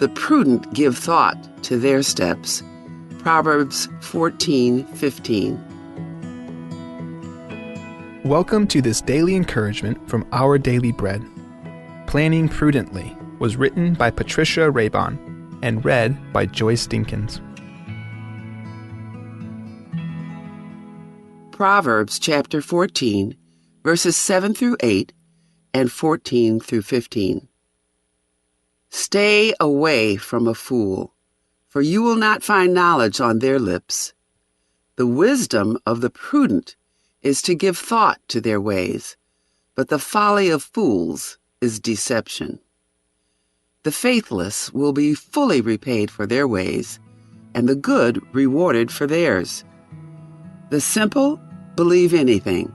the prudent give thought to their steps. Proverbs 14:15. Welcome to this daily encouragement from Our Daily Bread. Planning Prudently was written by Patricia Raybon and read by Joyce Dinkins. Proverbs chapter 14, verses 7 through 8 and 14 through 15. Stay away from a fool, for you will not find knowledge on their lips. The wisdom of the prudent is to give thought to their ways, but the folly of fools is deception. The faithless will be fully repaid for their ways, and the good rewarded for theirs. The simple believe anything,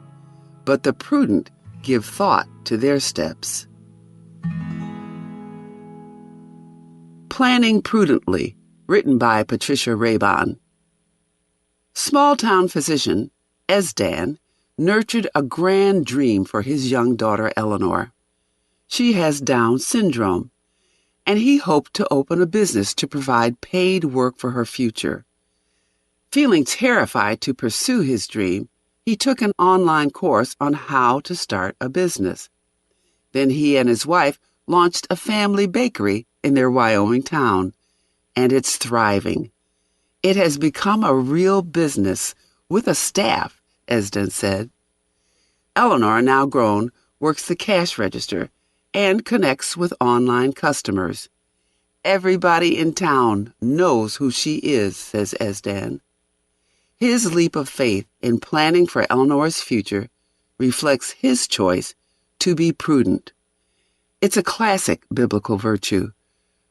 but the prudent give thought to their steps. Planning Prudently, written by Patricia Raybon. Small-town physician Esdan nurtured a grand dream for his young daughter Eleanor. She has Down syndrome, and he hoped to open a business to provide paid work for her future. Feeling terrified to pursue his dream, he took an online course on how to start a business. Then he and his wife launched a family bakery in their Wyoming town, and it's thriving. It has become a real business with a staff, Esden said. Eleanor, now grown, works the cash register and connects with online customers. Everybody in town knows who she is, says Esden. His leap of faith in planning for Eleanor's future reflects his choice to be prudent. It's a classic biblical virtue.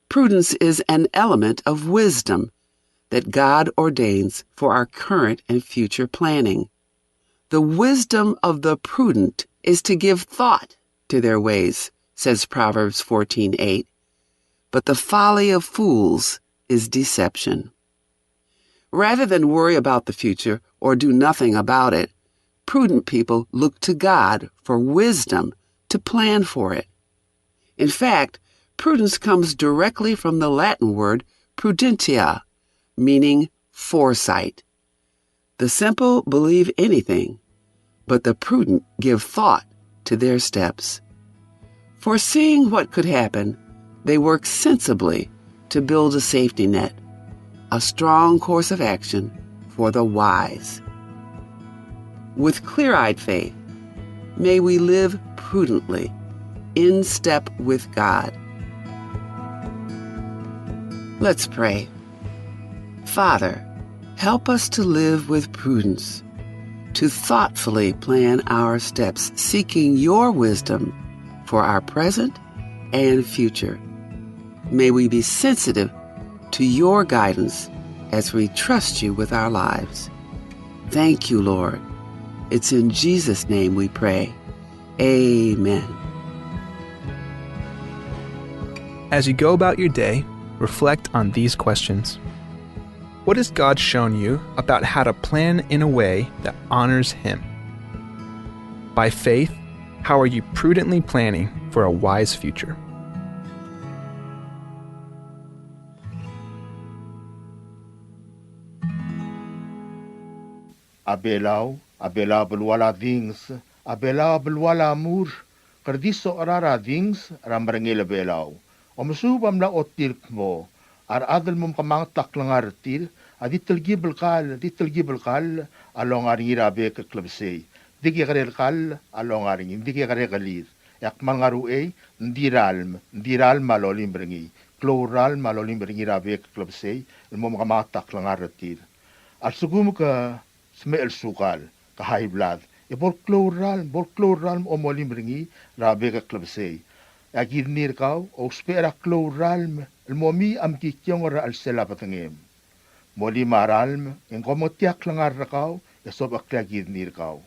Prudence is an element of wisdom that God ordains for our current and future planning. The wisdom of the prudent is to give thought to their ways, says Proverbs 14:8. But the folly of fools is deception. Rather than worry about the future or do nothing about it, prudent people look to God for wisdom to plan for it. In fact, prudence comes directly from the Latin word prudentia, meaning foresight. The simple believe anything, but the prudent give thought to their steps. Foreseeing what could happen, they work sensibly to build a safety net, a strong course of action for the wise. With clear-eyed faith, may we live prudently, in step with God. Let's pray. Father, help us to live with prudence, to thoughtfully plan our steps, seeking your wisdom for our present and future. May we be sensitive to your guidance as we trust you with our lives. Thank you, Lord. It's in Jesus' name we pray. Amen. As you go about your day, reflect on these questions. What has God shown you about how to plan in a way that honors Him? By faith, how are you prudently planning for a wise future? Abela belwala things, abela belwala mur, kardiso arara things, rambrangila belau. Omusubam la otil mo, ar adal mum kamang taklangar til, aditil gibel kal, along aringira beke klabsei. Digi karel kal, along aringin, digi karel kalir. Yak mangaru ndiral malolim bringi, kloral malolim bringi rabek klabsei, mum kamang taklangar til. Al sugum ka smel sukal, ka high blood. Bol kloral omolim bringi rabek klabsei. Agirnir kau, o spera kloralm, el momi am kikyong ra al sela patangem. Moli maralm, en komotiak langar kau, esob aklagirnir kau.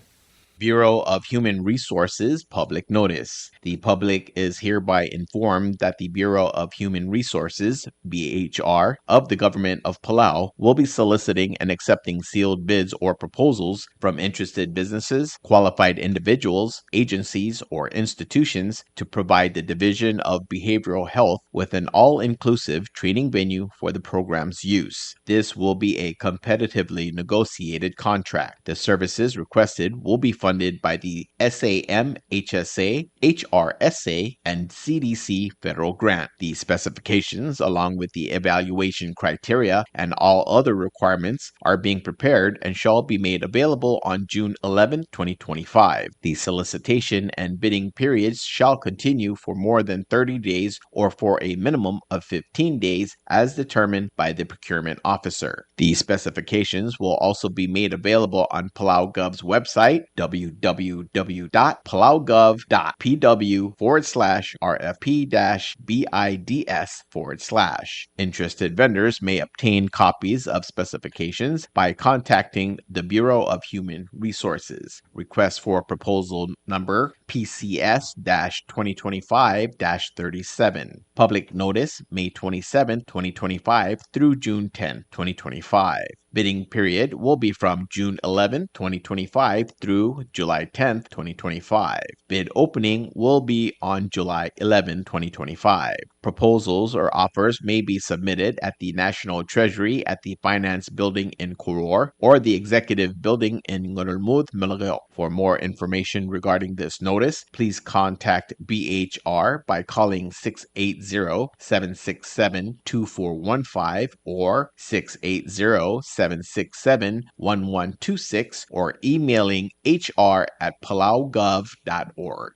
Bureau of Human Resources public notice. The public is hereby informed that the Bureau of Human Resources, BHR, of the Government of Palau will be soliciting and accepting sealed bids or proposals from interested businesses, qualified individuals, agencies, or institutions to provide the Division of Behavioral Health with an all-inclusive training venue for the program's use. This will be a competitively negotiated contract. The services requested will be funded by the SAM, HSA, HRSA, and CDC federal grant. The specifications, along with the evaluation criteria and all other requirements, are being prepared and shall be made available on June 11, 2025. The solicitation and bidding periods shall continue for more than 30 days or for a minimum of 15 days as determined by the procurement officer. The specifications will also be made available on PalauGov's website, www.palaugov.pw/RFP-BIDS/. Interested vendors may obtain copies of specifications by contacting the Bureau of Human Resources. Request for proposal number PCS-2025-37. Public notice May 27, 2025 through June 10, 2025. Bidding period will be from June 11, 2025 through July 10, 2025. Bid opening will be on July 11, 2025. Proposals or offers may be submitted at the National Treasury at the Finance Building in Koror or the Executive Building in Ngurulmud, Melagao. For more information regarding this notice, please contact BHR by calling 680-767-2415 or 680-767-1126 or emailing hr@palaugov.org.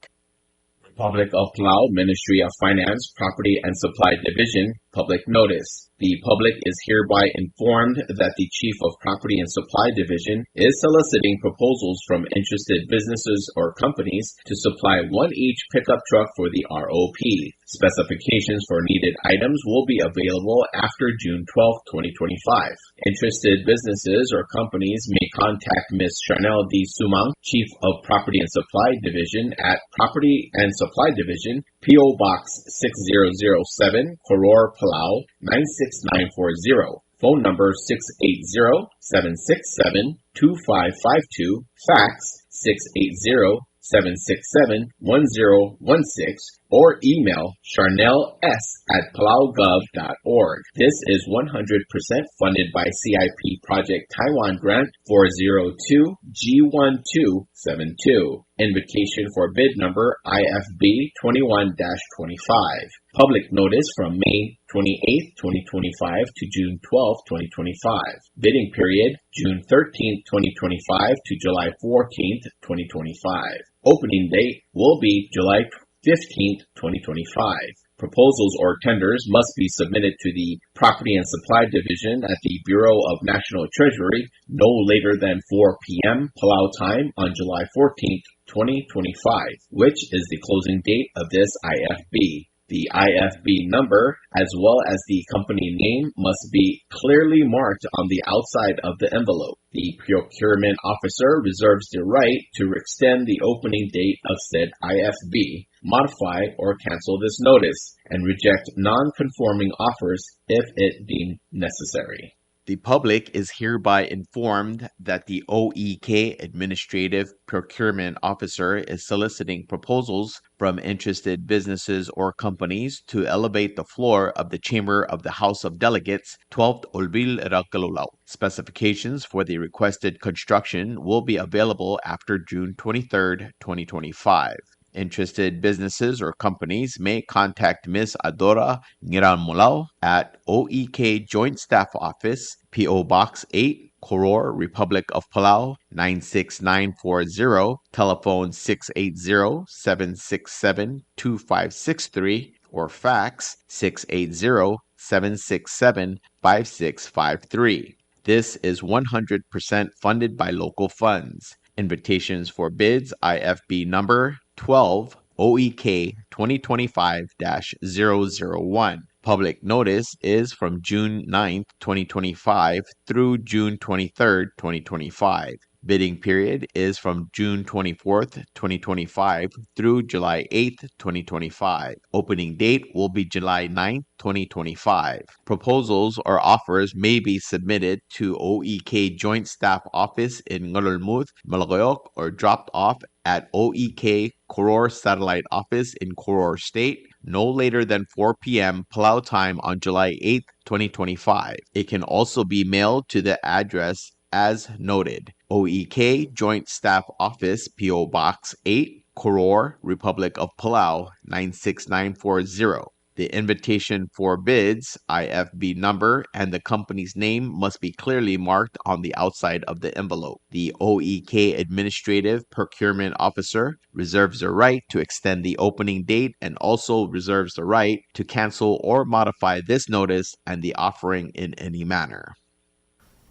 Republic of Palau, Ministry of Finance, Property and Supply Division, public notice. The public is hereby informed that the Chief of Property and Supply Division is soliciting proposals from interested businesses or companies to supply one each pickup truck for the ROP. Specifications for needed items will be available after June 12, 2025. Interested businesses or companies may contact Ms. Chanel D. Sumang, Chief of Property and Supply Division at Property and Supply Division, P.O. Box 6007, Koror, Palau 96940. Phone number 680-767-2552. Fax 680-767-1016 or email charnels@palaugov.org. This is 100% funded by CIP Project Taiwan Grant 402G1272. Invitation for bid number IFB 21-25. Public notice from May 28, 2025 to June 12, 2025. Bidding period June 13, 2025 to July 14, 2025. Opening date will be July 15, 2025. Proposals or tenders must be submitted to the Property and Supply Division at the Bureau of National Treasury no later than 4 p.m. Palau time on July 14, 2025, which is the closing date of this IFB. The IFB number, as well as the company name, must be clearly marked on the outside of the envelope. The procurement officer reserves the right to extend the opening date of said IFB, modify or cancel this notice, and reject non-conforming offers if it deemed necessary. The public is hereby informed that the OEK Administrative Procurement Officer is soliciting proposals from interested businesses or companies to elevate the floor of the Chamber of the House of Delegates, 12th Olbil Rakalulaw. Specifications for the requested construction will be available after June 23, 2025. Interested businesses or companies may contact Ms. Adora Ngiramulao at OEK Joint Staff Office, P.O. Box 8, Koror, Republic of Palau 96940, telephone 680-767-2563 or fax 680-767-5653. This is 100% funded by local funds. Invitations for bids IFB number 12 OEK 2025-001. Public notice is from June 9, 2025 through June 23, 2025. Bidding period is from June 24th, 2025 through July 8th, 2025. Opening date will be July 9th, 2025. Proposals or offers may be submitted to OEK Joint Staff Office in Ngololmuth, Malagoyok, or dropped off at OEK Koror Satellite Office in Koror State no later than 4 p.m. Palau time on July 8th, 2025. It can also be mailed to the address as noted. OEK Joint Staff Office, P.O. Box 8, Koror, Republic of Palau, 96940. The invitation for bids, IFB number, and the company's name must be clearly marked on the outside of the envelope. The OEK Administrative Procurement Officer reserves the right to extend the opening date and also reserves the right to cancel or modify this notice and the offering in any manner.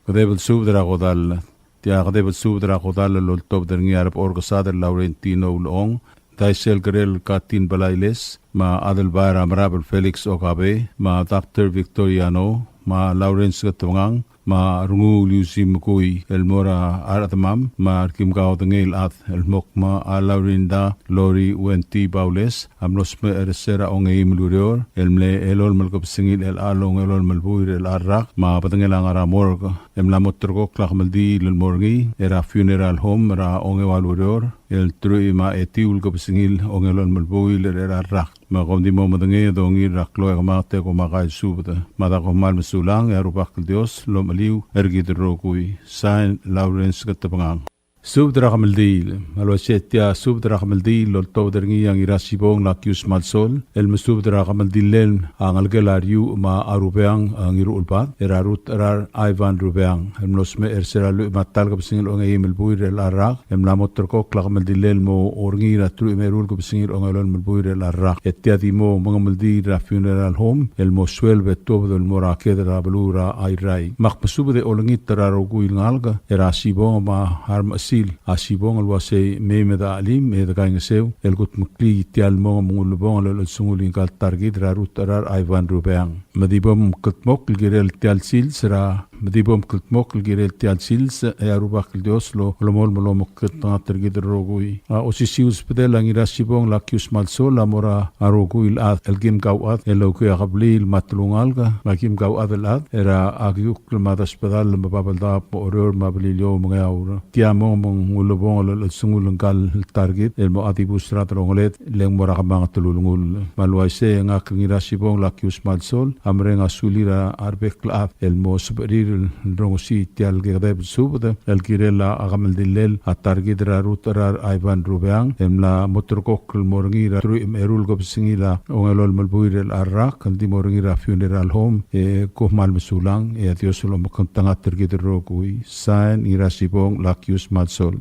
Kadebel subdra godal, tia kadebel subdra godal loltob derngiarap orgasader Laurentino ulong, Daisel Grel Katin Balailes, ma Adelbaira Marabel Felix Okabe, ma Dr. Victoriano, ma Lawrence Gatungang, ma Rungu Lucy Mukui, El Mora Aratamam, ma Kim Gao Dengel at El Mokma Alaurinda, Lori Wenti Baules, Amnosme Eresera Onge Mlurior, El Mle Elol Malkopsingil El Along Elol Malbuir El Arrak, ma Patangelang Aramorg, Emla Motorgo Klachmaldi El Morgi, Era Funeral Home, Ra Onge Walurior, El Trui ma Etiul Kopsingil Onge Elol Malbuir El Arrak. Ma kondi mo madange dongi raklo e kamate ko makai subda. Mada ko mal masulang e rubak Dios lo maliw ergid rokui. Sain Lawrence Gatapangang. Subdra kamaldil, malwasetia subdra kamaldil lo tawderngi ang irasibong lakius malsol, el masubdra kamaldillen ang algelariu ma arubeang ang iruulpat, erarut erar Ivan Rubeang, el mnosme erseralu matal kapsingil ong emel buir el arak, em lamotrko klakamaldillen mo orngi ratru emerul kapsingil ong elon melbuir el arak, etiadi mo mga maldira funeral home, el moswel betobdo el morakedra balura airai, makpasubde olangit tararoguil ngalga, erasibong ma harmasi asibong alwase memeda alim eda kaingeseu el gut mukli tial mo mungulubong al sungulin kal target rarut arar Ivan Rubeang madibom kutmok girel tial sil sera madibom kutmok girel tial sil e arubak dios lo lomol molomok kutna target rogui osisius pedel ang irasibong lakius malsol amora arogui al el gim gawat el loku qabli matlungalga makim gawat el era agyuk madas pedal mababal po oror mabilio mga aura tiamo ngulubong al sungulung kal target el mo atibus ratronglet leng mora kamang tululungul malwaise nga kingirasibong lakius malsol amre nga sulira arbek klap el mo superir rongosi tial gedeb subda el kirela agamel dilel at target rarut rar Ivan Rubeang emla motorkok morngira tru erul gobsingila ongelol malbuir el arrak kandi morngira funeral home ko mal mesulang dios lo mokontanga target rokui sain irasibong lakius malsol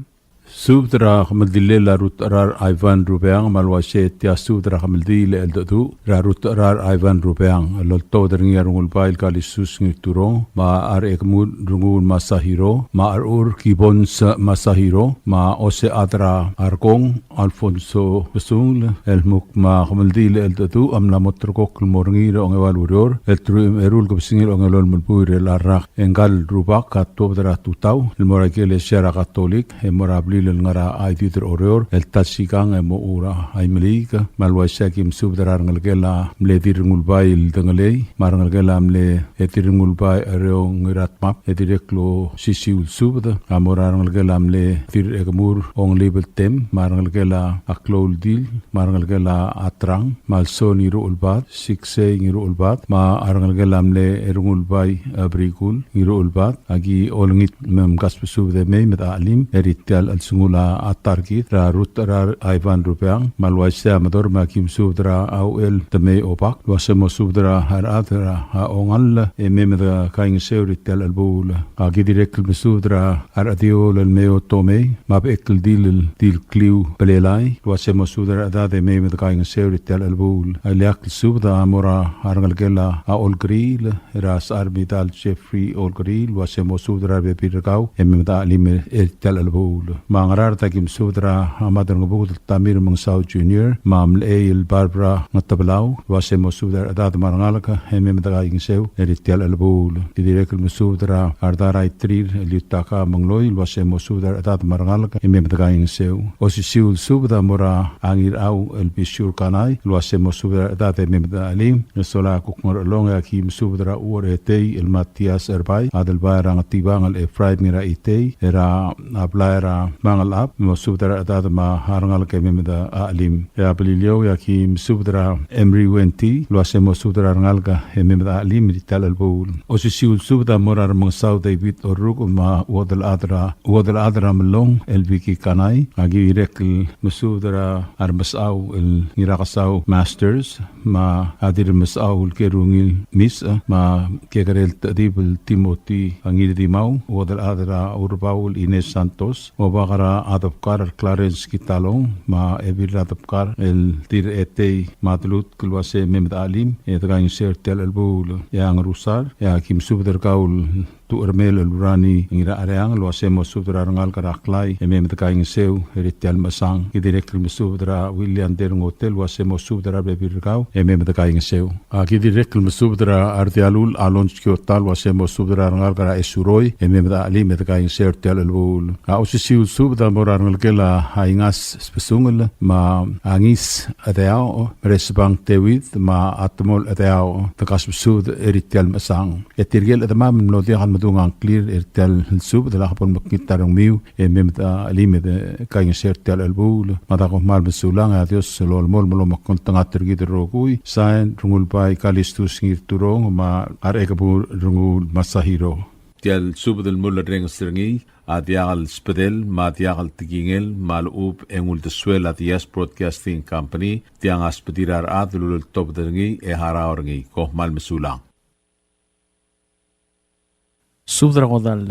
Subdra Hamaldile la rut rar Ivan Rubeang malwase tia subdra Hamaldile el dadu ra rut rar Ivan Rubeang lol to dringi arungul bail kalisus ngi turo ma ar ekmud rungul masahiro ma ar ur kibon sa masahiro ma ose adra arkong Alfonso Besung el muk ma Hamaldile el dadu amla motrokok morngi ro ngeval uror el tru erul gobsingil ongelol mulpuir el arrak engal rubak katobdra tutau el morakele shara katolik e morabli el ngara aidir oror el tasigang e mo ura ai meliga malwaisa kim subdrar ngalgela mledir ngulbai el dangalei marngalgela mle etir ngulbai areo ngirat map edireklo sisiul subda amorar ngalgela mle tir egmur ong label tem marngalgela aklol dil marngalgela atrang malsoni ru ulbat sikse ngiru ulbat ma arngalgela mle erungulbai abrikul ngiru ulbat agi olngit mem gaspsubde me met alim erital sungula atarki ra rutrar Ivan Rubeang malwaisa mador makim subdra au el tame opak wasemo subdra har atra ha ongal memeda kaing seuritel albul agi direct subdra ar adiol el meo tome mab ekl dil kliu pelelai wasemo subdra da de memeda kaing seuritel albul aliak subda amora argalgela a olgril ras arbital jeffrey olgril wasemo subdra be pirgau memeda lime el tel albul mangarar takim sudra amadar ngabuk tamir mangsau junior mam leil Barbara ngatablaw wase mo sudra adat marangalaka hemem daga ingsew eritial albul didirekul musudra ardara itrir liutaka mangloy wase mo sudra adat marangalaka hemem daga ingsew osisiul subda mora angir au elbisur kanai wase mo sudra adat hemem da alim sola kukmor longa kim subdra uretei el Matias erbai adel bairang tibangal Efraim mira itei era ablaira mangal ap mo subdra adat ma harangal kemem da alim ya belilio ya kim subdra emri wenti wase mo subdra rangalga hemem da alim rital albul osisiul subda morar mangsau David oruk ma wodal adra melong elbiki kanai agi rekl musudra armasau el ngirakasau masters ma adir masau kerungil mis ma kegarel tadibul Timothy angiri mau wodal adra urbaul Ines Santos o bagara adapkar Clarence Kitalong ma evir adapkar el tir etei matlut kulwase memed alim etgain sertel albul yang rusar ya kim subdar kaul tu ermel elurani ngira areang lo asemo subdra rangal karaklai emem tkaing seu ritial masang kidirektor musubdra William derng hotel wasemo subdra bebirgau emem tkaing seu kidirektor musubdra artialul alons kyotal wasemo subdra rangal kara esuroi emem da ali metkaing seu tel elbul osisiul subda morangal kela haingas spesungel ma angis adeao resbang tewit ma atmol adeao takas sud ritial masang etirgel adamam no dihan madungang clear ertel sub de la hapon makitarong miu mem ta alime de kaing sertel albul madako mal besulang adios lol mol mol makontang atergi rogui sain rungul pai kalistus ngir turong ma arekabur rungul masahiro tel sub del mul reng strengi adiagal spedel ma adiagal tigingel malub engul de suela dias broadcasting company tiang aspedirar adulul top dengi haraorngi ko mal besulang Subdra godal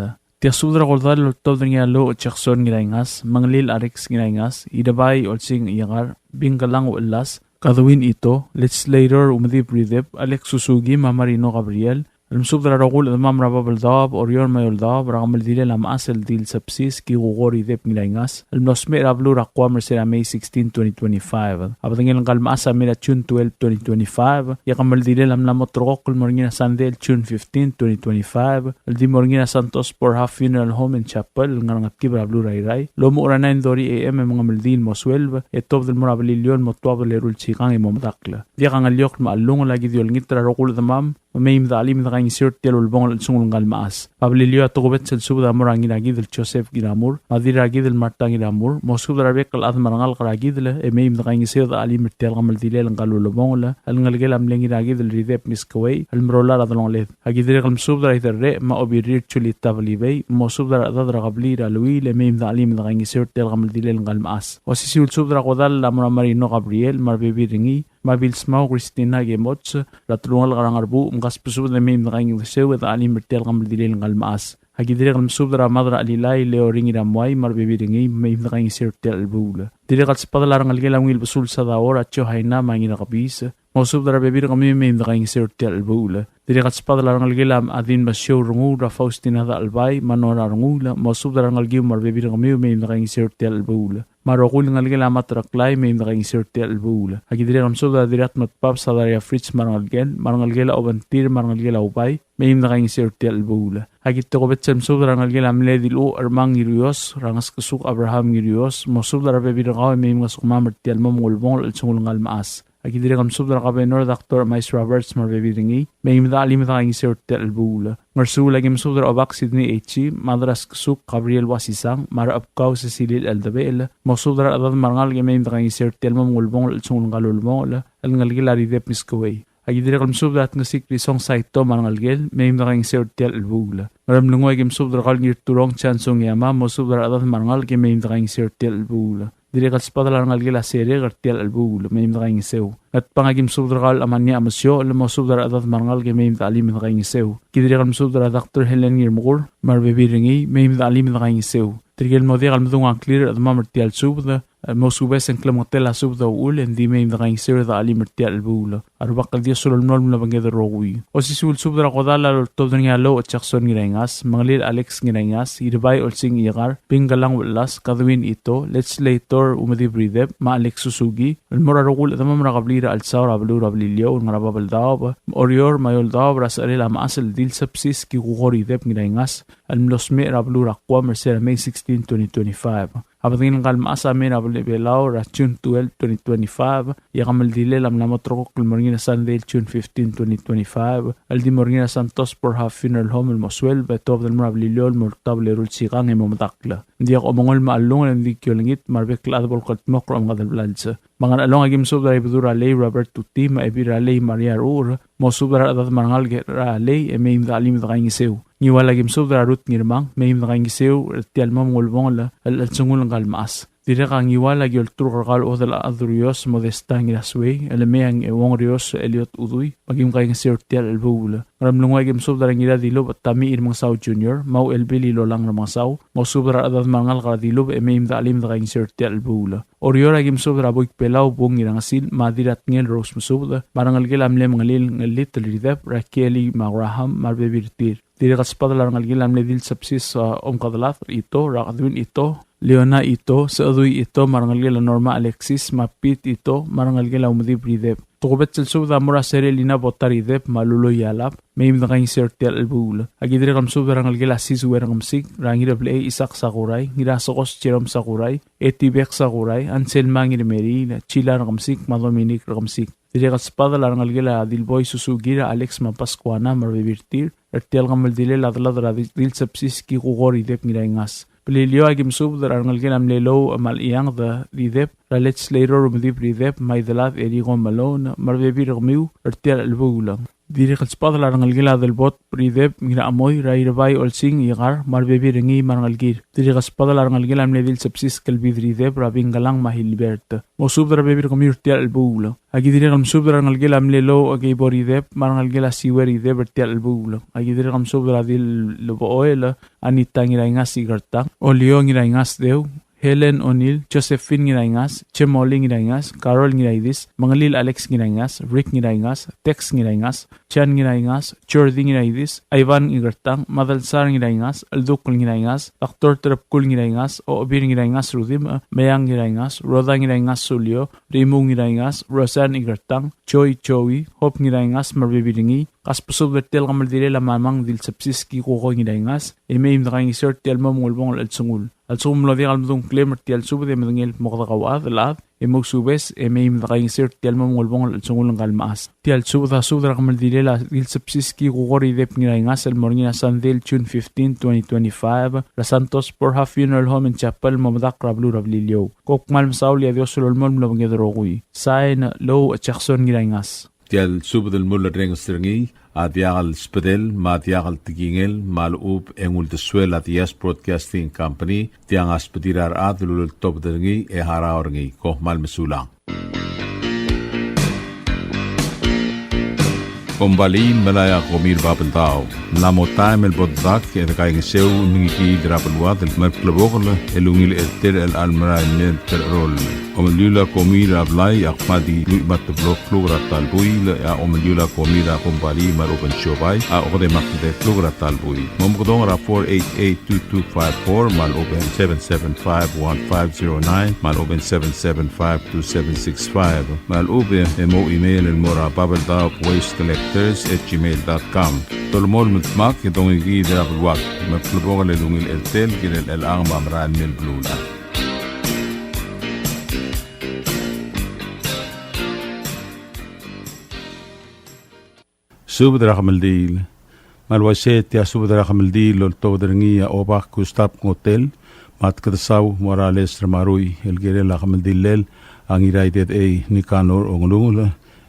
tia subdra godal top dringa lo chakson ngiraingas manglil arix ngiraingas idabay olsing iyangar bingkalang ulas kadawin ito legislator umdip ridep Alex Susugi Mamarino Gabriel المسوب درا رقول امام ربا بالضاب اوريون ما يلضاب رغم الديل لما اصل ديل سبسيس كي غوري ذيب نلاينغاس المنسمي رابلو رقوا مرسيلا مي 16 2025 ابدنجل نقال ماسا ميلا تشون 12 2025 يقم الديل لما مطرق المورنينا سانديل تشون 15 2025 الدي مورنينا سانتوس بور هاف فينرال هوم ان شابل نغنغت كي رابلو راي لو مورا 9 دوري ام من الدين موسويل التوب المرابل اليون مطواب ليرول تشيغان مومداكلا دي غان اليوق ما اللون لا جيديو نيترا رقول دمام وميم ذاليم ذغين سيرتيل والبون السون الماس قبل تغبت سلسودا مرانغي راغيد الجوزيف غيرامور مادي راغيد المارتا غيرامور موسوب رابيك الاثمر نغال راغيد له ميم ذغين سير ذاليم تيل غمل ديلل نقالو لبون له النغلغل املنغي راغيد الريديب مسكوي المرولا رادلون ليد اغيد ريغل مسوب رايت الري ما اوبيرير تشولي تافليبي موسوب رادر قبلي رالوي لميم ذاليم ذغين سيرتيل غمل ديلل نقال ماس وسيسي السوب راغودال امر مارينو غابرييل ماربيبي رينغي Mabil smau Christina Gemots latrungal karangarbu mkas pusub na mim nakaing sew at alim mertel kamal dilil ngal maas hagidire kal musub dara madra alilai leo ringi ramwai marbibiringi mim nakaing sertel albula dire kat spadalarang algelam ngil busul sa daor at haina mangina kabis musub dara bebir kami mim nakaing sertel albula dire kat spadalarang algelam adin basyo rungu ra Faustina da albay manora rungu musub dara ngalgiu marbibir kami mim nakaing sertel albula marokul ngalgel amat raklay may nakaing sertel albula hagidire ramso da dirat matpap sa daria fritz marangalgel obantir marangalgel ubay may nakaing sertel albula hagit to kobet samso da rangalgel amle dilu armang ngirios rangas kusuk Abraham ngirios mosub da rabe biragaw may ngasuk mamertel mamulbong alsungul ngal maas hagidire ramso da kabenor Dr. Mice Roberts marbebiringi may mdali nakaing sertel albula ngarsu lagi masudar obak Sydney H. Madras kusuk Gabriel Wasisang mara apkaw sa silil aldabel masudar adad marangal gamay nakaing sertel mamulbong alsungul ngalulbong alngalgel aridep miskaway agidire kal masudar at ngasik risong saito marangalgel may nakaing sertel albula maram lungway gim masudar kal ngirturong chansong yama masudar adad marangal gamay nakaing sertel albula dire kal spadalar ngalgel asere gartel albula may nakaing sew at pangagim subdrakal amanya amasyo alam mo subdar adat marangal ke may alim na kaing sew kidire kal subdar Dr. Helen Ngirmur marbebiringi may alim na kaing sew tirgel mo di kal mudung clear at mamertial subda Mosubes en Clemotel asub da ul en di me imda sir da ali mertia al bula. Arbak dia sul nol mla bangeda rogui. O si sul sub da qodala lo tob da lo chakson ngirengas, manglil Alex ngirengas, idbay olsing igar, pingalang walas kadwin ito, let's later umadi bridep, ma Alex Susugi, el mora rogul da mamra qablira al saur ablu rablilio ngraba baldab, orior mayol dab rasarel am asel dil sepsis ki gugori dep ngirengas, al mlosme rablu raqwa mersera May 16, 2025. Abatingin ngal maasa amin abli belao ra June 12, 2025. Yakamel dile lam lamotroko kulmorgina Sunday June 15, 2025. Al di morgina Santos por half funeral home el Moswell betov del marabli liol mortable rul sigang e momatakla. Ndi ako omongol maalong ang di kyolingit marbek ladbol katmokro ang gadal bladsa. Mangan along agim subdra ibudura lay Robert Tuti ma ibira lay Maria Rur mo subdra adat marangal ra lay e meim da alim da kangisew. Ni wala gim subdra rut ngirmang meim da kangisew tial mamngolbong la al sungul ngal maas. Dire kang iwala gyol turkal o dala adurios modesta ngiraswe elemeyang ewong rios Elliot Uduy magim kay ngisir tial albula. Ramlungwa gim subdra ngira dilo tami irmang saw junior mau elbili lolang ramang saw mo subdra adat mangal ka dilo e meim da alim da kangisir tial albula. Oriora gim subdra boik pelaw bung ngirang asil madirat ngel rose musubda marangal gil amle mangalil ngalit lidap rakeli magraham marbebirtir. Dire kaspadala ngalgil amle dil sepsis omkadalat ito rakadwin ito Leona ito, Saaduy ito, marangalgila Norma Alexis, Mapit ito, marangalgila Umudib Ridep. Tukubet silsubda mura serelina botaridep, maluloy yalap, mayim na kayong sertial albula. Agidre kamsubda rangalgila siswe rangamsig, rangirable isak sakuray, ngirasokos chiram sakuray, etibek sakuray, Anselma ngirmeri, chila rangamsig, madominik rangamsig. Dire kaspada rangalgila Dilboy Susugira, Alex Mapaskuana, marbibirtir, ertial kamaldile ladladra dil sepsis ki kugoridep ngirayngas. Pelilio agim subdra rangalgil amlelo amal iyang da ridep ralets later umdip ridep may dalat erigo malone marbebir gmiu ertial albulang. Dire kalspada rangalgil adel bot ridep ngira amoy rairabay olsing igar marbebir ngi marangalgir. Dire kalspada rangalgil amledil sepsis kalbid ridep rabingalang mahilbert. Mo subdra bebir gmiu ertial albulang. Agidire kamsubdra rangalgil amlelo agibor ridep marangalgil asiwer ridep ertial albulang. Agidire kamsubdra dil lobo oela Anita ngiraingas igartang, Olio ngiraingas deu, Helen O'Neill, Josephine ngiraingas, Chemoli ngiraingas, Carol ngiraidis, Mangalil Alex ngiraingas, Rick ngiraingas, Tex ngiraingas, Chan ngiraingas, Jordi ngiraidis, Ivan igartang, Madalsar ngiraingas, Aldukul ngiraingas, Dr. Terapkul ngiraingas, Obir ngiraingas Rudim, Mayang ngiraingas, Roda ngiraingas Sulio, Rimu ngiraingas, Rosan igartang, Choi Choi, Hope ngiraingas, Marbibiringi, Kaspusub vertel kamal dire la mamang dil sepsis ki kuko ngiraingas, emeim na kayong isert tial mamulbong al-sungul. Al-sungul mlodi kalmadong klemer tial subad e madangil mokdakawaad al-aad, emogsubes emeim na kayong isert tial mamulbong al-sungul ng kalmaas. Tial subad ha subad kamal dire la dil sepsis ki kuko ridep ngiraingas al-mornina Sunday, June 15, 2025, La Santos por half funeral home and chapel mamadak rablu rablilyo. Kokmal masauli adios sulolmol mlabangedrogui. Sain low at chakson ngiraingas. Tial subdel mulla rengastirangi adiagal spedel ma adiagal tigingel malub engul de suela dias broadcasting company tiang aspedirar adlul top dengi e haraorngi ko mal mesulang Kombali melaya komir babentao namo time el boddak e kaing seu ningi drapelwa del merklebogel elungil eter el almara el rol omelula komira ablai akmadi luibat blok flugra talbuil ya omelula komira kombali maropen shobai a ode makde flugra talbui momgodong ra 4882254 mal open 7751509 mal open 7752765 mal open emo email el mora babelda waste collectors@gmail.com tolmol mutmak itong igidra bulwak magplubogal elungil eltel kinel elang mamran mil blula subdra khamaldil malwaset ya subdra khamaldil ol todringia obak kustap hotel mat kadasaw morales ramarui el gerela khamaldil ang iraidet nikanor onglungula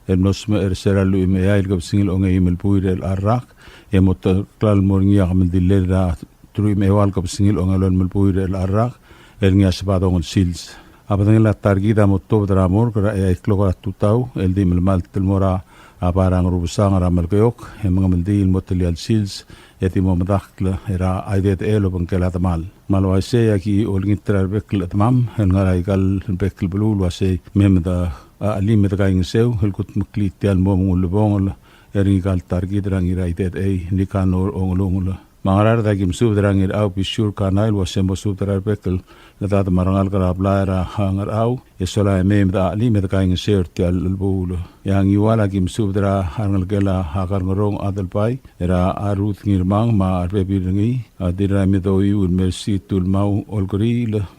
el nosma ersera lu imea el gabsingil onge imel puire el arrak e motoklal morngia khamaldil ra tru imewal gabsingil ongalon mel puire el arrak el ngia sabadong sils Abadangila targida motob dramor kara iklogara tutau eldi melmal telmora aparang rubusang ramal kayok mga maldil motelial sils eti momadakla era aidet elo bangkela tamal malwase yaki olngitra bekl tamam ngara igal bekl blul wase memda alim da kaing seu helkut muklitial momulbong eri gal targida rangira aidet ei nikanor ongolongula mangarar da kim subdrangir au pisur kanail wasemo subdrar bekl lada marangal kara blaira hangar au esola mem da ali med kaing sert al bulu yang iwala kim subdra hangal gela hakar ngorong adal pai era arut ngirmang ma arbe birngi adira me do yu mercy tul mau olgri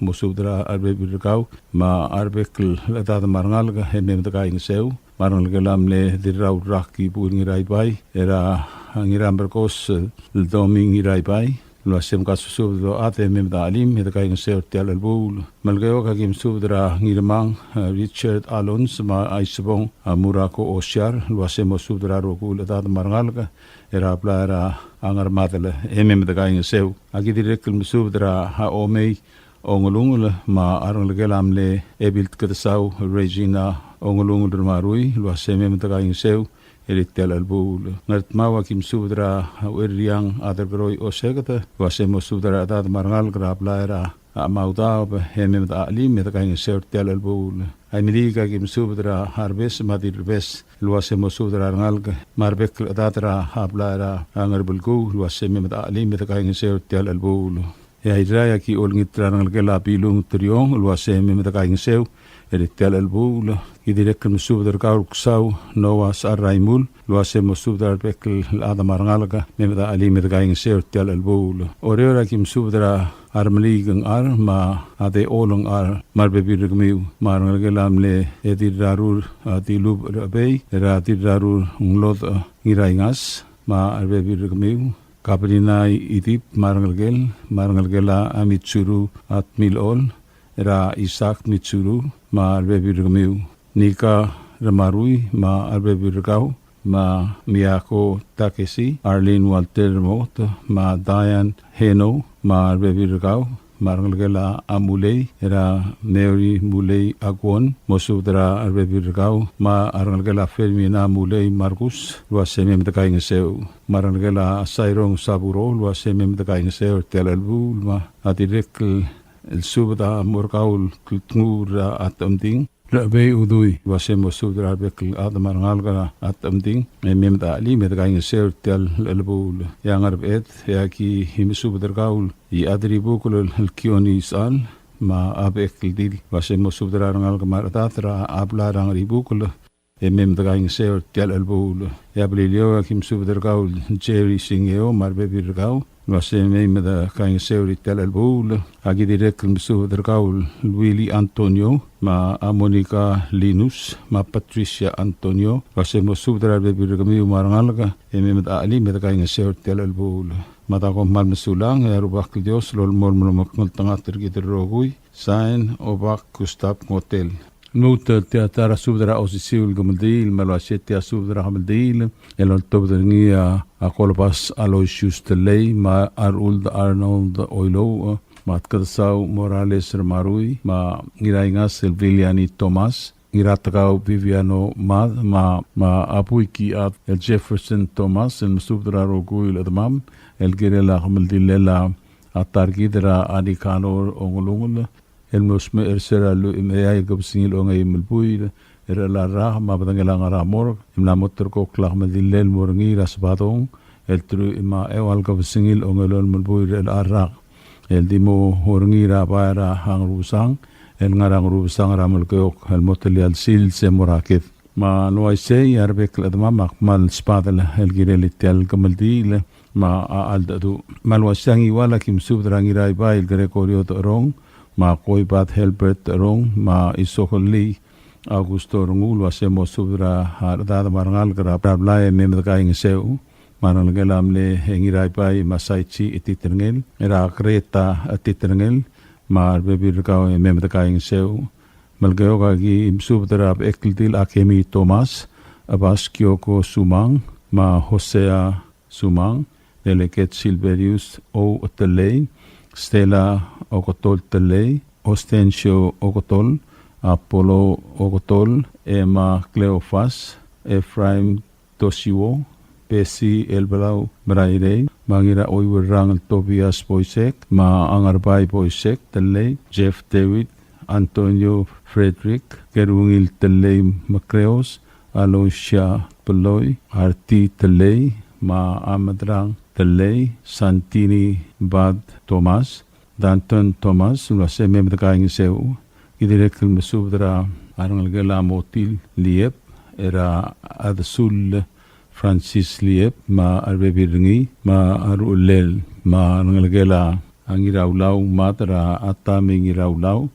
mo subdra arbe birkau ma arbekl lada marangal ga mem da kaing seu marangal gelam le dirau rakki pur ngirai pai era ngiram berkos doming ngirai pai lo sem kasusub do ate mem da alim me kaing ser tel bul malgayo ka kim subdra ngirmang Richard Alons ma aisbong murako osyar lo sem subdra rokul da marngal ka era plara angar matale mem da kaing seu agi direkl subdra ha omei ongolungul ma arang legelam le ebilt kedasau Regina ongolungul marui lo sem mem da kaing seu eritel albul ngat mawa kim subdra weriang adergroi osegata wasemo subdra da marngal grablaira amauda hemem da ali me da kaing sertel albul ai miliga kim subdra harbes madirves luasemo subdra ngal marbek dadra hablaira angarbulgu luasemo da ali me da kaing sertel albul ya iraya ki olngitra ngal gela pilung triong luasemo da kaing seu eritel albul idirek musubdar kaur ksau noa saraimul luase musubdar bekl ada marngalga memda ali medgaing sertel albul oreora kim subdra armligang ar ma ade olong ar marbe birgmiu marngalgelam le edirarur atilub rabei ratirarur nglod ngiraingas ma arbe birgmiu kaprinai idip marngalgela amitsuru atmilol era Isaac Mitsuru ma arbebirgmiu Nika Ramarui ma arbebirgau ma Miyako Takesi Arlene Walter Mot ma Diane Heno ma arbebirgau marngalgela amulei era Mary Mulei Agwon mosudra arbebirgau ma arngalgela Fermin Mulei Marcus luasemem takaing seu marngalgela Sairong Saburo luasemem takaing seu telalbul ma adirek el subda morgaul kultura atamding rabe udui wasemo subda bekl adamarngalga atamding mem da ali med gaing sertel elbul yang arbet yaki him subda gaul I adribukul el kioni sal ma abekl dil wasemo subda ngalga martatra abla rang ribukul mem da gaing sertel elbul yablilio kim subda gaul Jerry Singeo marbe birgau waseme meda kaing seuri tel albul agi direk msu dergaul Willy Antonio ma Monica Linus ma Patricia Antonio wasemo subdra be birgami marangalga meda ali meda kaing seuri tel albul mata ko mal msulang rubak dios lol mol mol tanga tergi terogui sign obak Gustav Hotel Nuta teatara subdra osisiul gumdil malwaset tea subdra hamdil elon tobdringia akolpas Aloysius Telei ma Aruld Arnold Oilo ma Tkadsau Morales Marui ma ngirainga Silviliani Thomas ngiratagau Viviano ma apuiki at el Jefferson Thomas el subdra roguil admam el gerela hamdilela atargidra adikanor ongolungul el musme ersera lu imaya gobsingil ongay mulbuil era la ra ma badangelang ramor imna motor ko klak madilel morngi rasbatong el tru ima ewal gobsingil ongelon mulbuil el arak el dimo horngi ra bara hang rusang el ngarang rusang ramul ko el motelial sil se morakit ma noise yarbek ladma makmal spadal el girelitel kamaldil ma aldadu malwasangi wala kim subdrangi rai bail gregorio rong ma koibat Helbert rong ma isokoli Augusto rongul wasemo subra harda marngal gra prablay mem kaing seu manal gelam le hengirai pai masaichi ititengel era kreta ititengel mar bebir ka mem kaing seu malgeo ga gi subra ekldil akemi Thomas abaskioko sumang ma Hosea sumang Deleket Silverius o Telei Stella Okotol Telei Ostencio Ogotol, Apollo Ogotol, Emma Cleofas, Ephraim Toshiwo, Pesi Elbalau Braire, Mangira Oiwerang Tobias Boisek, Ma Angarbai Boisek, Tele, Jeff David, Antonio Frederick, Kerungil Tele Macreos, Aloysia Peloy, Arti Tele, Ma Amadrang Tele, Santini Bad Thomas, Danton Thomas, Lase Memdakaing Seu, Idirekil Mesubra, Arangalgela Motil Liep, Era Adsul Francis Liep, Ma Arbebiringi, Ma Arulel, Ma Arangalgela Angiraulau, Matra Atami Ngiraulau,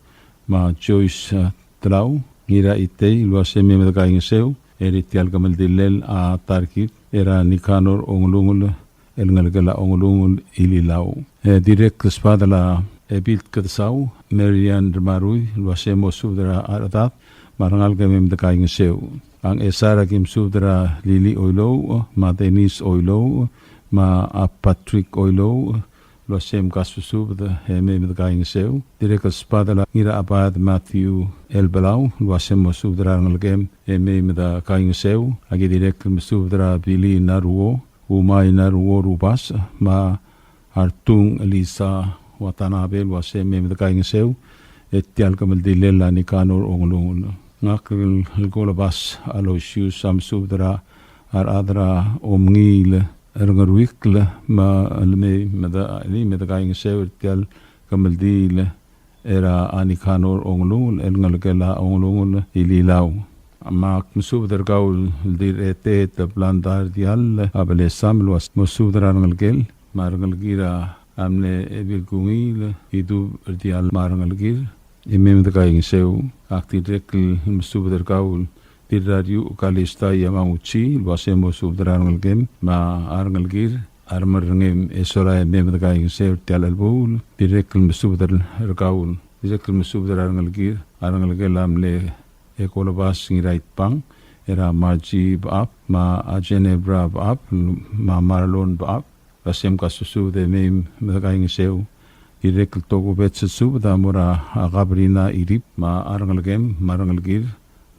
Ma Joyce Trau, Ngira Ite, Lase Memdakaing Seu, Eritial Gamaldilel A Tarkit, Era Nicanor Onglungul, El Ngalgala Onglungul Ililau. Direct Spadala Ebilt Katsau, Marian Marui, Luasemo Sudra Aradat, Marangal Gamim the Kaing Seu. Ang Esara Kim Sudra Lili Oilo, Ma Denis Oilo, Ma Patrick Oilo, Luasem Kasusub, the Hemim the Kaing Seu. Direct Spadala Ira Abad Matthew El Belau, Luasemo Sudra Angalgam, Emim the Kaing Seu, Agi direct Sudra Bili Naruo, Umay Naruo Rubas, Ma Artung Elisa Watanabe Luasem the Kaing Seu, Etial Kamaldilela Nicanor Onglung. Ngakil Golabas Aloysius Samsudra Ar Adra Omngil Ergarwikle Ma Alme Meda Ali Medagaing Seu Etial Kamaldil Era Anicanor Onglung Elngalgela Onglung Ililau. Mak Musudra Gaul Dir Etet Blandar Dial Abele Samluas Musudra Ngalgel Marangalgira Amne Ebilgungil Idu Dial Marangalgir Imem the Kaing Seu, Acti Rekl, Msuber Gaul, Diradio Kalista Yamamuchi, Wasemo Subdrangal Game, Ma Arngalgir, Armarangem, Esora, Mem the Kaing Seu, Talalbul, Direkl Msuber Gaul, Direkl Msuber Arngalgir, Arngalgelam Le Ecolabas in right pang, Era Marji Bab, Ma Agenebra Bab, Ma Marlon Bab, Wasem Kasusu, the Mem the Kaing Seu. Direct Togo Betsu, the Mura Gabrina Irip, Ma Arangalgem, Marangalgir,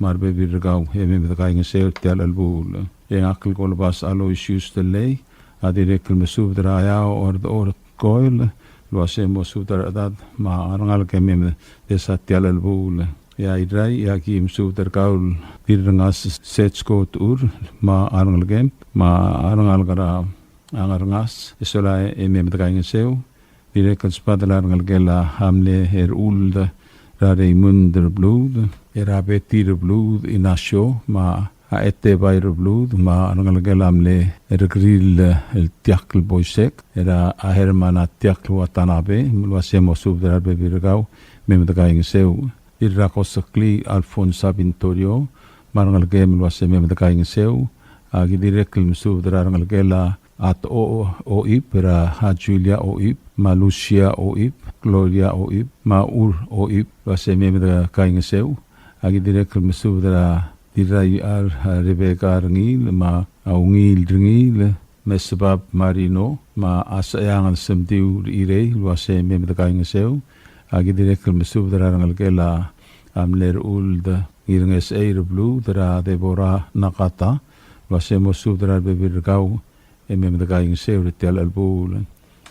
Marbe Virgau, Hemim the Kaing Sail, Tel Albul, Yanakal Golbas Aloysius the Lay, a direct Mesub the Raya or the Or Coil, Luasemo Sudar, Ma Arangalgem, the Satel Albul, Yaidrai, Yakim Suder Gaul, Pirangas Setskot Ur, Ma Arangalgem, Ma Arangalgara, Angarangas, Isola, Emim the Kaing Sail. Direct Spadalar Galgela Hamle Ulda Rare Munder Blood, Erabetir Blood in Asho, Ma Aete Bayer Blood, Ma Rangalgelamle Ergril El Tiakl Boisek, Era Ahermana Tiakl Watanabe, Luasemo Subdarabe Virgau, Mem the Kaing Seu, Iracosacli Alfonso Bintorio, Marangalgem Luasem the Kaing Seu, Agidirekl Subdarangalgela. At Oip, Ha Julia Oip, Ma Lucia Oip, Gloria Oip, Ma Ur Oip, Vasem the Kaing Seu, Agidirek Mesudra, Dirai Ar Rebecca Rangil, Ma Aungil Ringil, Mesbab Marino, Ma Asayang Semdiu Ire, Vasem the Kaing Seu, Agidirek Mesudra Rangalgela, Amler Uld, Irnges Air Blue, Dra Deborah Nakata, Vasemo Sudra Bevirgau. Emem the Kaing Seu Tel Albul,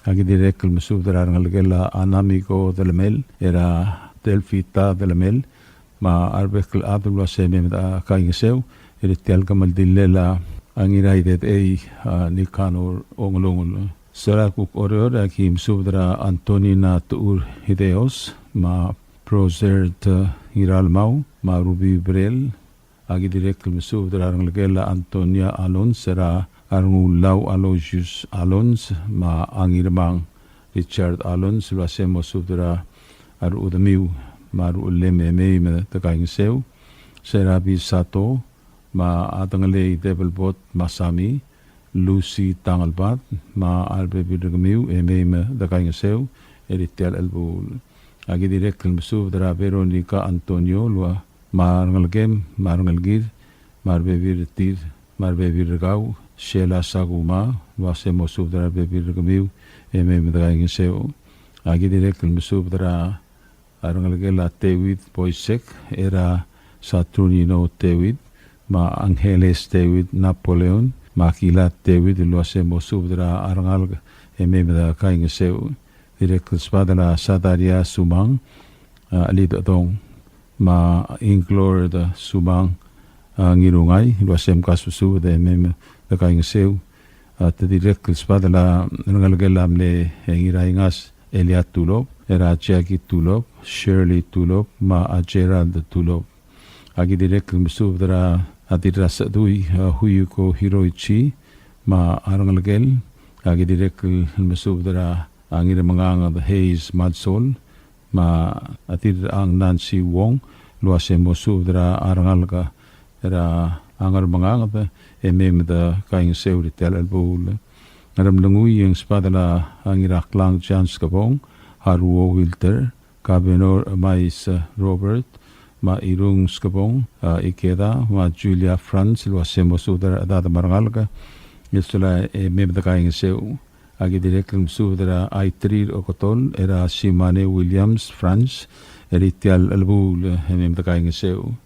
Agidirek Mesudra Rangalgela, Anamigo de la Mel, Era Delfita de la Mel, Ma Arbekel Abdullah Semem the Kaing Seu, Eritel Gamaldilela, Angirated A Nicanor Onglung, Sarakuk Oror, Akim Sudra Antonina Tur Hideos, Ma Prosert Hiralmau, Ma Ruby Brel, Agidirek Mesudra Rangalgela, Antonia Alon, Sera. Arngulau Aloysius Alons, Ma Angirmang, Richard Alons, Luasemo Sudra, Arudamiu, Maru Leme, the Kaing Seu, Serabi Sato, Ma Adangale Devilbot Masami, Lucy Tangalbat, Ma Albe Bidagamiu, Ememe, the Kaing Seu, Eritel Elbul, Agidirek Sudra Veronica Antonio, Lua, Marangalgem, Marangalgir, Marbe Virtir, Marbe Virgau, Shela Saguma, Wasemo Subdra Bebirgamiu, Emem the Kaing Seu, Agidirek Mesubdra arangalagela David Boysek era Saturnino David ma Angeles David Napoleon ma kilat David lo hacemos subdra arangal ememda kaing seu direk spadala sadaria sumang alito tong ma inglor da sumang ngirungay lo hacem kasusu de mem da kaing seu at direk spadala arangalagela amle ngiraingas Eliat Tulop era Jackie Tulop Shirley Tulop ma Gerald Tulop agi direk musubdra atira sadui huyuko Hiroichi ma arangalagel agi direk musubdra angir manganga Hayes Madsol ma atir ang Nancy Wong luase musubdra arangalga era angar manganga emem da kaing seuri tel albul ngaram langui yang spadala angirak lang chance kabong Haruo Wilter Kabenor Mais Robert ma irung skabong ikeda ma Julia Franz lo hacemos udara dada marangalga yesula mebda kaing seu agi direktum sudara aitrir okotol era Simane Williams Franz eritial albul mebda kaing seu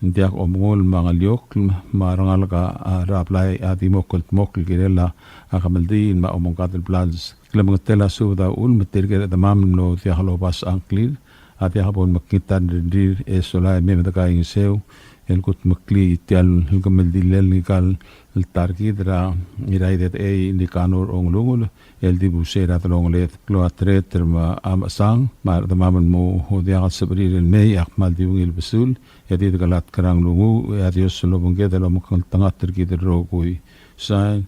ndiak omngol mangaliok marangalga raplay adimokol girela akamaldin ma omongkatel plans klamang tela suda ul matirger damam no tiahlo bas angklir ati habon makitan dir esola mem da kaing seu el kut makli tial gamel dilel nikal el targidra iraidet e indikanor onglungul el dibusera tlonglet kloatret ma amasang mar da mamen mo hodia sabrir el mei akmal diungil besul yadi galat karang lungu adios lo bungeda lo mukal tangat tergid rogui sai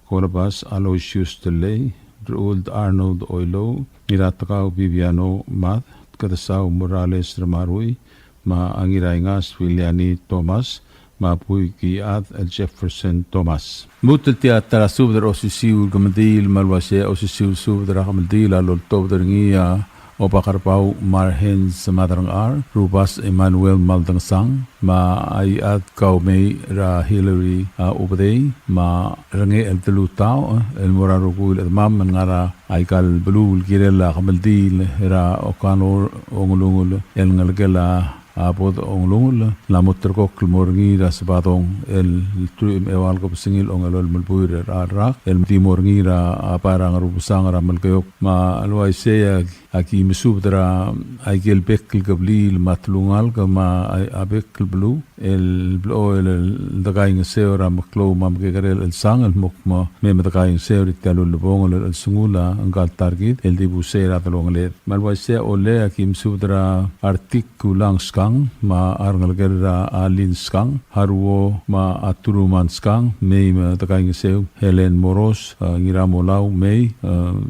korabas Aloysius Delay Old Arnold Oilo Niratakaw Viviano Math Kadasaw Morales Ramarui ma angiraingas Williani Thomas ma puiki ad el Jefferson Thomas mutetia tarasub osisiu gamadil malwase osisiu sub rakamdil alol tobderngia Opakarpau Marhens Madrang R Rubas Emmanuel Maldangsang ma ay at kaumay ra Hillary Ubday ma rangi el telutao el morarugul el mam ngara ay kal belul girela kamaldil ra okanor ongulungul el ngalgela apod onglungul la motrokok morngi ra sabatong el tuim ewal ko singil ongalol mulbuir ra el timorngi ra aparang rubusang ra malkayok ma alway seya aki mesubdra ay gel bekkel gablil matlungal ka ma ay abekkel blu el blo el dagaing seora maklo mam gegarel el sang el mokma me dagaing seori talo lubong el sungula angal target el dibusera talonglet malway se ole aki mesubdra artikulang skang ma arngal gerra alin skang harwo ma aturuman skang me dagaing seu Helen Moros ngiramolau me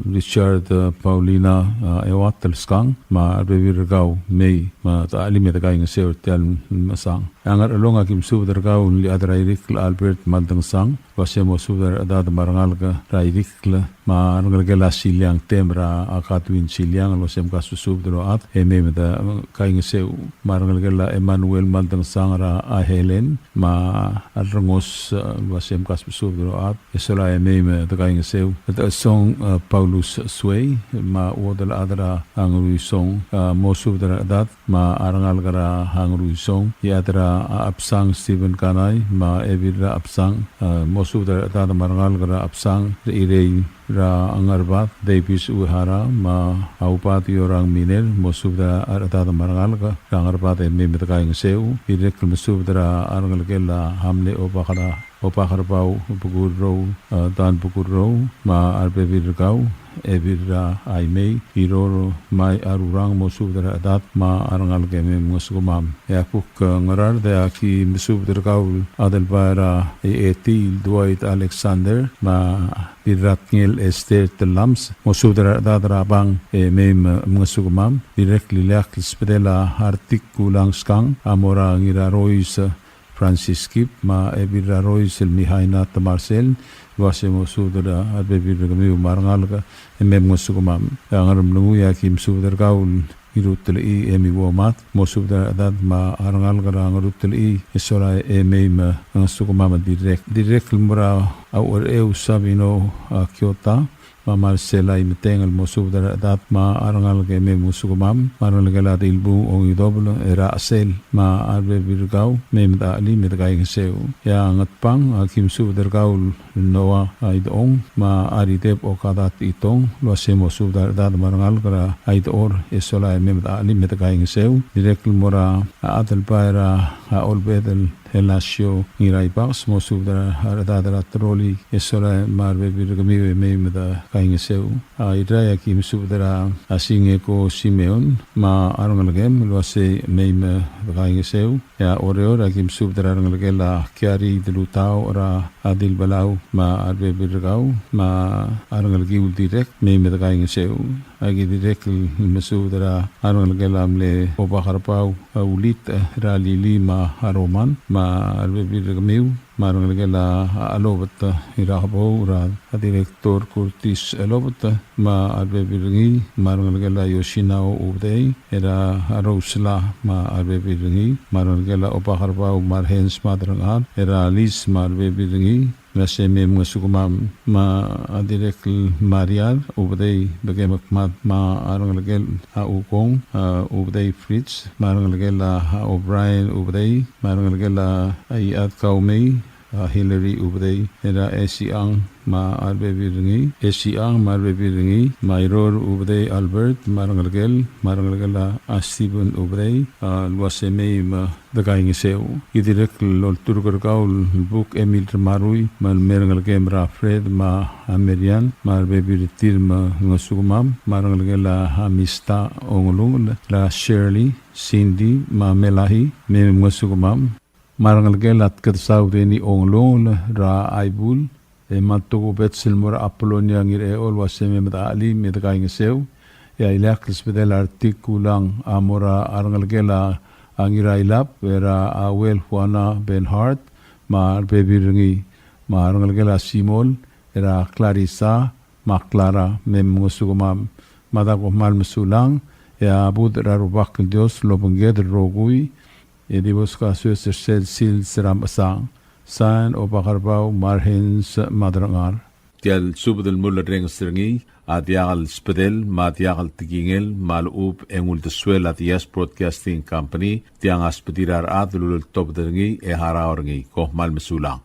Richard Paulina ewatel skang ma revirgau mei ma taalime dagaing seur tel masang angar alonga kim subdergau li adrairik Albert Maldang sang wasemo subder adad marangal ka rairik ma angal gela silyang temra akatwin silyang losem kasu subdro at emem da kaing seu marangal gela Emmanuel Maldang sang ra a Helen ma alrongos wasem kasu subdro at esola emem da kaing seu da song Paulus Sway ma wodal adra angru song mosu dara dat ma arangal gara angru song yadra apsang Stephen Kanay ma evira apsang mosu dara dat marangal gara apsang irei ra angarbat Davis Uhara ma aupati orang miner mosu dara dat marangal ga angarbat emem kaing seu irek mosu dara arangal gela hamle opakarbau pugurro dan pugurro ma arbe virgau evira aimei iroro mai arurang mosubdara adat ma arangal game mosugumam yakuk ngarar da aki musubdragaul adelbara etil Dwight Alexander ma biratngel Esther Telams mosubdara adat rabang mem mosugumam directly lak spedela artikulang skang amora ngira Royce Francis Kip ma evira Royce Mihaina Marcel wasemo sudara arbebir gami marangal ka emem ngosugumam angaram lungu yakim sudar gaul irutel I emi womat mosudar adad ma arangal gara ngarutel I isola emem ngosugumam direct mura awar eu sabino kyota ma Marcela imetengal mo subdara dat ma arangal ke me musugumam marangal gala ilbu o idoblo era asel ma arbe birgau me mda ali me dagai ngeseu ya ngatpang akim subdargau noa aidong ma aridep o kadat itong lo semo subdar dat marangal kara aidor esola me mda ali me dagai ngeseu direct mora adal paira olbedel Elasio ngirai baks mo subdara adadara troli esola marbe birgami me mda kaingeseu idaya kim subdara asinge ko Simeon ma arangalgem lo se me kaingeseu ya oreora kim subdara arangalgela kiari dilutao ora adil balau ma arbe birgau ma arangalgi direct me kaingeseu agi direct mesudara arangalgela amle obakarpau ulit ralili ma aroman ma arbe birgamiu marangalgela alobot irahabo ra director Curtis alobot ma arbe birgi marangalgela Yoshinao ubdei era arosla ma arbe birgi marangalgela obakarpau marhens madrangar era lis marbe birgi nase me masukumam ma direct Mariar ubdei bagemak ma arangalgel ukong ubdei Fritz marangalgela O'Brien ubdei marangalgela ayat kaumei Hillary ubdei era Esiang ma arbe birngi Esiang marbe birngi Mairor ubdei Albert marangalgela Stephen ubdei luaseme ma dagai ngiseu idirek lol turgargaul book Emil Marui mal merangalgem Fred ma Amerian marbe birtir ma ngasugumam marangalgela Amista ongulung la Shirley Cindy ma Melahi me ngasugumam marangalgela katsawdeni onglong ra aibul matugo betsel mora Apollonia ngire ol waseme meda ali medgai ngeseu ya ilaklis bedel artikulang amora arangalgela angira ilap vera awel Juana Benhart ma bebirngi ma arangalgela Simol era Clarissa ma Clara mem musugumam madago mal musulang ya bud rarubak Dios lobunged rogui edibos kasus sel sil seram asang san obakarbau marhens madrangar tial subdel mulla reng stringi adiagal spedel madiagal tigingel malub engul deswel adias broadcasting company tiang aspedirar adlul top dengi e haraorngi ko mal mesulang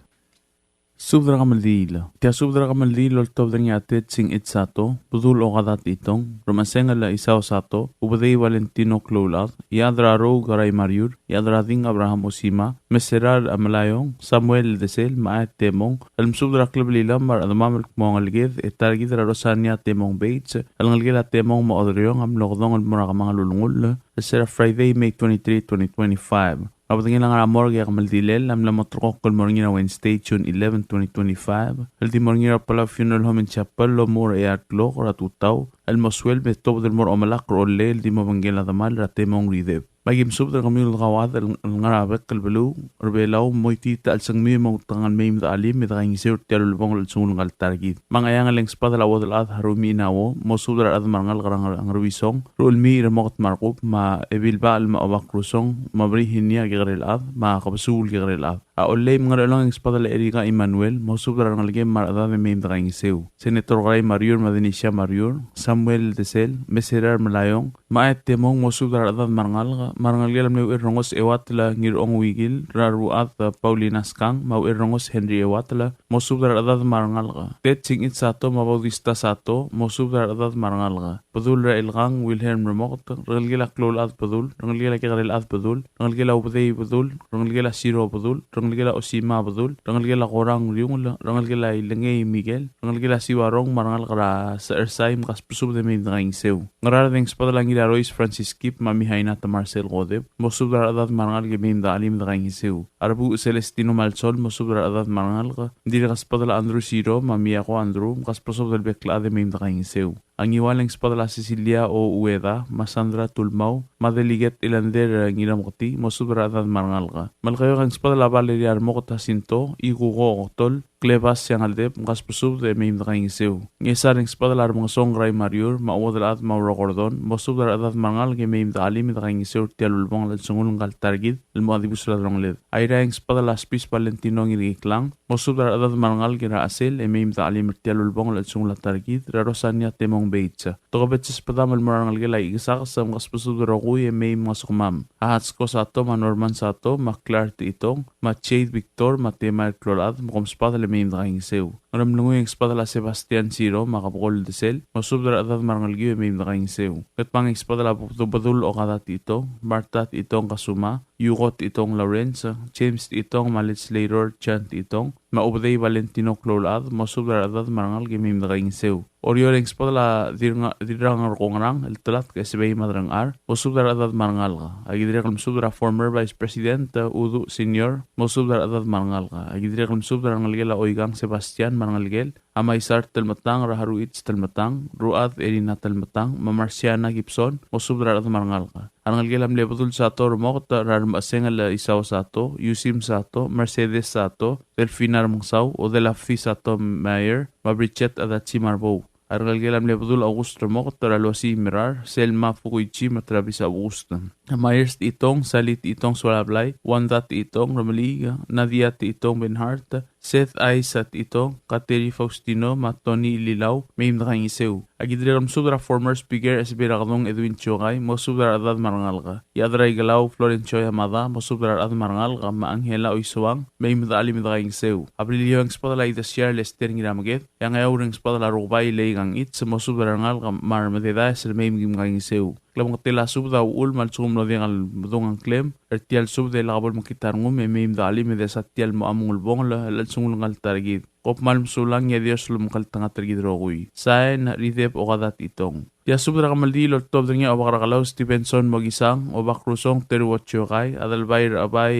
Subdra kamaldila. Tia subdra kamaldila top dengan atet sing itsato, budul o kadat itong, romasenga la isaw sato, ubadei Valentino Cloulat, yadra ro garay Mariur, yadra ding Abraham Osima, meserar amalayong, Samuel Desel, maat temong, alam subdra klablila mar adamamel mong algid, etargid Rosania temong Bates, alangalgila temong maodriong am logdong al murakamang lulungul, Sera Friday, May 23, 2025. Rapatingin lang ang amor kaya kamaldilel, am lamotrok kol morngina Wednesday, June 11, 2025. El di morngina pala funeral home in chapel, lo mor e artlo, ratutaw, el moswel, betop del mor omalak, rolle, el di mabangela damal, ratemong rideb. Magim subdra kamil gawad al ngarabek kalbelu rbelaw moitita al sangmi mo tangan may alim mit ang isir tialo lubong al sungul ngal targid mangayang aleng spada lawad al ad harumi nawo mo subdra ad marngal garang ang ruisong rulmi remot markup ma ebilba al maawak rusong mabrihin niya gigrel ad ma kabasul gigrel ad Aolay mga lang espada la Erika Emmanuel, mo subra ng algem marada de maim da ingiseu. Senator Gray Mariur Madenisha Mariur, Samuel Desel, Meserar Malayong, maet temong mo subra adad marangal gelam ne rongos ewatla ngir ong wigil, raruat Paulina Skang, mau rongos Henry ewatla, mo subra adad marangal. Tet sing it sato mabaudista sato, mo subra adad marangal. Padul ra ilgang Wilhelm Remot, rangalgela klol ad padul, rangalgela kigarel ad padul, rangalgela ubdei padul, rangalgela siro padul, rangalgela Osima Badul, rangalgela Korang Riung, rangalgela Ilangay Miguel, rangalgela Siwarong marangal kara sa Ersaim kas pusub de may nanging sew. Ngaradeng spadalang ila Royce Francis Kip mamihay na ta Marcel Godeb, mosubdar adat marangal gamim da alim nanging sew. Arabu Celestino Malsol mosubdar adat marangal ka, hindi kas padala Andrew Siro, mamiya ko Andrew, kas pusub del bekla de may nanging sew. Ang iwaling spadala Cecilia o Ueda, Masandra Tulmaw, madeliget ilander ngiramukti, mosubra adat marangal ka. Malkayo kang spadala Valeria Armokota Sinto, Igugo Otol, klebas yang aldep ngas pusub de meim dakaing seu ngesar ing spadal ar mga songray mariur maawad at mawrakordon mosub dar adat mangal ge meim dalim dakaing seu tialulbong lal sungul ngal targid ilmo adibus ladrong led aira ing spadal aspis palentino ngi klang mosub dar adat mangal ge ra asel meim dalim tialulbong lal sungul targid rarosanya temong beitsa togobet spadam al morangal ge lai gisak sam ngas pusub roguy meim masukmam ahats ko sato manorman sato maklar ti itong ma Chade Victor matemar klorad mokom spadal meim dakaing seu Ram lungu yung espada la Sebastian Siro makapukol desel masub dar adat marangalgiyo meim dakaing seu ket pang espada la badul o kadat ito Martat itong kasuma Yugot itong Lawrence James itong Malit Slater Chant itong maubday Valentino klolad masub dar adat marangalgiyo meim dakaing seu Orior yung espada la dirang kongrang eltelat ka SBI madrang ar masub dar adat marangalga agidire kalmsub dar former Vice President Udu Senior masub dar adat marangalga agidire kalmsub dar ngalgela oigang Sebastian marangalgel Amaisar telmatang raharuit telmatang ruad erina telmatang mamarsiana Gibson masub dar adat marangalga Arangalgelam lebatul sato rumok rarmasengal isaw sato Yusim sato Mercedes sato Delfina Ramangsaw o de la Fi sato Mayer Mabrichet adat si Marbo Arangalgelam lebatul August rumok ralosi mirar Selma Fukuichi matrabis August Myers itong Salit itong Swalablay Wandat itong Romaliga Nadia itong Benhart Seth Aisat itong Kateri Faustino Matoni Lilaw Meim dakaing iseu Agidre sudra former speaker SB Rakadong Edwin Chogay Mosubra adad marangalga Yadray Galaw Florencio Yamada Mosubra adad marangalga Maanghela Oisuang Meim daalim dakaing iseu Abrilio ang spadala idasiar Lester ngiramaget Yang ayaw ring spadala Rubay Leigang it Mosubra rangalga Marmadeda Meim gimgang iseu Klam katila sub da ul mal sum lo dengal budong klem ertial sub de labol makitar ngum meim dali me de satial mo amul bong la sungul ngal targid kop mal sulang ya dios lum kal tanga targid rogui sain ridep ogadat itong ya sub da kamal di lo top dnya obakra kalaw Stevenson mogisang obak rusong teruotcho kai adalbay abay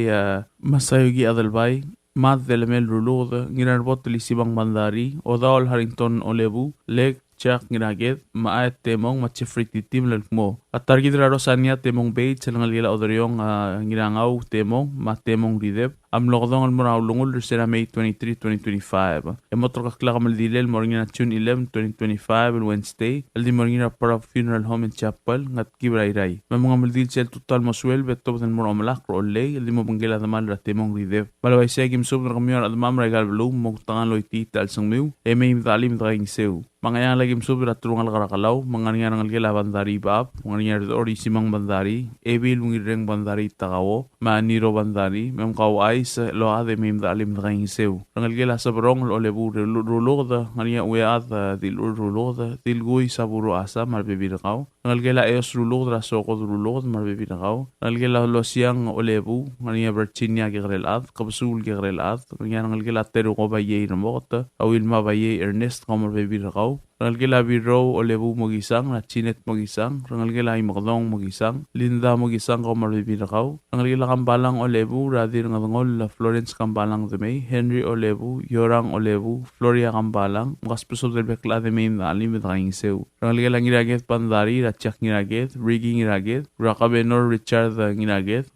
masayugi adalbay Mad delemel rulod ngirarbot lisibang bandari Odol Harrington Olebu leg Jack ngiraget maat temong matchefriti tim lalkmo at targid rarosanya temong bait sa ngalila odoryong ngirangaw temong matemong ridep amlokdong almuraw lungul sera May 23, 2025 emotro kakla kamaldilel morning na June 11, 2025 Wednesday aldi morning na para funeral home and chapel ngat kibrayray mga maldil sel total moswel betop den mor omalak rolley aldi mo banggela damal ra temong ridep balaway segim sub na kamyon at mam regal blum moktangan loyti tal sangmew emay dalim daging seu mga yang lagi msubra turungal karakalaw mga nga ngal bandari baap mga nga ori simang bandari ebil ngireng bandari takawo maniro bandari mem kaw ais lo ade mem dalim daging seu ngal sa brong lo lebu rulogda nga uyaat dil rulogda dil guy saburo asa marbibir kaw ngal eos rulogda soko rulogd marbibir kaw ngal lo siang olebu nga Virginia gegrelat kapsul gegrelat nga ngal teru ko baye namot awil mabaye Ernest kamar bibir kaw Rangalgela biro olebu mogisang na chinet mogisang rangalgela imakdong mogisang linda mogisang ko marbibirakaw rangalgela kambalang olebu radir ngangol la Florence kambalang demay Henry olebu Yorang olebu Floria kambalang makaspuso del bekla demay na alim betakaing seu rangalgela ngiraget pandari ratchak ngiraget Rigi ngiraget Rakabenor Richard ngiraget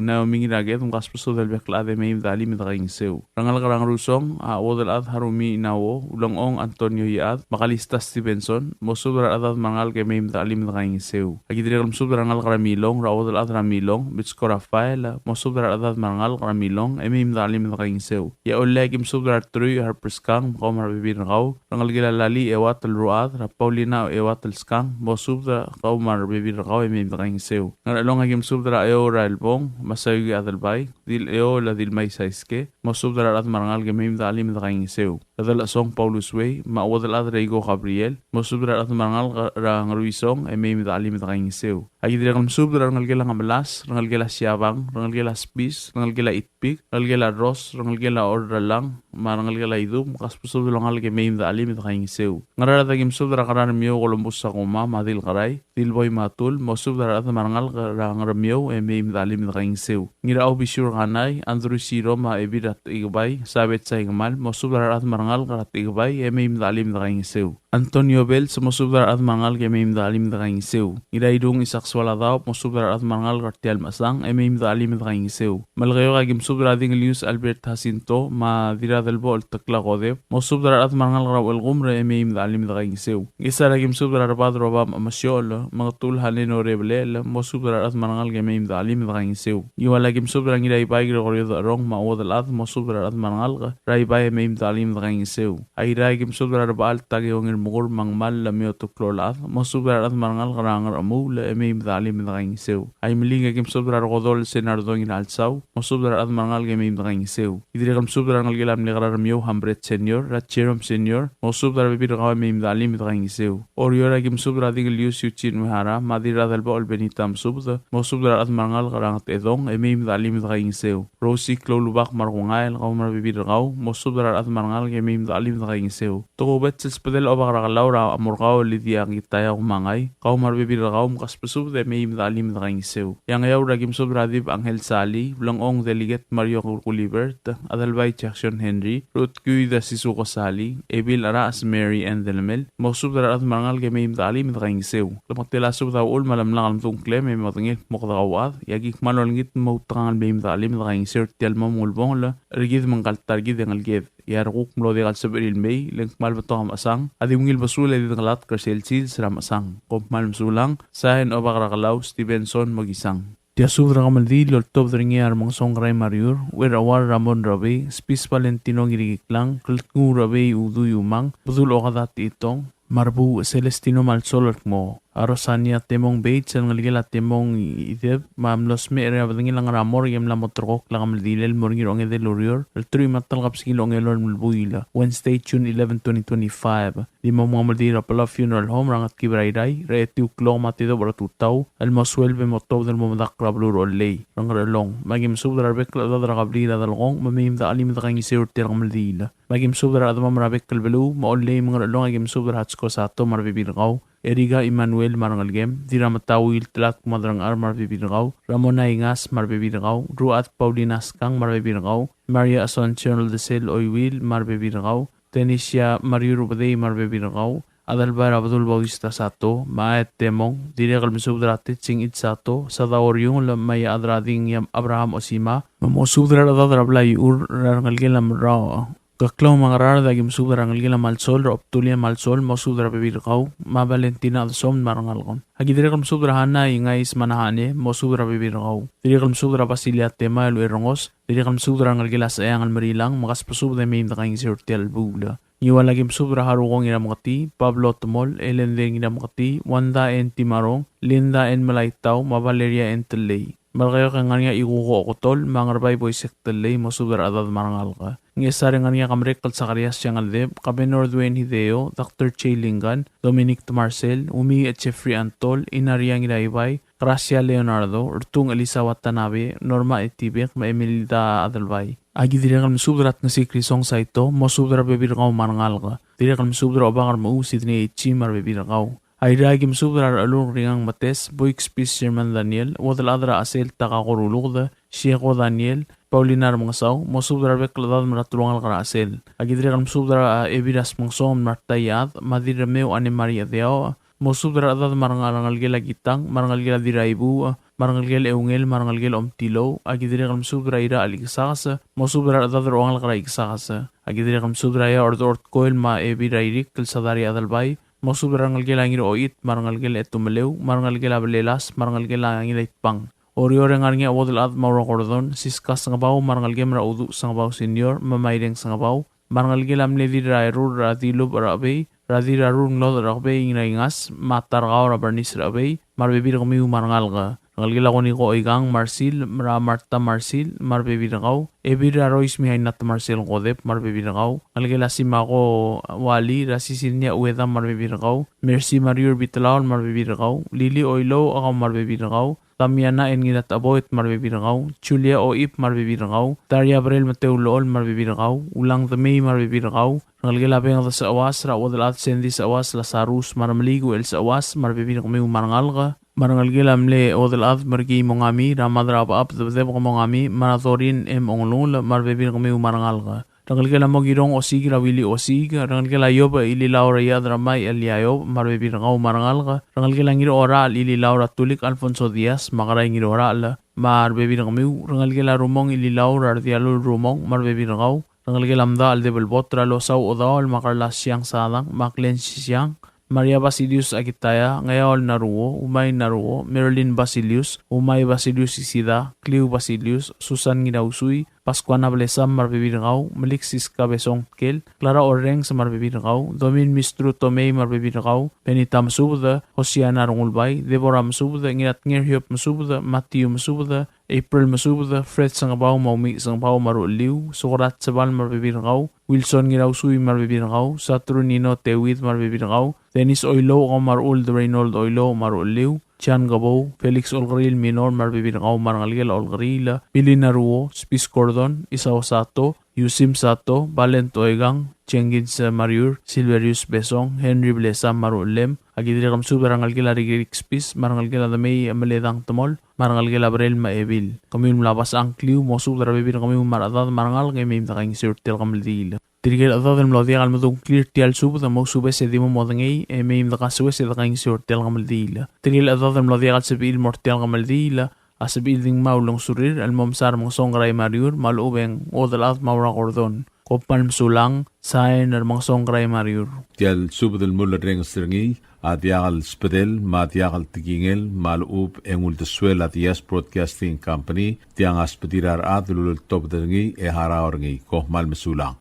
Naomi ngiraget makaspuso del bekla demay na alim betakaing seu rangalgarang rusong awodel at harumi inawo ulongong Antonio Yaat makalis Stevenson mosubra adat mangal ke meim dalim dakaing seu agidre kalmsubra ngal karamilong rawodal at ramilong bitsko Rafael mosubra adat mangal karamilong meim dalim dakaing seu ya olegim subra truy harperskang komar bibir kaw rangal gilalali ewat ruat ra Paulina ewat skang mosubra komar bibir kaw meim dakaing seu ngalong agim subra eo ralbong masayugi adalbay dil eo la dil may saiske mosubra adat mangal ke meim dalim dakaing seu adala song Paulus way mawadal at Rego Gabriel mosubra at mangal rang ruisong may dalim dakaing seu agidre kalmsubra rangalgela ngamalas rangalgela siabang rangalgela spis rangalgela itpik rangalgela ros rangalgela ordalang marangalgela idum kaspusubra rangalge may dalim dakaing seu ngarara dagim subra karar mio Columbus sa kuma madil karay dilboy matul mosubra at marangal rang ramio may dalim dakaing seu ngirao bisur kanay Andrew Siro ma ebirat igbay sabet sa igmal mosubra at marangal karat igbay may dalim dakaing seu Antonio Bell sumusubdar at mangal ke may mdalim da kaing sew. Idaidung isakswala daw musubdar at mangal kartial masang may mdalim da kaing sew. Malgayo kagim subdar ading Luis Albert Jacinto ma dira del bol takla kode musubdar at mangal raw el gumre may mdalim da kaing sew. Isa ragim subdar padro ba masyol magatul halino rebel musubdar at mangal ke may mdalim da kaing sew. Iwalagim subdar ngiday bay gregoryo da rong ma odal at musubdar at mangal ray bay may mdalim da kaing sew. Ay ragim subdar ba altagi ongir mugur mangmal la mioto klolad mosubrar at mangal garangar amu la emim dalim daging sew ay milinga kim subrar godol senardong inalsaw mosubrar at mangal gemim daging sew idire kam subrar ngal gelam legarar mio hambret senior ratcherom senior mosubrar bibir gaw emim dalim daging sew oriora kim subrar ding lius yuchin mahara madira dal bol benitam subda mosubrar at mangal garangat edong emim dalim daging sew rosi klolubak margungail gaw bibir gaw mosubrar at mangal gemim dalim daging sew to bet spedel Laura amurgao lidia ngitaya umangay kau marbibirgao mkaspesub de meim dalim daging sew yang ayaw ragim subradib Angel Sali blangong delegate Mario Culibert adalbay Jackson Henry Ruth Guy da Sisuko Sali Ebil Aras Mary and Delamel mosub dar at mangal ke meim dalim daging sew lamatela sub daw ul malamlang tung klem me matngil mokdawad yagik malolngit mautangal meim dalim daging sew telmo mulbong la rigid mangaltargid ngalged yarguk mlodi gal sabril may leng malbatong asang adi ungil basula di ngalat kerselsil seram asang kom malm sulang sahen obagragalaw Stevenson magisang Dia subra kamaldi lortob dringiar mang songray mariur wer awar Ramon Rabe spis Valentino ngirigiklang kultngu Rabe udu yumang budul okadat itong marbu Celestino malsolot mo Arosania temong bait sa ngalgila temong ideb mamlos me area badangil ang ramor yam la motrok la kamaldilel morngir onge de lorior el three matal kapskil onge lor mulbuila Wednesday June 11 2025 di mo mamaldira pala funeral home rangat kibrairay reetiu klong matido baratutaw el moswelve motob del momadak rablur olay rangrelong magim subdar bekla dadra kablira dalgong mamim da alim da kangi seur tir kamaldila magim subdar adama marabek kalbelu maolay mangrelong agim subdar hatsko sato marbibirgaw Eriga Emmanuel Marangalgem, Dira Matawil Tlat Madrang Ar Marbibirgaw, Ramona Ingas Marbibirgaw, Ruat Paulinas Kang Marbibirgaw, Maria Asuncion Desel Oywil Marbibirgaw, Tenisha Mario Rubadey Marbibirgaw, Adalbar Abdul Bautista Sato, Maet Temong, Diregal Misubdratit Sing Itsato, Sadaoryong Maya Adrading Yam Abraham Osima, Mamosubdra Dadrablay Ur Rangalgelam Rao. Kaklaw mga rar dagim subdra ngalgila malsol optulia malsol mosudra bibirgaw ma Valentina som marangalgon agidire kam subdra hana ingais manahane mosudra bibirgaw dire kam subdra Basilia tema luerongos dire kam subdra ngalgila sayang almarilang makas pasubda meim dakaing sirtel bula Iwalagim subdra harugong inamkati Pablo Tumol Ellen Deng inamkati Wanda en Timarong Linda en Malaitaw ma Valeria en Telay Malgayo kang nga iguko okotol mangarbay boy sektelay mosudra adad marangalka Ngesari nga niya kamrek kalsakarias siyang aldeb, Kabenor Dwayne Hideo, Dr. Che Lingan, Dominic Marcel, Umi at Jeffrey Antol, Inariang Ilaybay, Gracia Leonardo, Urtung Elisa Watanabe, Norma Etibek, Maemilda Adalbay. Agi direkal misubdrat nga si Krisong Saito, mosubdra bebirakaw marangalga. Direkal misubdra obangar mausid ni Echi marbebirakaw. Ay ragi misubdra alung ringang mates, Boyk Spis Sherman Daniel, Wadal Adra Asel Takakorulugda, Sheko Daniel, Paulinar Mangsaw, mosubdra bekladad maratulungal karasel. Agidre kalm subdra ebiras mangsom martayad, madiremeo ane Maria Deo, mosubdra adad marangal gela gitang, marangal gela diraibu, marangal gela eungel, marangal gela omtilo, agidre kalm subdra ira aliksas, mosubdra adad roangal karaiksas. Agidre kalm subdra ya ordort koel ma ebirairik kelsadari adalbay, mosubdra ngal gela ngir oit, marangal gela etumeleu, marangal gela belelas, marangal gela ngil itpang. Oriore ngarnya awodel ad mauro kordon siskas ngabaw marangal gemra udu sangabaw senior mamaydeng sangabaw marangal gelam ledi rairur radilub rabe radirarur nglod rabe ingaingas matargaw rabarnis rabe marbebir kamiu marangal ga ngal gela koni ko igang Marsil Marta Marsil marbebirgaw ebir arois mi hainat Marcel kodep marbebirgaw ngal gela simako wali rasisinya ueda marbebirgaw Mercy Mariur Bitlaw marbebirgaw Lili Oilo akaw marbebirgaw Tamiana en ngilat aboit marbibirgaw, Julia Oip marbibirgaw, Daria Abrel Mateo Lool marbibirgaw, Ulang Damay marbibirgaw, Ngalgila beng sa awas ra wadalat sendi sa awas Lazarus marmaligo el sa awas marbibirgaw may marangalga, Marangalgila mle wadalat margi mongami, Ramadra ab debdeb mongami, Maratorin em onglung marbibirgaw may marangalga. Rangal gila mo girong osig rawili osig. Rangal gila yob ili laura yadra may eliayob marbebi rangaw marangal ka. Rangal gila ngiro oral ili laura tulik Alfonso Diaz makaray ngiro oral marbebi rangamiw. Rangal gila rumong ili laura ardialul rumong marbebi rangaw. Rangal gila amda aldebel botra lo saw odawal makarla siyang salang maklen siyang. Maria Basilius Agitaya, Ngayol Naruo, Umay Naruo, Marilyn Basilius, Umay Basilius Isida, Cleo Basilius, Susan Ginausuy, Pascuana Blesam Marbibirgaw, Melixis Cabezong Kel, Clara Oreng sa Marbibirgaw, Domin Mistru Tomei Marbibirgaw, Benita Masubda, Hosiana Rungulbay, Deborah Masubda, Ngirat Ngirhiop Masubda, Matthew Masubda, April Masubda, Fred Sangabaw, Maumi Sangabaw Maruliw, Surat Sabal Marbibirgaw, Wilson Ngirausuy Marbibirgaw, Saturnino Tewid Marbibirgaw, Dennis Oilo o Marul de Reynold Oilo Maruliw, Chan Gabo, Felix Olgril Minor Marbibirgaw Marangalgel Olgrila, Billy Naruo, Spis Cordon, Isao Sato, Yusim Sato, Valent Oegang, Chengid Mariur, Silverius Besong, Henry Blesa Marulem, Agidrikam Subarangalgela Rigirik Spis, Marangalgela the May Ameledang Tamol, Marangalgela Brel Maevil, Kamim Labas Ankliu, Mosub Rabibir Kamim Maradad Marangal, Gamim the King Sir Telgamdil. Tirigel other than Lodi Almadung clear Tial Sub, the Mosube Sedimo Modangay, and Mim the Casues the King Sir Telgamdil. Tirigel other than Lodi Alsabil Mortel Gamaldil. As a building maulong surir, al momsar mong songray mariur, malubeng, o dalat maura cordon. Kopalm sulang, sain al mong songray mariur. Tial subdel mulla reng stringi, adiagal spedel, matiagal tigingel, malub engul de suela dias broadcasting company, tiang aspedirar adlul top dringi e haraorngi, koh mal mesulang.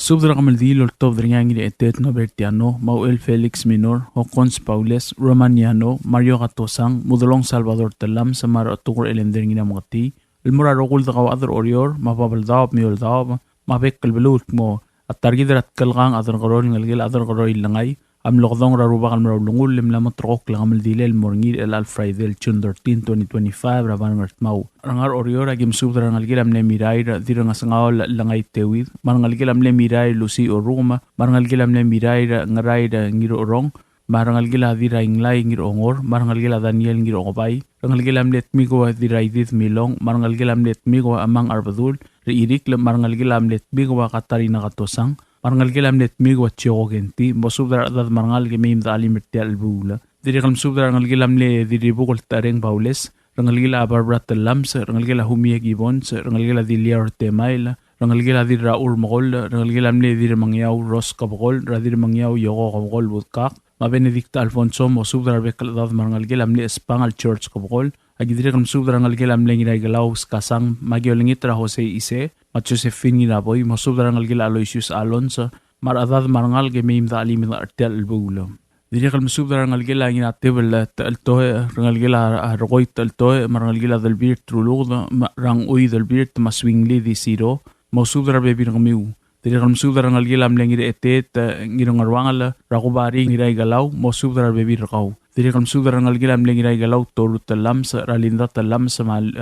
Subdra Kamaldil or Top Dringangri Etet Nobertiano, Mauel Felix Minor, Hocons Paules, Romaniano, Mario Gatosang, Mudolong Salvador Talam, Samara Tukur Elendringina Mati, El Murarogul the other Orior, Mababaldab, Muldab, Mabek Kalbelut Mo, at Targidrat Kalgang, other Gorong, Gil, other Goroi Langay, Am Logdong Raruba Almarulungul, Limlamatrok, Lamaldil, El Morngir, El Alfraidel, Chun 13, 2025, Ravan Mau. Rangar Orior, Agim Subdra Nalgilam Lemirai, Dirangasangao Langay Tewid, Marangalgilam Lemirai, Lucy or Roma, Marangalgilam Lemirai, Ngarai, Ngiro Rong, Marangalgila Dira Inglay, Ngiro Ongor, Marangalgila Daniel Ngiro Obay, Rangalgilam Let Migo, Diraidith Milong, Marangalgilam Let Migo among Arbadul, Reirik, Marangalgilam Let Migo, Katarina Gatosang, Marangalgilam Let Migo, Chogenti, Mosubra that Marangal Game the Alimirtel Bula, Dirikam Subra Rangalgilam Le, Diribukul Tareng Baules, Rangalgila Barbara Lams, Rangalgila Humia Gibons, Rangalgila Dilia Temail, Rangalgila Dira Urmogol, Rangalgilam Le Dir Mangiao, Ros Cabogol, Radir Mangiao, Yogo Cabogol, Woodcock, Ma Benedict Alfonso, Mosubra Becal of Marangalgilam Le Spangal Church Cabogol, Agidrikam Subra Rangalgilam Lengira Galaus Kasang, Magiolingitra Jose Ise, Josephine Raboy, Mosubra Rangalgila Aloysius Alonso, Maradad Marangal Game the Alim Artel Bulo. Dirikal Masubra Rangalgila in a table Altoe, Rangalgila Roit Altoe, Marangalgila del Beard Truluda, Rang Ui del Beard, Maswingli di Siro, Mosubra Baby Ramiu. Dirikal Masubra Rangalgila Mlengir Etet, Girangarwangala, Ragubari, Nirai Galau, Mosubra Baby Rau. Dirikal Masubra Rangalgila Mlengirai Galau, Torut Lams, Ralinda Lams,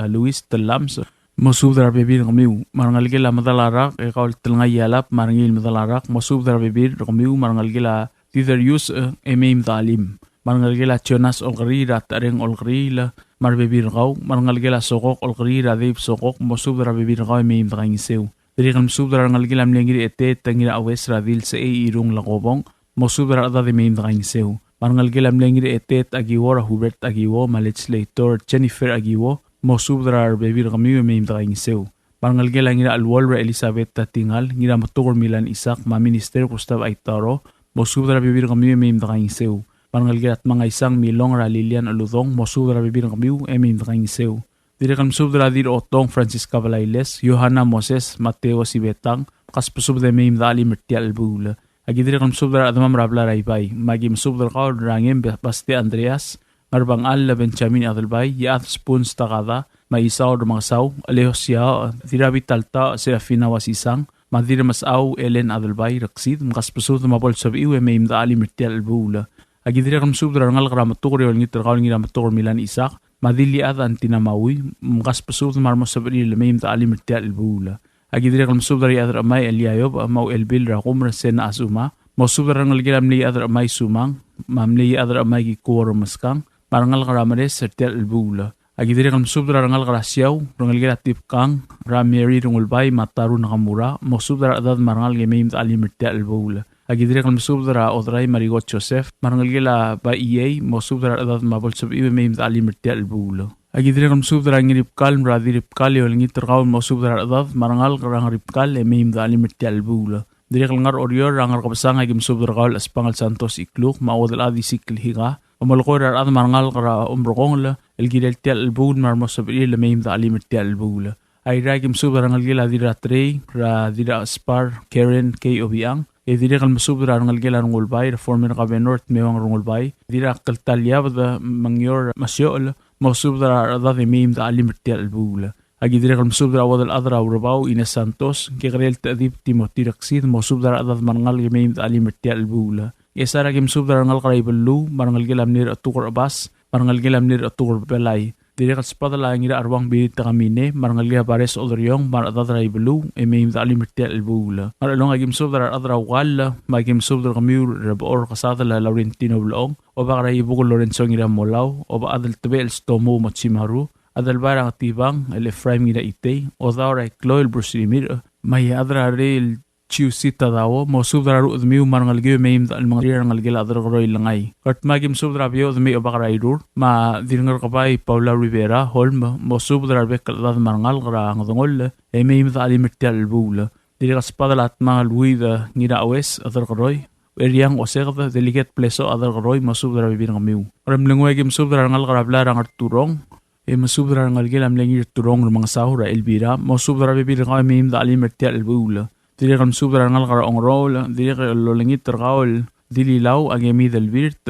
Luis Lams. Mosubra Baby Ramiu, Marangalgila Madalarak, Ekal Telngayalap, Marangil Madalarak, Mosubra Baby Ramiu, Marangalgila. Either use Emim Dalim, Marangalgela Chonas Olgrira, Tareng Olgrila, Marbibirgau, Marangalgela Sokok, Olgrira, Dave Sokok, Mosubra Bibirgau, Mim Drangseu. Dirigam Subra Rangalgilam Lengri Etet, Tangira Westra Dilse Irung Lagobong, Mosubra Ada de Mim Drangseu. Marangalgilam Lengri Etet, Agiwara Hubert Agiwo, Legislator Jennifer Agiwo, Mosubra Bibirgamu, Mim Drangseu. Marangalgela Ngira Alwalra Elizabeth Tatingal, Ngira Motor Milan Isak, Ma Minister Gustav Aitaro, Mosubra bibir kami mim dakaing seu. Marangalgilat mga isang milong Lilian Aludong, Mosubra bibir kami mim dakaing seu. Dirikam subdra dir Otong Francisca Balailes, Johanna Moses, Mateo Sibetang, kaspusubda mim dali mertial bula. Agidrikam subdra adamam rabla raybay, magim subdra kao rangim Baste Andreas, Marbang Alla Benjamin Adelbay, Yath Spoons Takada, Maisaw Rumangsaw, Alejos Siya, Dirabit Talta, Serafina Wasisang, Madir Masaw, Ellen Adelbay, Raksid, Makaspasud Mapol Sabiwe, Maim da Ali Mirtial Bula. Agidrikam subdra ngal Gramatur, Ngitar Kaling Gramatur Milan Isak, Madili Ada Antinamawi, Makaspasud Marmos Sabri, Maim da Ali Mirtial Bula. Agidrikam subdra Yadra May Eliayob, Mau Elbil Rakum Rasena Azuma, Mosubra ngal Giram Li Adra May Sumang, Mamli Adra May Kikoro Maskang, Marangal Karamares Sertial Bula. Agidiri kan subdra rangal grasyaw, rangal gila tipkang, rameri rungulbay, mataru nakamura, mo subdra adad marangal gemeim ta alimirtia albula. Agidiri kan subdra odray marigot Joseph, marangal gila ba iyay, mo subdra adad mabolsob iwe meim ta alimirtia albula. Agidiri kan subdra ngiripkal, mradi ripkal, yolingit terkaw mo subdra adad marangal karang ripkal, meim ta alimirtia albula. Diri kalngar orior rangar kapasang agim subdra kaul aspangal Santos ikluk, maodal adi sikil higa, ومالقور الأرض مرنال قرا أمرقون الجيل تيال البول مرموس بقيل لما يمضى عليه تيال البول أي راجم سوبر رنال جيل هذي راتري را ذي أسبار كارين كي أوبيان ذي رجال مسوبر رنال جيل رنقول باي رفورمين قبل نورت ميوان رنقول باي ذي رقل تاليا بذا منيور مسيول مسوبر الأرض ذي يمضى عليه تيال البول أجي ذي رجال مسوبر أود الأذرة ورباو إن سانتوس كغريل تأديب تيموتي رقصيد مسوبر الأرض مرنال يمضى عليه تيال البول Yesara kim subdara ngal karay belu, marangal gilam nir atukur abas, marangal gilam nir atukur belay. Diri kat spadala ngira arwang binit kamine, marangal gila bares olryong, maradadray belu, emeim da alimirtia albula. Maralong agim subdara adra wala, magim subdara kamiur rabor kasadala Laurentino blong, oba karay bukul Lorenzo ngira molaw, oba adal tebel stomo machimaru, adal barang atibang, el Ephraim ngira ite, odaray Chloe Brusimir, may adra reil Chiusita dawo mo subdra ru udmiu marangal gyo meim dal mga rangal gila adra groy langay kart magim subdra bio udmi obakarairur ma dirngar kabay Paula Rivera holm mo subdra bekal dad marangal gra ngdongol e meim dal imirtial bula diri kaspadala at mga luida ngira awes adra groy eriang osegda delicate pleso adra groy mo subdra bibir ngamiu ram lengwegim subdra rangal grabla rangar turong e mo subdra rangal gila mlengir turong mga sahura Elvira mo subdra bibir ngam meim dal imirtial bula diri kan subdra ngal kara ongrol diri lolengit tergaul dili law agemi del virt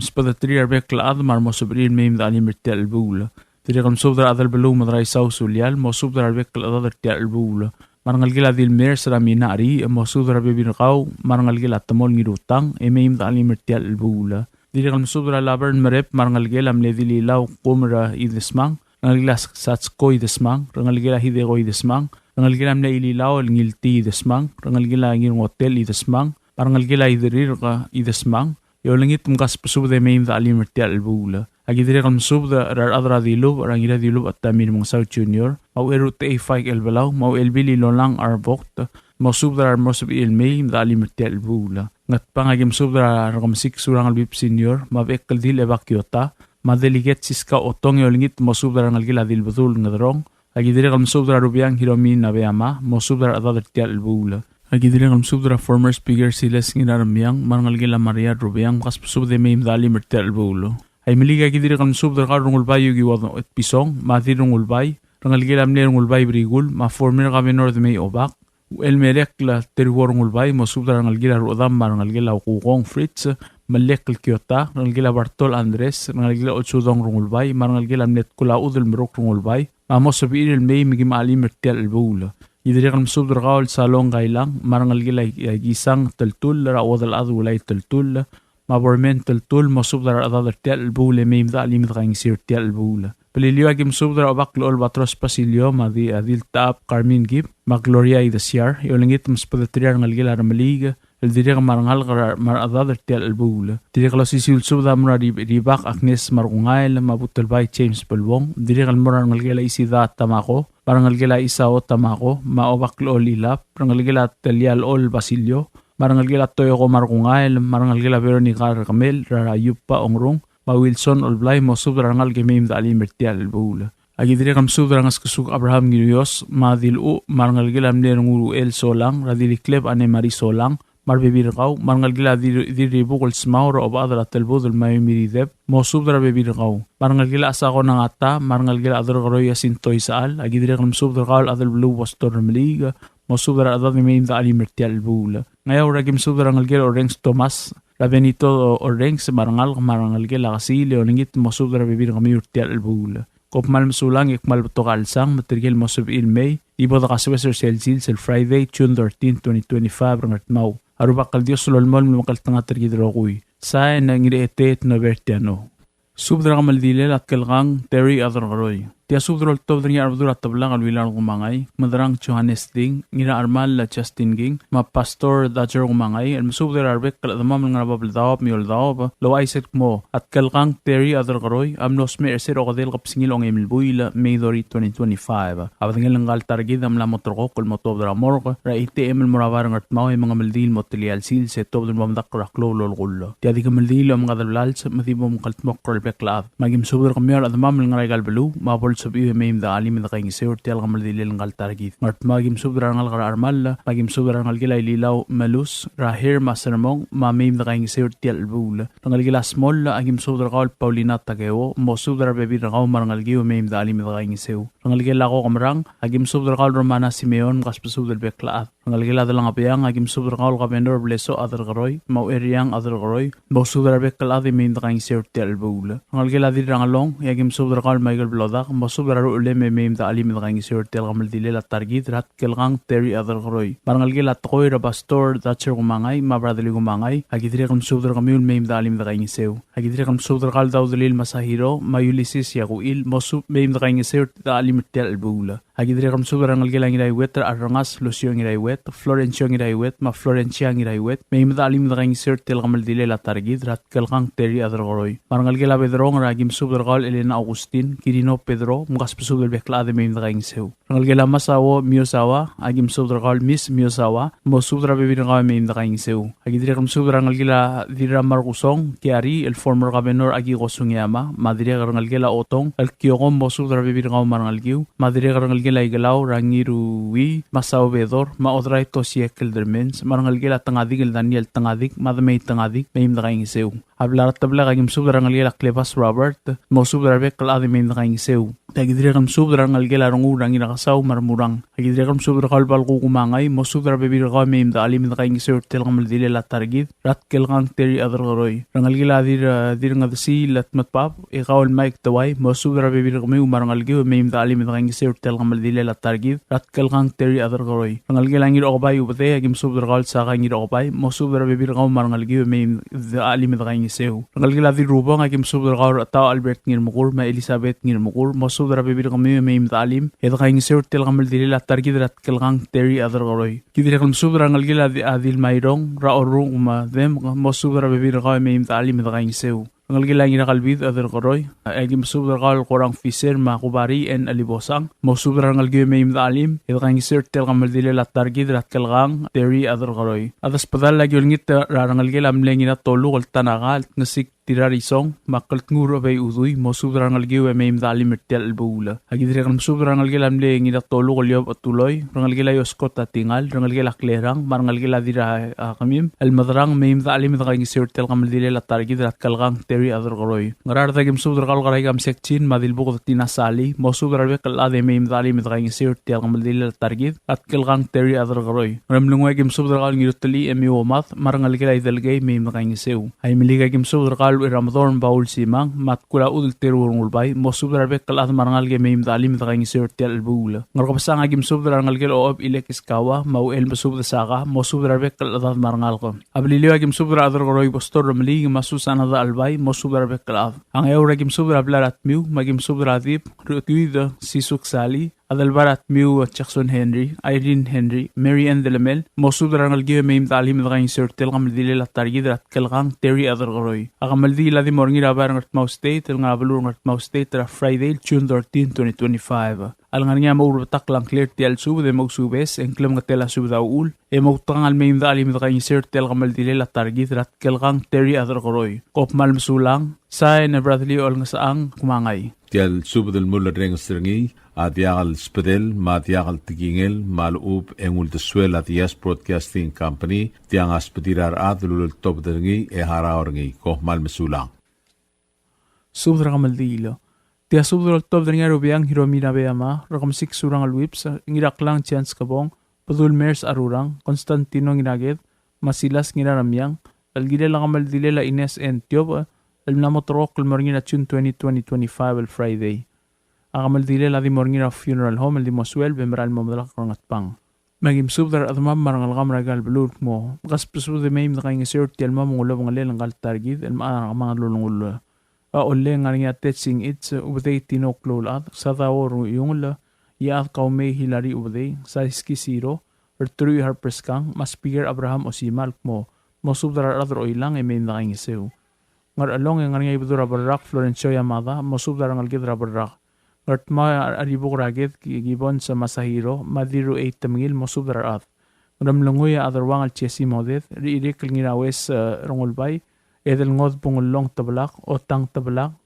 spada tri arbek laad mar mo subrir meim dali mirtel bula diri kan subdra adal belu madrai saw sulial mo subdra arbek laad tertel bula marangal gila dil mer sramina ari mo subdra bebin qaw marangal gila tamol ngirutang meim dali mirtel bula diri kan subdra labern merep marangal gila mle dili law qumra idismang rangal gila satsko idismang rangal gila hidego idismang rangal gila mna ililaw ngilti idesmang rangal gila ngir hotel idesmang rangal gila idrir ka idesmang yolengit mkas pusubde meim da ali mertial bula agi dire kan subda rar adra dilub rangira dilub atamin mong South Junior au erut e5 elbelaw mau elbili lolang arbokt mau subda mo sub il meim da ali mertial bula ngat pangagim subda ram 6 surangal bip senior mabekal dil evacuata madeliget siska otong yolengit mo subda rangal gila dil betul ngadrong Agi dire kalm subdra rubiang hiromi na beama mo subdra adadar tial bula. Agi dire kalm subdra former speaker silas nginaramiang marangal gila Maria rubiang kas subde meim dali mertial bulo. Ay miliga agi dire kalm subdra ka rungul bayu giwad et pisong mati rungul bay rangal gila mne rungul bay brigul ma former ka menor de mei obak. El merek la terwar rungul bay mo subdra rangal gila rodam marangal gila ukukong Fritz malek Kiota rangal gila Bartol Andres rangal gila otsudong rungul bay marangal gila mnet kula udel merok rungul bay. Mamo sabihin il may migi maali mertial albula. Idiri kan subdra kaul salong kailang marangal gila gisang teltul ra wadal adu lay teltul mabormen teltul mo subdra adadar tial albula may mda alimit kaing sir tial albula. Peliliwa kim subdra obak lo albatros pasilyo madi adil taap Carmin Gip magloria idasyar yolengit maspadatria ngal gila ramaliga el diri ka marangal mar adadar tial albula. Diri ka lo sisil subda mura ribak Agnes marungail mabutal bay James Belwong. Diri ka marangal gila isida tamako marangal gila isao tamako maobak lo lilap marangal gila talial ol basilyo marangal gila toyo ko marungail marangal gila Veronica Ramel rarayup pa ongrong ma Wilson olblay mo subda rangal gemeim da ali mertial albula. Agi diri kam subda rangas kusuk Abraham Girios madilu marangal gila mle nguru el solang radili kleb ane mari solang marbebir qaw marangal gila diri bukol smaur o badra telbud el mayimiri deb mo subdra bebir qaw marangal gila asako nangata marangal gila adro roya sintoy saal agi diri kam subdra qaw adal blue wastor mliga mo subdra adal meim da ali mertial bula ngayaw ragim subdra rangal gila orange Thomas la benito orange marangal gila kasili o ningit mo subdra bebir kami urtial bula kop mal masulang ikmal tokal sang material mo sub ilmay ibo da kasweser selsil sel Friday June 13 2025 rangat mau arubakal Dios lolmol makal tanga tergidrokuy sa na ngire etet no vertiano subdra kamal dilel at kalgang Terry Adrogoy Tia subdrol top dringi arbdura tablang alwilar kumangay, madrang Johannes Ding, ngira armal la Justin Ging, ma pastor dajer kumangay, el musubdar arbek kaladamam nga nababaldawap miyoldawap, lo aiset mo, at kalkang Terry adar karoy, amnos me erser o kadel kapsingil ong emilbuy la May 2025. Abatangil ng galtargid am la motorko kul motob dra morko, ra ite emil morabar ng artmaw mga maldil motilial sil se top dun mamdak raklo lolgullo. Tia di ka maldil am kadalal sa matibom kaltmok kralbek laab. Magim subdar kamyar adamam ng raigal belu, mabol sabi meim da alim da kaing seur tial gamal dilil ngal targit mart magim subdar ngal gar armal magim subdar ngal gilay lilaw malus rahir masermong ma meim da kaing seur tial bul ngal gila small agim subdar gal paulina tagewo mo subdar bebi gaw marangal giu meim da alim da kaing seu ngal gila ko kamrang agim subdar gal romana simeon kas subdar bekla ngal gila dalang apyang agim subdar gal kabendor bleso adar garoy mau eriang adar garoy mo subdar bekla di meim da kaing seur tial bul ngal gila di rangalong agim subdar gal michael blodak mo subdar ule meim da alim da kaing seur tial gamal dilil at targit rat kelgang Terry adar garoy barangal gila toy ra pastor dacher kumangay mabradali kumangay agidri kam subdar kamul meim da alim da kaing seu agidri kam subdar gal daw dilil masahiro mayulisis yaguil mo sub meim da kaing seur da alim tial bul agidri kam subdar ngal gila ngiray wet arrangas lucio ngiray wet florencio ngiray wet ma florencia ngiray wet meim da alim da kaing seur tial gamal dilil at targit rat kelgang Terry adar garoy barangal gila bedrong ragim subdar gal Elena Agustin Kirino Pedro mukas subdar bekla de meim da kaing seu rangal gila masawo miosawa agim subdar gal miss miosawa mo subdar bebi nga meim da kaing seu agidri kam subdar rangal gila dira markusong kiari el former governor agi gosungyama madri rangal gila otong el kiogom mo subdar bebi nga marangal giu madri rangal gila igalaw rangiruwi masaw bedor ma odray to siekel dermens marangal gila tangadig el Daniel tangadig madmay tangadig meim da kaing seu hablar tabla agim subdar rangal gila Clepas Robert mo subdar bekla de meim da kaing seu agidri kam subdar rangal gila rangurang inakasaw marmurang agidri kam subdar kalbal kumangay mo subdar bebi nga meim da alim da kaing seur tel gamal dilil at targit rat kelgang Terry adar garoy rangal gila dir nga si lat matpap ikaw el Mike taway mo subdar bebi nga marangal giu meim da alim da kaing seur tel gamal dilil at targit rat kelgang Terry adar garoy rangal gila ngir okbay ubate agim subdar gal sa ngir okbay mo subdar bebi nga marangal giu meim da alim da kaing seu rangal gila dir rubang agim subdar gal taw Albert ngir mukur ma Elizabeth ngir mukur mo subdar bebi nga meim da alim ed kaing seur tel gamal dilil at targit rat kelgang Terry adar garoy kidri kam subdar rangal gila adil mayrong raorung ma dem mo subdar bebi nga meim da alim da kaing seu rangal gila ngira kalbid adar garoy agim subdar gal korang fiser ma kubari en alibosang mo subdar rangal giu meim da alim ed kaing seur tel gamal dilil at targit rat kelgang Terry adar garoy adas padal lagi ngit rangal gila mlengina tolu kal tanagal ngasik tirarisong makalt nguro bay uduy mo subdar rangal giu meim da alim tel bula agidri kam subdar rangal gila mlengina tolu kal yob atuloy rangal gila yoskot atingal rangal gila klerang marangal gila dira kamim el madrang meim da alim da kaing seur tel gamal dilil at targit rat kelgang Terry adar garoy ngarar da gim subdar gal garay kam sekchin madil bukot tinasali mo subdar bekal ade meim da alim da kaing seur tel gamal dilil at targit at kelgang Terry adar garoy ramlungay gim subdar gal ngirutli emi womat marangal gila idalgay meim da kaing seu ay miliga gim subdar gal Ramadan baul simang mat kula udul terurung ulbay mo subdar bekal at marangal ge meim da alim da kaing seur tel bula ngar kapasang agim subdar rangal gel oob ilek iskawa mau el subdar saka mo subdar bekal at marangal ko ablilio agim subdar adar garoy pastor ramli masusan da albay mo subdar bekal ang eura gim subdar ablarat miu magim subdar adip rutuida sisuk sali adalbarat miu Jackson Henry Irene Henry Mary Ann Delamel mo subdar rangal giu meim da alim da kaing seur tel gamal dilil at targit rat kelgang Terry adar garoy agamal di ladi morngi rabar ngat mau state nga balur ngat mau state ra Friday June 13 2025 alangan nga maurbatak lang clear tial sub de magsubes engklem nga tela sub daul e magtangal meim da alim da kaing seur tel gamal dilil at targit rat kelgang Terry adar garoy kop mal masulang sa na Bradley ol nga saang kumangay tial sub del mulla reng strengi adiagal spedel madiagal tigingel malub engul de suela dias broadcasting company tiang aspedirar adlul top dengi e haraorngi ko mal mesulang subdar gamal dilo tia subdar top dengi rubiang hiromina beama rakam sik surang alwips ngirak lang chance kabong padul mers arurang Constantino nginaged masilas ngiraramyang algide lang gamal dilela Ines and Tiob el namotrok el morngina June 2025 el Friday akamal dile la di morngina funeral home el di moswel bemral momdalak rangat pang magim subdar admam marangal gamra gal blur mo gas pesu de meim da kaing seur tiel mam ngulo ngalel ngal targid el ma mga lulungul ole ngaringa tetching it's ubday tinoklolad sa tawo yung la yaad kaume hilari ubday sa iskisiro ertru har preskang mas Pierre Abraham Osimal mo mosubdara adro ilang eme nanging seu ngar along yang ngaringa ibdura barak Florencio Yamada mosubdara ngalgidra barak ngart ma aribuk raget gibon sa Masahiro madiru 8 tamngil mosubdara at Ramlunguya adarwang al chesi modet riirik ngilawes rongolbay edel ngod pungulong tablak o tang tablak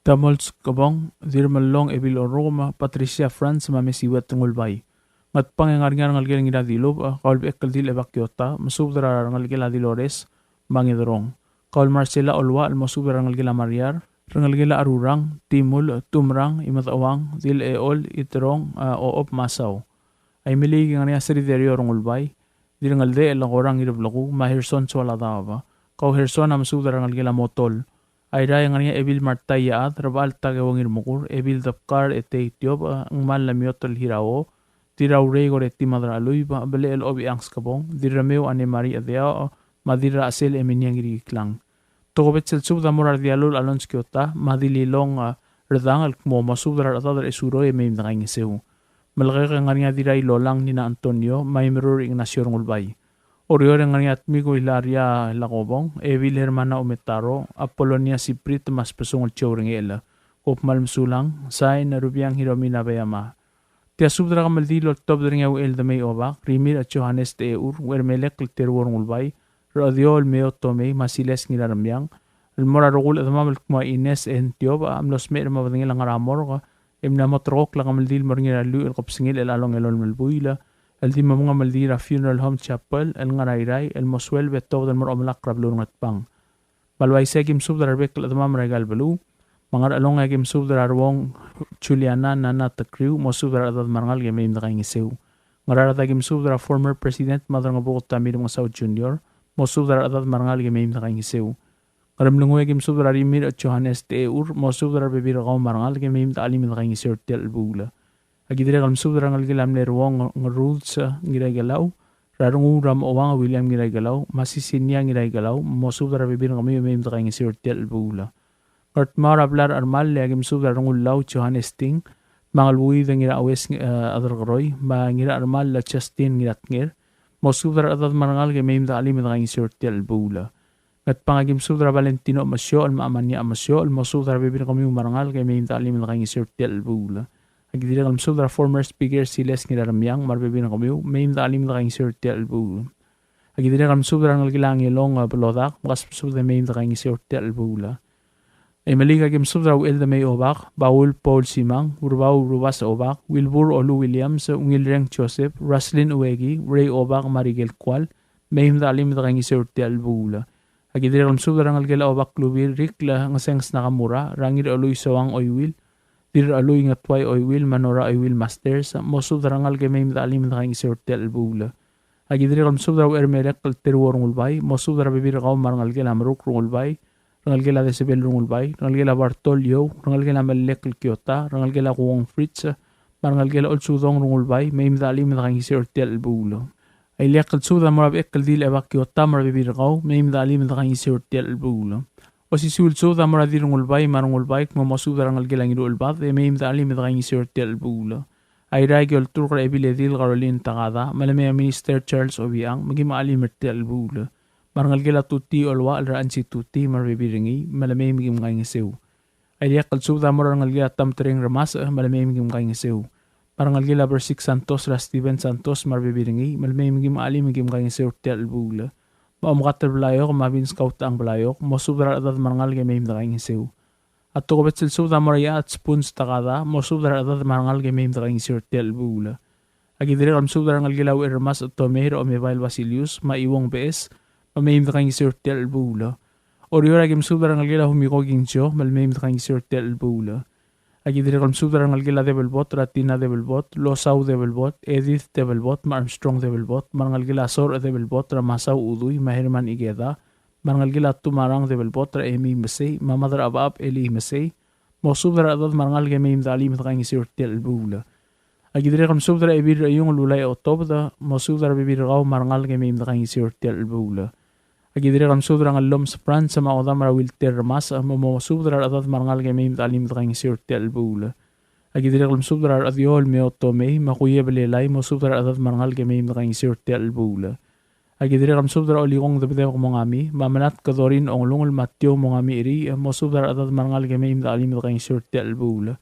tamols kabong dirmalong ebil o Roma Patricia France mamesiwat rongolbay ngat pangangarngar ngalgel ngila dilob kaulb ekal dil evakyota masubdara ngalgela dilores bangidrong kaul Marcela Olwa al masubdara ngalgela Mariar ngalgela arurang timul tumrang imatawang dil eol itrong oop masaw ay miligi nga seri derio rongolbay dirangalde lang orang irablaku mahirson swala dawa kau hirson am sudara ngalgela motol ay raya nga ebil martay yaad rabal tagawang irmukur ebil dapkar ete itiob ang mal na miotol hirao tiraw rego reti madra aluy ba bale el obi angs kabong dirameo ane mari adea madira asel eminyang iriklang tokobet sel subda morar dialul alons kiota madililong redangal mo masudara atadar esuro emim nangiseu malagay nga nga diray lolang ni na Antonio may mirror Ignacio Rongolbay. Oriore nga nga atmigo Hilaria Lacobong, Evil Hermana Umetaro, Apolonia Siprit mas pesungol Chowringela, Kopmalm Sulang, Say na Rubiang Hiromina Bayama. Tia subdra ka maldilo top rin nga el da may obak, Rimir at Johannes de Eur, Wermelek Lterwo Rongolbay, Rodiol Meo Tome, Masiles Nilaramyang, Almorarugul at mamal kuma Ines Entiob, Amlos Mer Mabadingil ang Ramor, Imna motrok lang maldil moringira lu el kopsingil el along el olmelbuila el di mga maldira funeral home chapel el ngarayray el moswel beto del mor omlak rablun ngatpang balway segim subdar bek la tamam regal belu mangar along agim subdar arwong Juliana Nana Takriw mosubdar adad marangal gemim na kaingisew ngarara agim subdar former president madar nga bukot tamir mga South Junior mosubdar adad marangal gemim na kaingisew Karamlungoy kim subdar Rimir at Johannes de Eur mosubdar bebir kaw marangal gemim ta alim na kaingisir tel bula agidire kalm subdar ngal gilam lerwong rules ngiray galaw rarung ram owang William ngiray galaw masisinya ngiray galaw mosubdar bebir kami gemim ta kaingisir tel bula Kart marablar armal legim subdar ngulaw Johannes Ting mangalwi da ngira awes adargroy ma ngira armal la Justin ngirat ngir mosubdar adad marangal gemim ta alim na kaingisir tel bula At pangagim subdra Valentino Amasyo, al maamanya Amasyo, al mosubdra bibin kami umarangal kay may talim na kayong isurtel bula. Agidira kalm subdra former speaker Siles Niraramyang, marbibin kami may talim na kayong isurtel bula. Agidira kalm subdra ngalgilang ilong balodak, makas subdra may na kayong isurtel bula. Ay maligagim subdra Elda May Obak, Baul Paul Simang, Urbaw Rubas Obak, Wilbur Olu Williams, Ungilreng Joseph, Raslin Uwegi, Ray Obak Marigel Kwal, may talim na kayong isurtel bula. Agidire kalm subdra ngalgela obak lubir rikla ngasengs nakamura rangir aloy sawang oywil dir aloy ngatway oywil manora oywil masters mosubdra ngalgemay mitalim na kaing isurtel bula agidire kalm subdra ermelek kalterwo rungulbay mosubdra bibir kaw marangalgela maruk rungulbay rangalgela Decibel rungulbay rangalgela Bartolio rangalgela Malek Kyota rangalgela Kuwong Fritz marangalgela Olsudong rungulbay may mitalim na kaing isurtel bula ay liakal suda marab ekal dil evakyota marabibirgaw may mdalim na kanyang isurtel bula. O si sul suda maradir ngulbay marangulbay kung masuda rangal gilang iluulbat may mdalim na kanyang isurtel bula. Ay ragyol turkar ebiledil Caroline Takada malamay Minister Charles Obiang maging maalim ertel bula. Marangal gila tuti olwa alraan si tuti marabibiringi malamay maging kanyang isew. Ay liakal suda marangal gila tamtering ramas malamay maging kanyang isew. Parangal gila Versik Santos la Steven Santos marbibiringi malmay maging maalim maging kanyang isurtel bula. Maumukatar balayok mabin scout ang balayok mosubdra adad marangal gamay na kanyang isew. At tukobet silsuda maraya at spoons takada mosubdra adad marangal gamay na kanyang isurtel bula. Agidire kam subdra ngal gilaw irmas at tomero o Mevail Basilius maiwong bees mamay na kanyang isurtel bula. Oriora gim subdra ngal gilaw humiko gincho malmay na kanyang isurtel bula. Agidire kalm subdra ngalgila Develbot, Ratina Develbot, Losaw Develbot, Edith Develbot, Armstrong Develbot, Marangalgila Sor Develbot, Ramasaw Uduy, Mahirman Igeda, Marangalgila Tumarang Develbot, Emi Mesay, Mamadra Abab Eli Mesay, Mosubdra adad Marangalga Meim Dalim Takang Isurtel Bula. Agidire kalm subdra Ebir yung Lulay Otobda, Mosubdra Bibirgaw Marangalga Meim Takang Isurtel Bula. Agidire kam subdra ngalom sa France sa maoda mara wilter mas mo subdra adat marangal ke meim talim tang sirtel bula. Agidire kam subdra adiol me otome makuye belelay mo subdra adat marangal ke meim tang sirtel bula. Agidire kam subdra oligong debde ko mongami mamanat kadorin ong lungol matyo mongami iri mo subdra adat marangal ke meim talim tang sirtel bula.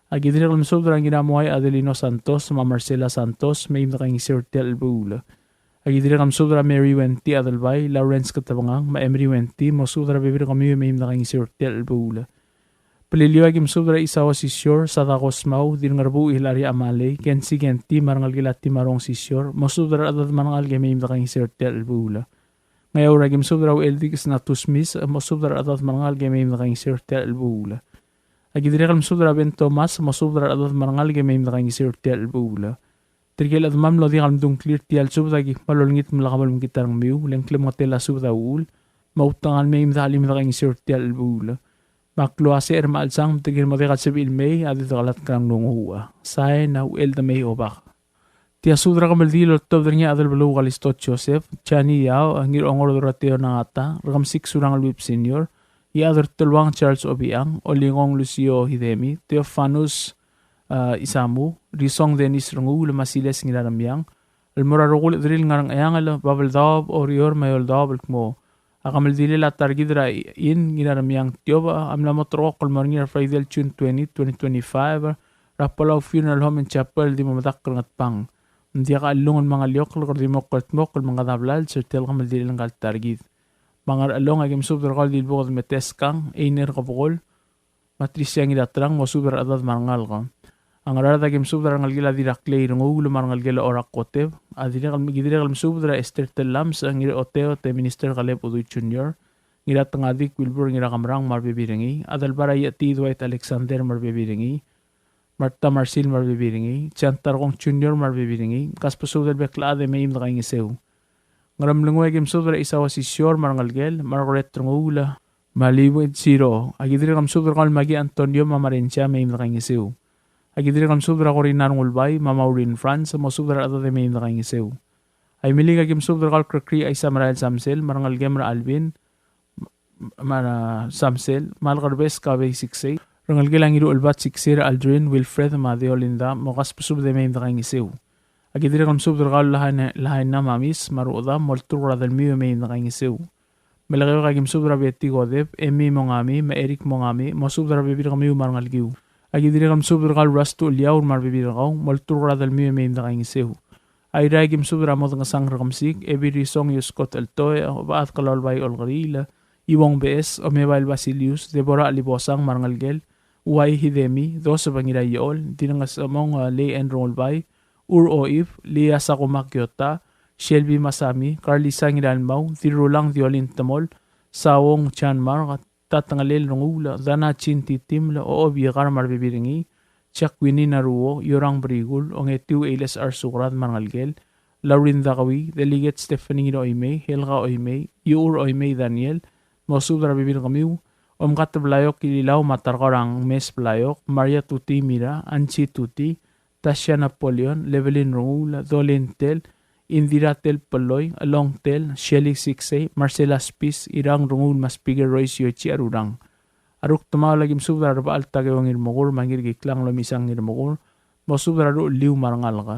Agidire kam subdra ginamuay Adelino Santos ma Marcela Santos meim tang sirtel bula. Agidire kam subdra Mary Wenti adalbay Lawrence Katabangang ma Emery Wenti mo subdra bibir kami meim tang sirtel bula. Peliliwag im subdra isawa sisyor sa takosmaw din ngarbu Hilary Amale ken si Genti marangal gilati marong sisyor mo subdra adat marangal gemeim takang sirtel bula. Ngayaw ragim subdra u eldigis na tusmis mo subdra adat marangal gemeim takang sirtel bula. Agidire kalm subdra Ben Thomas mo subdra adat marangal gemeim takang sirtel bula. Trigel ad mamlo di kalm dung clear tial subdra gi malolngit malakabal mkitarang miu lengklem ngotela subdra ul mautangan meim talim takang sirtel bula. Makluase ermaalsang tigil mo dekat sabil may adito kalat kang nunghuwa. Say na uel da may obak. Tia sudra kamaldilo tob niya adal balu kalistot Joseph. Chani yao angir ongor durateo na ata. Rakam 6 surang alwip senior. Ia adar tulwang Charles Obiang. Olingong Lucio Hidemi. Teofanus Isamu. Risong Dennis Rungu. Lamasiles ngilaramyang. Almura rukul drill ngarang ayang ala babal daob orior mayol daob mo. Akamal dili la targidra in ginaramyang tioba amla motro kolmarnir Friday June 2025 Rapalaw Funeral Home and Chapel di mamatakal ngat pang hindi ka alungon mga liok lakor di mo kaltmok mga dablal sa tel kamal dili lang kal targid mga along agim subdra kal di bukod meteskang einer kapukol matrisyang idatrang mo subdra adad marangal ka ang arada agim subdra ngal gila dirakle irungu lumarangal gila orak kotev adire kalm subdra Esther Telams ang iri oteo te Minister Caleb Udoy Jr. Ngira tangadik Wilbur ngira kamrang marbibiringi adal baraya ti Dwight Alexander marbibiringi Marta Marcil marbibiringi Chantar kong Jr. marbibiringi kaspa subdra bekla ade mayim na kaing isew ngaram lungwe agim subdra isawa si Sior marangal gel Margaret Trungula Maliwid Zero agidire kam subdra kal magi Antonio Mamarencia mayim na kaing isew agidire kam subdra ko rin nanungulbay, mamaurin France, mo subdra ato de may nakaing isew. Ay milig agim subdra kal krakri ay Samaral Samsel, marangal gemra Alvin, Samsel, malkarbes kabay siksay, rangal gilang iru ulbat siksir Aldrin, Wilfred, Madeo Linda, mo kaspasub de may nakaing isew. Agidire kam subdra kal lahay na mamis, maruoda, moltur radal miyo may nakaing isew. Malakayo kagim subdra beti godep, Emi mongami, ma Eric mongami, mo subdra bibir kami marangal giw. Agidire kam subdra kal rastu liaw marbibir kaw moltur radal miyo may nakaing isew. Ay ragim subdra mo tanga sang rakamsik ebiri song yuskot altoy baat kalolbay olgarila iwong BS o Mebail Basilius Deborah Alibosang marangalgel Uway Hidemi dos sa bangira yol dinangas among lay and rolbay Ur Oif Lia Sakumak Yota Shelby Masami Carlisa Ngilalmaw Tirulang Diolin Tamol Sawong Chanmar tatangalil rungula dana chinti timla o obiyakar marbibiringi chakwini naruo yorang brigul o ngetiu eles arsukrad mangalgel Laurin Dakawi delegate Stephanie Oimei Helga Oimei Yur Oimei Daniel mosubra bibir kamiu omkat blayok kililaw matarkarang mes blayok Maria Tuti Mira Anchi Tuti Tasha Napoleon Levelin rungula Dolentel Indira Tel Paloy, Along Tel, Shelly Siksay, Marcela Spis, Irang Rungul Maspiger Royce Yochi Arurang. Aruk tumaw lagim subdra raba alta gawang irmogur, mangir giklang lomisang irmogur, mo subdra ru liw marangal ka.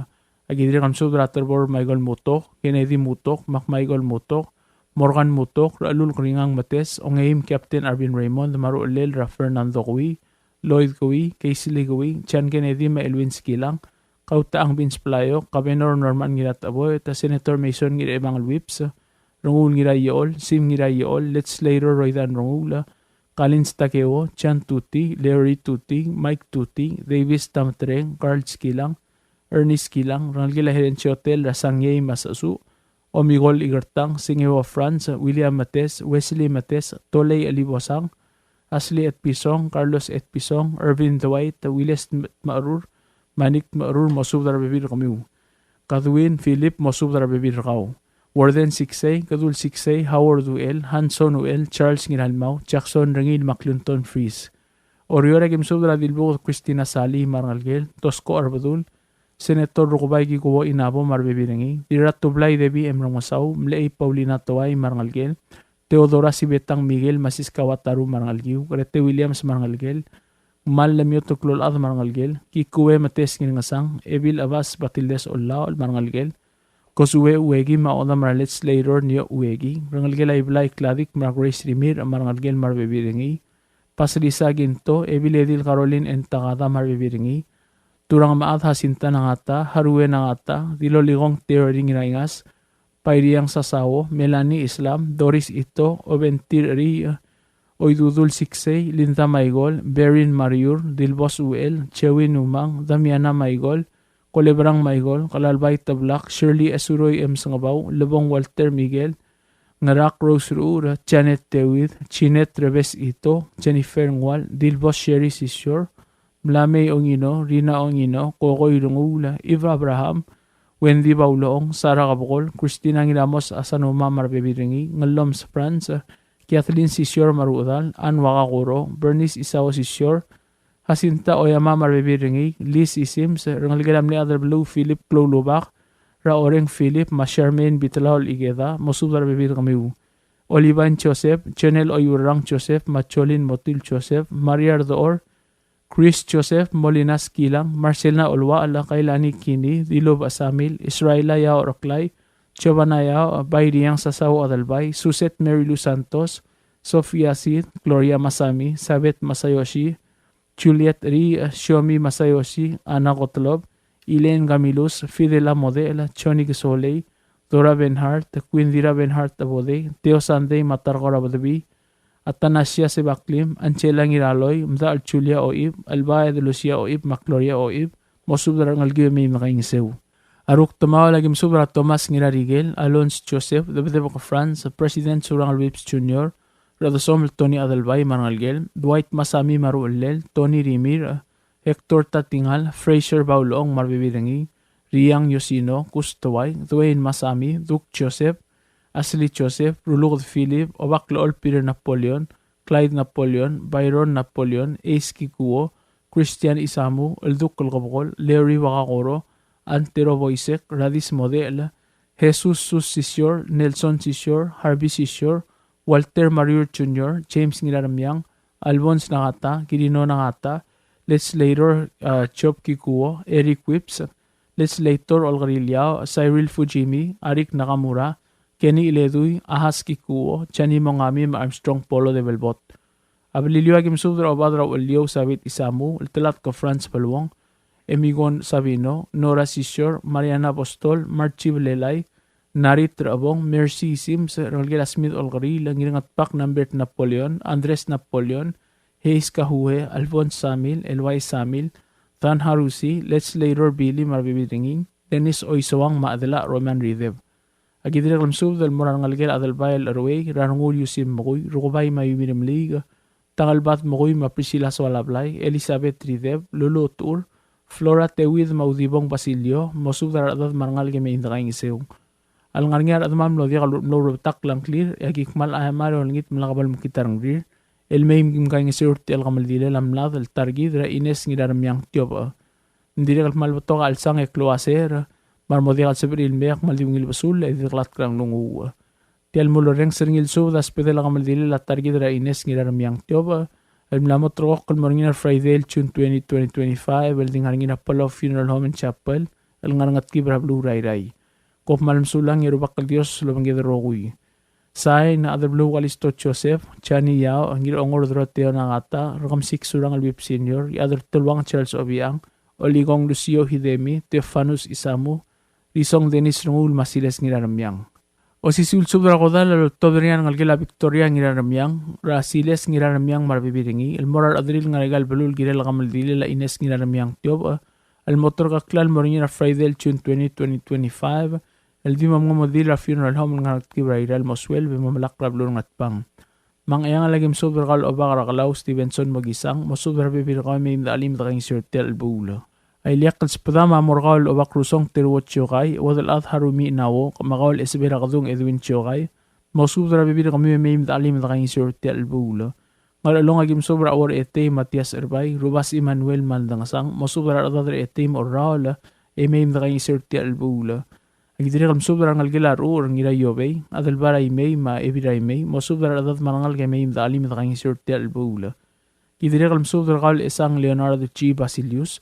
Agidiri kam subdra terbor Michael Mutok, Kennedy Mutok, Mac Michael Mutok, Morgan Mutok, Ralul Kringang Mates, Ongayim Captain Arvin Raymond, Maru Lel, Ra Fernando Kui, Lloyd Kui, Casey Kui, Chan Kennedy, Ma Elwin Skilang, Kauta ang Vince Playo, Kabenor Norman ngirat aboy, ta Senator Mason ngira ibang whips, Rungul ngira yol, Sim ngira yol, Let's Later Roydan Rungula, Kalins Takeo, Chan Tuti, Larry Tuti, Mike Tuti, Davis Tamtreng, Carl Skilang, Ernest Skilang, Rangila Herenci Hotel, Rasangye Masasu, Omigol Igertang, Singewa France, William Mates, Wesley Mates, Toley Alibosang, Ashley Etpisong, Carlos Etpisong, Irvin Dwight, Willis Maarur, Manik Maarur mosubdra bibir kamiu. Kadwin Philip mosubdra bibir kaw. Warden Siksay, Kadul Siksay, Howard Uel, Hanson Uel, Charles Nginalmaw, Jackson Rangil McClinton Freeze. Oriora kim subdra dilbuk Christina Sali Marangalgel, Tosco Arbadul, Senator Rukubay Gikuwo Inabo marbibiringi. Dirat Tublay Debi Emrong Masaw. Mlei Paulina Tuway Marangalgel. Teodora Sibetang Miguel Masiskawataru Marangalgiw. Rete Williams Marangalgel. Mal Lamio Tuklol Ad Marangalgel. Kikuwe Mates Ngingasang. Evil Abbas Batildes Ollaw Marangalgel. Kosuwe Uwegi Maoda Maralets Later Niyo Uwegi. Marangalgel Aiblay Kladik Margrace Rimir Marangalgel marbibiringi. Paslisa Ginto Evil Edil Caroline Entagada marbibiringi. Turang maat hasinta nangata, haruwe nangata, diloligong teoring raingas, pairiyang sasawo, Melanie Islam, Doris Ito, Oventir Ri, Oidudul Siksey, Linda Maigol, Berin Mariur, Dilbos Uel, Chewin Umang, Damiana Maigol, Kolebrang Maigol, Kalalbay Tablak, Shirley Asuroy M. Sangabaw, Lebong Walter Miguel, Ngarak Rose Ruur, Janet Dewid, Chinet Reves Ito, Jennifer Ngwal, Dilbos Sherry Sisyor, Mlamey Ongino, Rina Ongino, Kokoy Rungula, Eva Abraham, Wendy Baulong, Sara Cabocol, Christina Ngilamos Asanoma Marbebiringi, Ngaloms France, Kathleen Sisyor Marudal, Ann Wakakuro, Bernice Isao Sisyor, Jacinta Oyama Marbebiringi, Liz Isims, Rangalgalam ni Other Blue, Philip Klolubak, Raoreng Philip, Masharmain Bitlal Igeda, Mosudar Bebir Kamiu, Olivan Joseph, Chanel Oyurang Joseph, Macholin Motil Joseph, Maria Ardoor, Chris Joseph Molinas Kilang, Marcelna Olwa Ala Kailani Kini, Dilob Asamil, Israela Yao Roklay, Giovanna Yao, Bayriyang Sasaw Adalbay, Suset Mary Lu Santos, Sofia Sid, Gloria Masami, Sabet Masayoshi, Juliet Ri, Shomi Masayoshi, Ana Gotlob, Elaine Gamilus, Fidela Model, Choni Gisoley, Dora Benhart, Quindira Benhart Abode, Teo Sunday Matargora Badabi, Atanasia Sebaklim, Anchela Ngiraloy, Mda Alchulia Oib, Albaya de Lucia Oib, Macloria Oib, Mosubra Ngalgimi Makaingisew. Aruk Tomaw Lagim Subra Thomas Ngirarigel, Alonso Joseph, the Bishop of France, President Surang Whips Jr., Radosom Tony Adalbay Marangalgel, Dwight Masami Maruelel, Tony Rimir, Hector Tatingal, Fraser Baulong Marbibirangi, Riang Yosino, Kustaway, Dwayne Masami, Duke Joseph, Ashley Joseph, Rulugod Philip, Obaklool Peter Napoleon, Clyde Napoleon, Byron Napoleon, Ace Kikuo, Christian Isamu, Elduk Kolgobol, Larry Wakakoro, Antero Boisek, Radis Model, Jesus Sus Sisyor, Nelson Sisyor, Harvey Sisyor, Walter Mariur Jr., James Ngilaramyang, Alphonse Nangata, Kirino Nangata, Let's Later Chop Kikuo, Eric Whips, Let's Later Olgariliao, Cyril Fujimi, Arik Nakamura, Kenny Ileduy, Ahas Kikuo, Chani Mongami, Armstrong Polo de Belbot. Abililio Agim Subdra Obadra Ulio Sabit Isamu, Telat ko Franz Palauan, Emigon Sabino, Nora Sisyor, Mariana Apostol, Marchi Lelay, Narit Rabong, Mercy Sims, Rolgela Smith Olgari, Langiring at Pak Nambert Napoleon, Andres Napoleon, Hayes Kahue, Alphonse Samil, Elway Samil, Tan Harusi, Let's Later Billy Marbibiringing, Dennis Oisawang Maadela, Roman Ridev. Agidir Ramsub del Morangalgel Adalbayal Arway, Ranungul Yusim Mogoy, Rugubay Mayumirim League, Tangalbat Mogoy Maprisila Swalablay, Elizabeth Ridev, Lulu Tour, Flora Tewid Maudibong Basilio, Mosudar Adad Marangalge Me Indagaing Seung. Alngarngar Admam Lodia Lorotak Lang Clear, Agikmal Ahamaro Langit Malakabal Mukitarang Rir, El Maim Gimgaing Surti El Gamaldile Lamlad, El Targid, Ines Nidaramyang Tioba. Ndiregal Malbatoga Alsang Ekloaser, Marmodial Sebril Meak Maldimil Basul, Ediklat Krang Lungu. Tial Muloreng Seringil Sub, das Pedela Gamaldile, La Targid, Ines Nidaramyang Tioba, El Mlamotro, Colmorina Friday, June 2025, El Dingarina Palau Funeral Home and Chapel, El Ngarangat Kibra Blue Rai. Kop malam sulang Yerubakal Dios Lubangid Rogui. Sai na Other Blue Walisto Joseph, Chani Yao, Angir Ongor Droteo Nangata, Ragam Sik Surang Albip Senior, Yadar Tulwang Charles Obiang, Oligong Lucio Hidemi, Teofanus Isamu, Risong Denis Rungul Masiles Ngiraramyang. O sisul subra kodal al Octobrian Algela Victoria Ngiraramyang, Rasiles Ngiraramyang Marbibiringi, El Moral Adril Ngaragal Belul Girel Gamaldile La Ines Ngiraramyang Tiob, El Motor Gaklal Morina Friday, June 2025, El Dimam Modila Funeral Home Ngakibra Iral Moswell, Bimamalak Rablur Ngatpang. Mang Ayang Alagim Subral Obagaragalaw Stevenson Magisang, Mosubra Bibirgami in the Alim Dang Sirtel Bulo. Ay liakal spadama morgal Obak Rusong Tirwot Chogay, Wadal Ad Harumi Nawo, Magawal Esbera Gadung Edwin Chogay, Mosubra Bibirgami in the Alim Dang Sirtel Bulo. Ngalong agim sobra or ete Matias Erbay, Rubas Emmanuel Maldangasang, Mosubra Adar etim or Raul, may mdakang isir ti albula. Agidiri kalmsub darangal gila ru orang ira yobe, adal baray may ma ebiray may, mosub darat marangal kay may mdali mdakang isir ti albula. Agidiri kalmsub darangal isang Leonardo G. Basilius,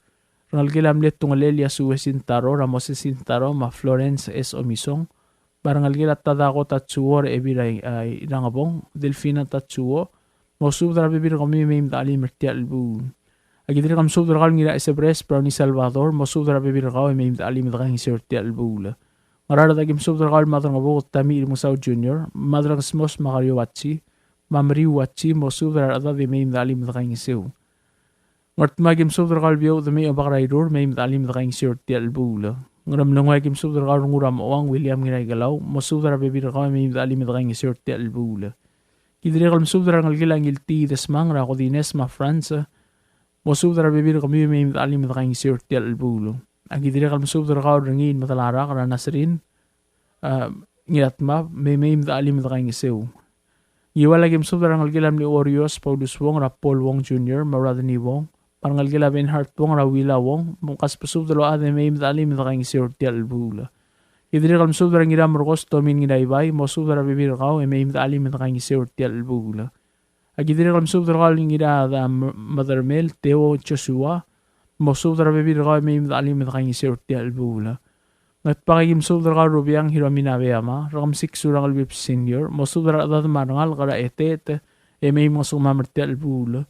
rangal gila amlet tungalelia suwe sintaro, Ramos sintaro, ma Florence S. Omisong, barangal gila tadako tatsuor ebiray ay irangabong, Delfina tatsuo, mosub darat bibir kami may mdali merti albula. Agidiri kalmsub darangal ngira isabres Brownie Salvador, mosub darat bibir kami may mdali mdakang isir ti albula. Mararada kimsub darakal madrang abog Tami Ilmusaw Jr., madrang smos Makario Watsi, Mamri Watsi, mosub darada di may mdalim dakang isiw. Ngartma kimsub darakal biyo di may abakaraydor, may mdalim dakang isiw ti albula. Ngaram langway kimsub darakal nguram oang William Ginay Galaw, mosub darabi darakal may mdalim dakang isiw ti albula. Kidiri kalmsub darakal gilang ilti desmang rako dines ma Fransa, mosub darabi darakal may mdalim dakang isiw ti albula. Agidiri kalmsub darakal rangin matalara kara nasrin, ngiratma may mdalim dakang isiw. Iwala kimsub darangal gilam ni Orios Paulus Wong ra Paul Wong Jr. marada ni Wong. Parangal gila Benhart Wong ra Wila Wong. Mungkas pasub dalo ade may mdalim dakang isiw ti albula. Idiri kalmsub darang gilam Rokos Tomin Gidaybay, mosub dara bibir kaw may mdalim dakang isiw ti albula. Agidiri kalmsub darakal ngira da Mother Mel Teo Joshua, mosub dara bibir kaw may mdalim dakang isiw ti albula. Ngat pakikimsub darakal Rubiang Hirominabeyama, rakam 6 surangal bip senior, mosub darakal marangal kara etet, may mosub mamerti albula.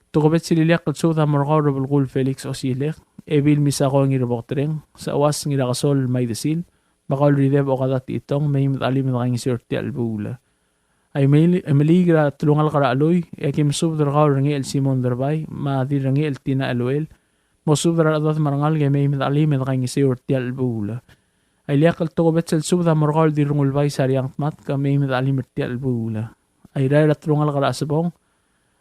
Tukabet sililek katsub tamarakaw Rabulkul Felix Osilek, bil misako ngiraboktreng, sa awas ngirakasol may desil, bakal rideb o kadat itong may matalim na kang isurti albula. Ay maligra tulungal kara aloy, kimsub darakal rangi el Simon Darbay, maadi rangi el Tina Aloel, mosub darakal marangal may matalim na kang isurti albula. Ay liyak tukabet sel da marakal di rungulbay sariyang mat ka may matalim irti albula. Ay ray ratrungal kara asabong,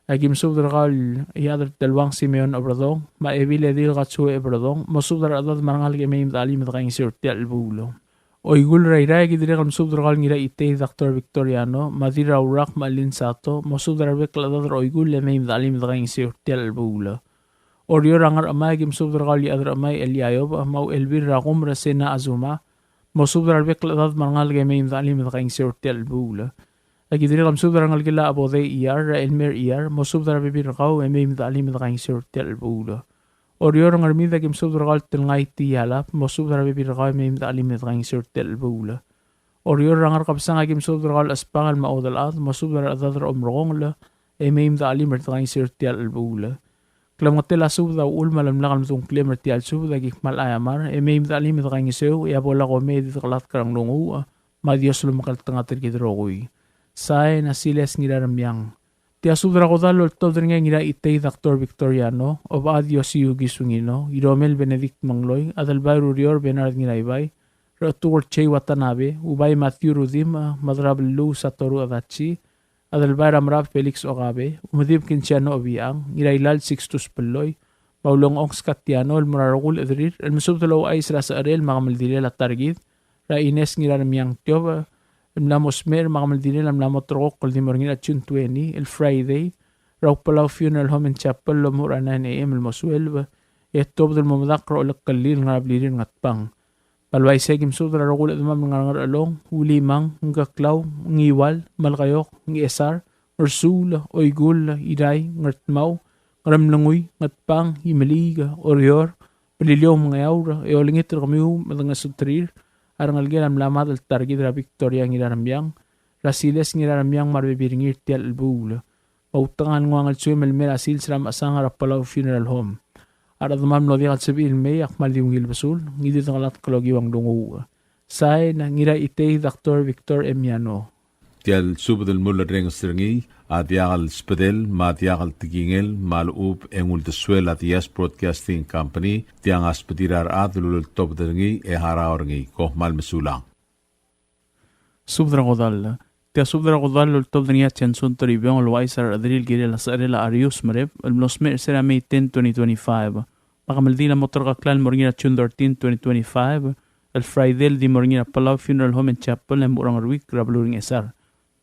ay kimsub darakal iyadar dalwang Simeon Obradong, maebile di katsuwe Obradong, mosub darakal marangal may matalim na kang isurti albulo. Oigul ray gidire kimsub darakal ngira ite Dr. Victoriano, madira urak maalin sato, mosub darakal kladadar oigul may matalim na kang isurti albulo. Oryo rangar amay kimsub darakal iyadar amay Eliayob, mau elbir rakum rasena azuma, mosub darakal kladadar marangal may matalim na kang isurti albulo. Agidiri kamsub darangal gila abode iyar, Elmer iyar, mosub darakal bibirakaw, may matalim na kang isurti albulo. Oryo rangar mida kimsub darakal tilngay tiyalap, mosub darakal bibirakaw, may matalim na kang isurti albulo. Oryo rangar kapsang kimsub darakal aspangal maudalat, mosub darakal omrongla, may matalim na kang isurti albulo. Klamotel asub daw ulmalam lakal matong klimer tiyal sub, dagik malayamar, may matalim na kang isiw, iabola ko may dito kalat karang lungu, madiyos lumakal tangatir kidrokoy. Say na siles ngiraramyang. Ti asub darakal dalo todre nga ngira itay Dr. Victoriano, o baadyo si Yugi Sungino, Iromel Benedict Mangloy, adalbay Rurior Bernard Ngiraybay, Ratuor Che Watanabe, ubay Matthew Rudim, madrabal Lou Satoru Adachi, adalbay Ramrab Felix Okabe, umadib Kinciano Obiang, Ngiraylal Sixtus Peloy, Paulong Ox Katiano, Almurarokul Edrir, almusub tulaw ay sila sa arel, makamaldilil at targid, Ra Ines ngiraramyang tiyo, Mlamos mer makamaldini lamlamot rok kal di morngin at June 20 el Friday raw Palau Funeral Home and Chapel lamura 9 a.m. almost 12 etob del mamadak ro lak kalil nga blirin ngatpang palway segim sudra ro kulat mam ngar along ulimang ngaklaw ngiwal malkayok ngiesar ursul oygul iday ngatmaw ngaramlangoy ngatpang himaliga oryor pililyo mga yaura eolingit kamiu madanga sutrir arangal gelam lamat al targid ra Victoria ngiraramyang, rasiles ngiraramyang marbibiringir ti albula. Pautangan nguangal suy melmel asil siram asang harap Palau Funeral Home. Aradumam no di kat sabi ilmay akmal di ungil basul, ngidit ang alat kalogiwang dungu. Say na ngira itay Dr. Victor Emiano. Tial subadal mula reng stringi, at yakal spadel, mat yakal tigingel, maluup engul deswel at Yes Broadcasting Company, tiang aspadirar at lulul top deringi, haraoringi, koh mal mesulang. Subdra kodal, tia subdra kodal lul top deringi at yansun toribyong alwaisar adril girela sa arela Arius Marep, almosmer sera May 10, 2025. Pakamaldila motor kaklal moringin at June 13, 2025, al Friday di moringin at Palau Funeral Home and Chapel, ang murang arwik, rabluring esar.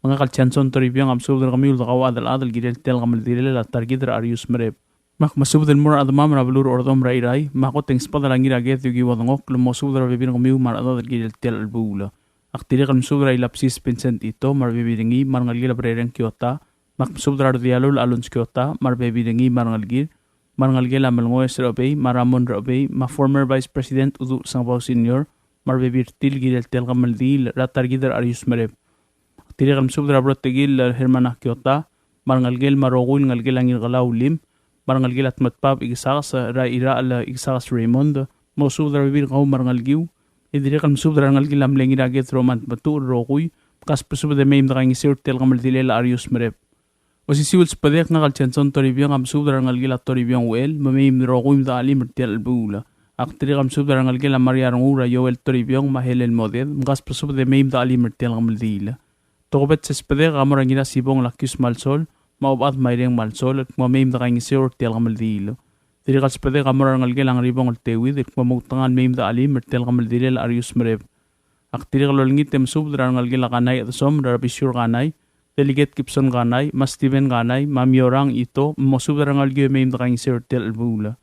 Mga kalchanson toribyang amsubdra kami ulakaw adal-adal girel tel kamaldilil at targidra Arius Marep. Mak masubdan mura adama marabulur ordom rai mako tings padalangi raget yugi wadangok lumosubdra bibin komiu marado gidel tel albula aktiri kan subdra ilapsis Vincent ito marbibiringi marngalgi labreren Kyoto mak subdra dialul aluns Kyoto marbibiringi marngalgi lamalngo esrobei maramon robei ma former vice president udu sangbaw senior marbibirtil gidel tel kamaldil ratar gidel arius mereb aktiri kan subdra brotegil hermana Kyoto marngalgel marogul ngalgel angil galaulim marangalgil at matpap igsakas ra ira ala igsakas Raymond mo subdra bibir kau marangalgiw idiri kan subdra ngalgil amlengi raget romant batu rokuy kas pusubda meim da kangi sir tel kamal dilela arius merep o si siwil spadek ngal chanson toribiyang am subdra ngalgil at toribiyang wel meim rokuy da alim tel bula aktri kam subdra ngalgil maria rungura yoel toribiyang mahelen model kas pusubda meim da alim tel kamal dila tokobet spadek amorangina sibong lakis malsol maubat maireng malsol at mameim da kangi sir tel kamal dilo diri kas pede kamar ngalgel ang ribong tewi dik mamugtangan meim da alim tel kamal dilel arius mereb aktiri kalolngit tem subdra ngalgel kanay at som rabisur kanay delegate Gibson kanay mas Steven kanay mamiorang ito mo subdra ngalgel meim da kangi sir tel bula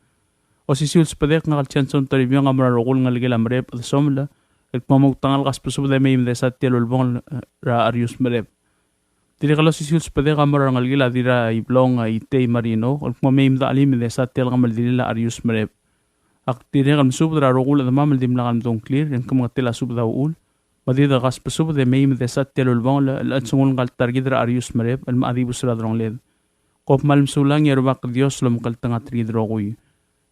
o si sul pede ngal chanson toribiyang amra rokul ngalgel amreb at som la at mamugtangan kas pusubda meim da sa tel ulbong ra arius mereb Tiri kalau si sus pede kamar ngalgila dira iblong ite marino ol mameim da alim de sa tel kamal dilila arius merep ak tiri kan subdra rogul da mamal dim la kan dong clear yang kum tela subda ul madida gas pesub de meim de sa tel ulbong la sungul ngal targidra arius merep al maadi busra drong led kop malm sulang yerbak dios lom kal tanga tri drogoy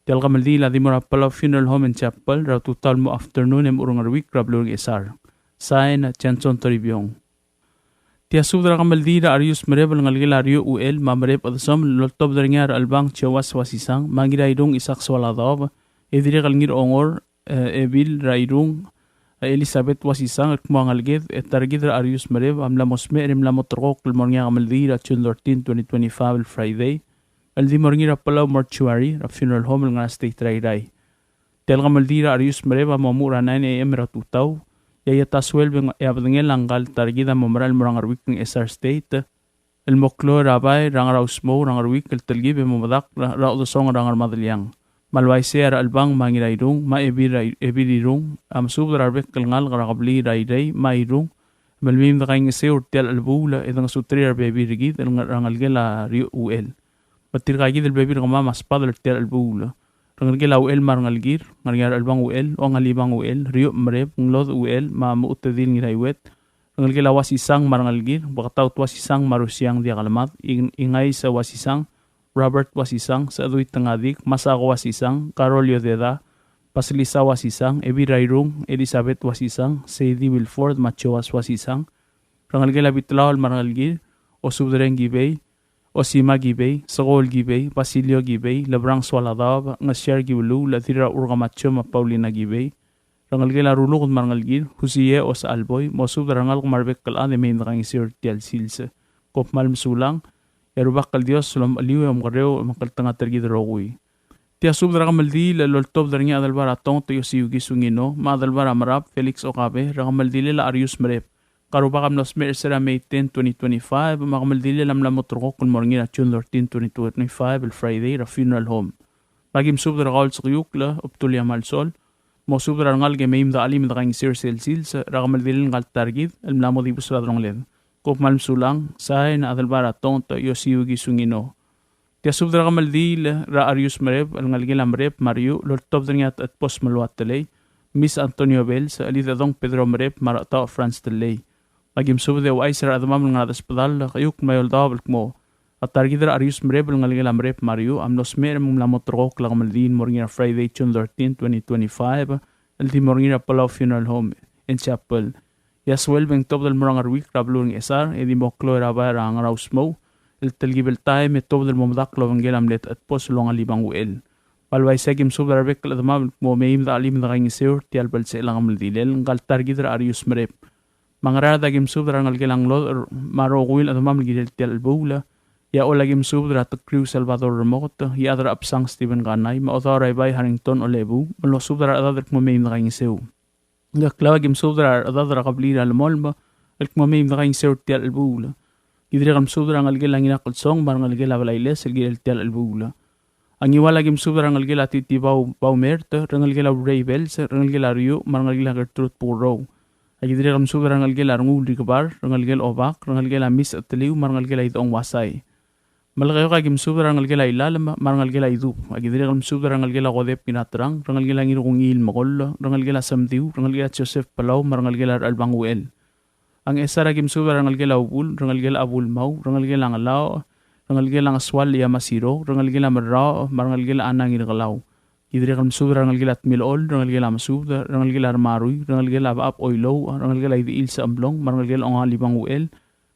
tel kamal dilila dimora pala funeral home and chapel ra total mo afternoon em urang week rablung esar sign chanson toribyong Tia subdra kamaldira arius merebel ngalgil ariu UL mamerep adasam lotob dringar albang chawas wasisang mangira irung isak swaladob edire kalngir ongor ebil rairung Elizabeth wasisang at mangalgid targidra arius mereb amla mosme rimla motrok morngia kamaldira June 13 2025 Friday aldi morngira Palau mortuary ra funeral home nga state rai tel kamaldira arius mereb amamura 9 am ra tutaw Yaya taswel bing abdengel langgal targida momoral morangar week ng SR State. El moklo rabay rangar ausmo rangar week el telgi be momadak ra song rangar madalyang. Malway ser albang mangirairung ma ebirung am subdra arbek kalngal garabli raiday mairung malmim da kaing se urtel albula edang sutri arbe birigid el rangal gela UL. Batir kagid el bebir ngama maspad el tel albula. Rangal UL marngalgir ngargar albang UL o ngalibang UL rio mrep nglod UL ma muutedil ngiraiwet rangal wasisang marngalgir bakataw wasisang marusyang dia kalamat ingay sa wasisang Robert wasisang sa aduit tangadik masako wasisang Carolio Deda Pasilisa wasisang Ebi Rairung Elizabeth wasisang Sadie Wilford Machoas wasisang rangal bitlawal marngalgir o subdreng gibay Osima gibay, Sagol gibay, Basilio gibay, Labrang Swaladab, Ngasyer gibulu, Latira Urgamacho Paulina gibay, Rangalgila rulukot marngalgil, Husiye o sa alboy, Mosub rangal kumarbek kalaan main nakang isir tial silse. Kop malm sulang, Yarubak kal Dios sulam aliw ang kareo makaltanga tergid rogoy. Tia sub rangamaldi laloltob darnya adalbar atong tayo siyugi sungino, maadalbar amarap, Felix Okabe, rangamaldi la Arius Merep. Karubakam nos mer sera May 10, 2025, makamaldili lam lamotroko kun morngina June 13, 2025, el Friday, ra funeral home. Magim subdra kaul sa kuyukla, uptulya malsol, mo subdra ngal gemeim da alim da kang sir sils, ra kamaldili ngal targid, el mlamo di busra drong led. Kop malm sulang, sahay na adalbara tonto, yosiyugi sungino. Tia subdra kamaldili, ra Arius Merep, el ngal gilam rep, Mario, lortob dringat at post maluat talay, Miss Antonio Bell, sa alidadong Pedro Merep, marata France talay. Magim subde wa isra adamam nga hospital kayuk mayol dabal mo at targidra Arius Merebel ngalgila Merep Mario am los mer mum la motrok la maldin morngira Friday June 13 2025 el di morngira Palau funeral home in chapel yaswel beng top del morangar week rablung esar edi moklo era ba rang rausmo el telgibel time top del momdak lo vangelam let at pos long alibang wel palway segim subdra bek la adamam mo meim da alim da ging seur tial bel se lang maldilel ngal targidra Arius Merep Mangrada gim subdra ngal gelang lo marogwil at maml gidel tel bula ya ola gim subdra to crew Salvador Remot ya adra apsang Stephen Ganay ma othora bay Harrington Olebu lo subdra adra kmamim nging seu ga klawa gim subdra adra qablira al molma el kmamim nging seu tel bula gidre gam subdra ngal gelang ina qalsong mar ngal gela balayles el gidel tel bula Ang iwala gimsubda rangal gila titibaw baumerte, rangal gila rebels, rangal gila riyo, marangal gila gertrud puro. Agidiri kamsubda rangal gila rangul dikabar, rangal gila obak, rangal gila mis atliw, marangal gila itong wasay. Malakayo ka gimsubda rangal gila ilalam, marangal gila idup. Agidiri kamsubda rangal gila kodep pinatrang, rangal gila ngirong il makol, rangal gila samdiw, rangal gila Joseph Palau, marangal gila albanguel. Ang esara gimsubda rangal gila ubul, rangal gila abul mau, rangal gila ngalaw, rangal gila aswal ya masiro, rangal gila marrao, marangal gila anang irgalaw. Idri kan subra rangal gila milol, rangal gila masubda, rangal gila armaruy, rangal gila baap oilow, rangal gila idiil sa amblong, marangal gila onga libang uel,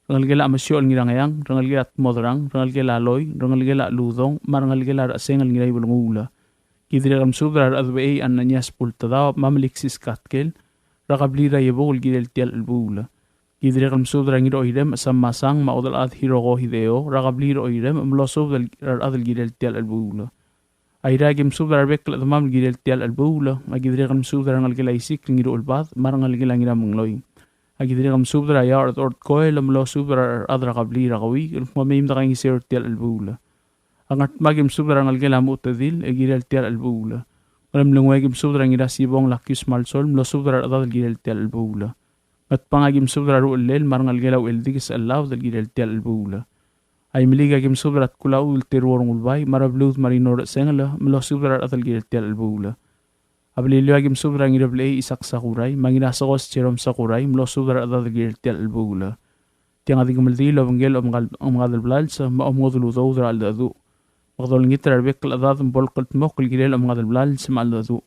rangal gila amasyo al ngirangayang, rangal gila modrang, rangal gila aloy, rangal gila ludong, marangal gila raseng al ngiray bulungula. Idri kan subra adwe an nanyas pultadaw, mamaliksis katkel, rakablira yebol gilel tial albula. Idri kan subra ngiro idem asam masang maudal ad hirogo hideo, rakablira idem mlosov dal adal gilel tial albula. Aira gim subra bekla tamam gilel tial albula, agidri kan subra ngal gila isik ngiro ulbad, marangal gila ngira mungloy. Agidri kan subra ya ort koel mlo subra ad rakablira qawi, mamim da kan isir tial albula. Angat magim subra ngal gila mutadil gilel tial albula. Walam lungway gim subra ngira sibong lakis malsol mlo subra adal gilel tial albula. At pangagim subra ru'lel marangal gelaw eldigis allaw dal gilel tial albula. Ay miliga gim subra at kulaw ultirworong ulbay marablut marinor sengala mlo subra at dal gilel tial albula. Ablilyo gim subra ngirablay isak sakuray manginasakos chirom sakuray mlo subra at dal gilel tial albula. Tiang ating kumaldilo banggel ang mga dalblal sa maomgoduludaw dra aldadu. Makadol ngitra arbek kaladad ang bolkalt mo kulgilel ang mga dalblal sa maaldadu.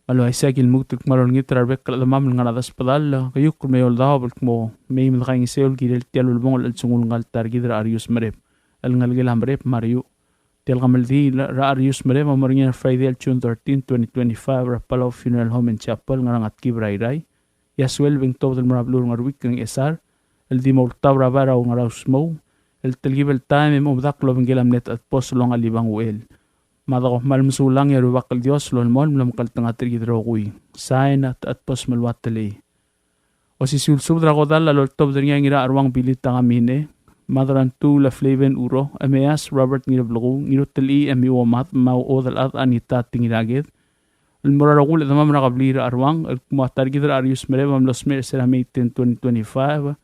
Alo ay sakil mugtuk marol ngitra arbek kaladamam ng nganadas padal kayuk kumayol daw balk mo may madakaing isayol gilel tial ulbong al sungul ngal tar gidra arius marep al ngal gilam rep Mario tial kamaldi ra arius marep amaringin Friday al June 13, 2025 ra Palauan Funeral Home and Chapel ngarang at kibrayray yaswel bing total marablur ngarwik ng esar el di maultaw ra baraw ngaraus mo el telgibel time mo daklo bing net at poslong alibang uel. Madako malmsulang ya rubakal Dios lon mon mlamkal tanga trigidrokuy. Sain at pos malwatali. O si sulsubra ko dal laloltob din nga ngira arwang bilit tanga mine. Madaran tu la flaven uro. Ameas Robert ngirabloku. Ngirutali amiwamat mau odal at anita tingiragit. Almurarakul at mamam nakablira arwang. Kumatargidra arius mere mamlos mere sera May 10, 2025.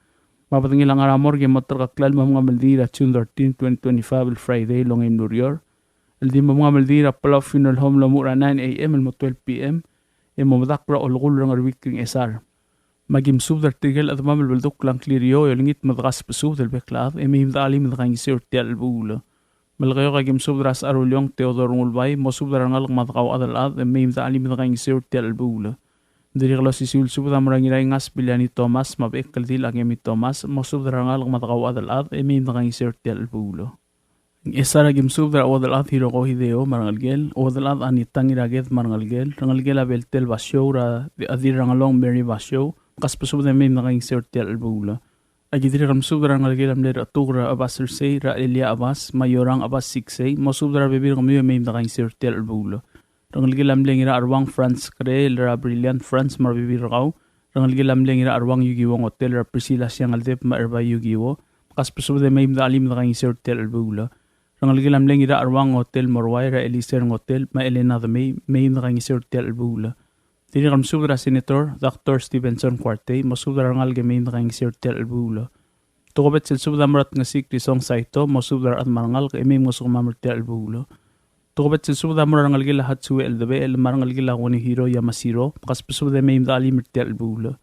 Mapatingin lang aramor game motor kaklal mamang maldira June 13, 2025 Friday longim nurior. El di mga maldira Palauan Funeral Home lamura 9 a.m. el 12 p.m. e mamadakra olgul rang arwiking esar. Magim subdar tigel at mamal balduk lang kliryo yung ngit madakas pasub del beklaat e mahimda alim madakang isir tial albula. Malakayo kagim subdras arulyong Teodoro Ngulbay mo subdar ngal madakaw adalat e mahimda alim madakang isir tial albula. Diri kalo si sul subdar marangiray ngas bilyani Thomas mabek kaldil agemi Thomas mo subdar ngal madakaw adalat e mahimda kang isir tial albula. Esara gim subdra odalat hiroko hideo marangalgel odalat anitang iraget marangalgel rangalgel abeltel basyo ra adir rangalong Mary basyo kas pasubda may nakaing sertial albula agidir kam subdra rangalgel amler atugra abasir say ra Elia Abbas mayorang Abbas 6 mo subdra bebir kam may nakaing sertial albula rangalgel amleng ira arwang France Krel ra Brilliant France marbibir raw rangalgel amleng ira arwang yugiwong hotel ra Priscilla siyang aldep maerba yugiwo kas pasubda may alim nakaing sertial albula rangalgilam leng ira arwang hotel Morway ra Eliser hotel ma Elena the may nakang isir tel albula. Dini kam subra Senator Dr. Stevenson Quarte mo subra rangal ge may nakang isir tel albula. Tukobet sil subra marat nga sikri song saito mo subra at marangal ka may mo sumamar tel albula. Tukobet sil subra marangal ge lahat suwe el dabe el marangal ge lakoni hero yamasiro kas subra may dali tel albula.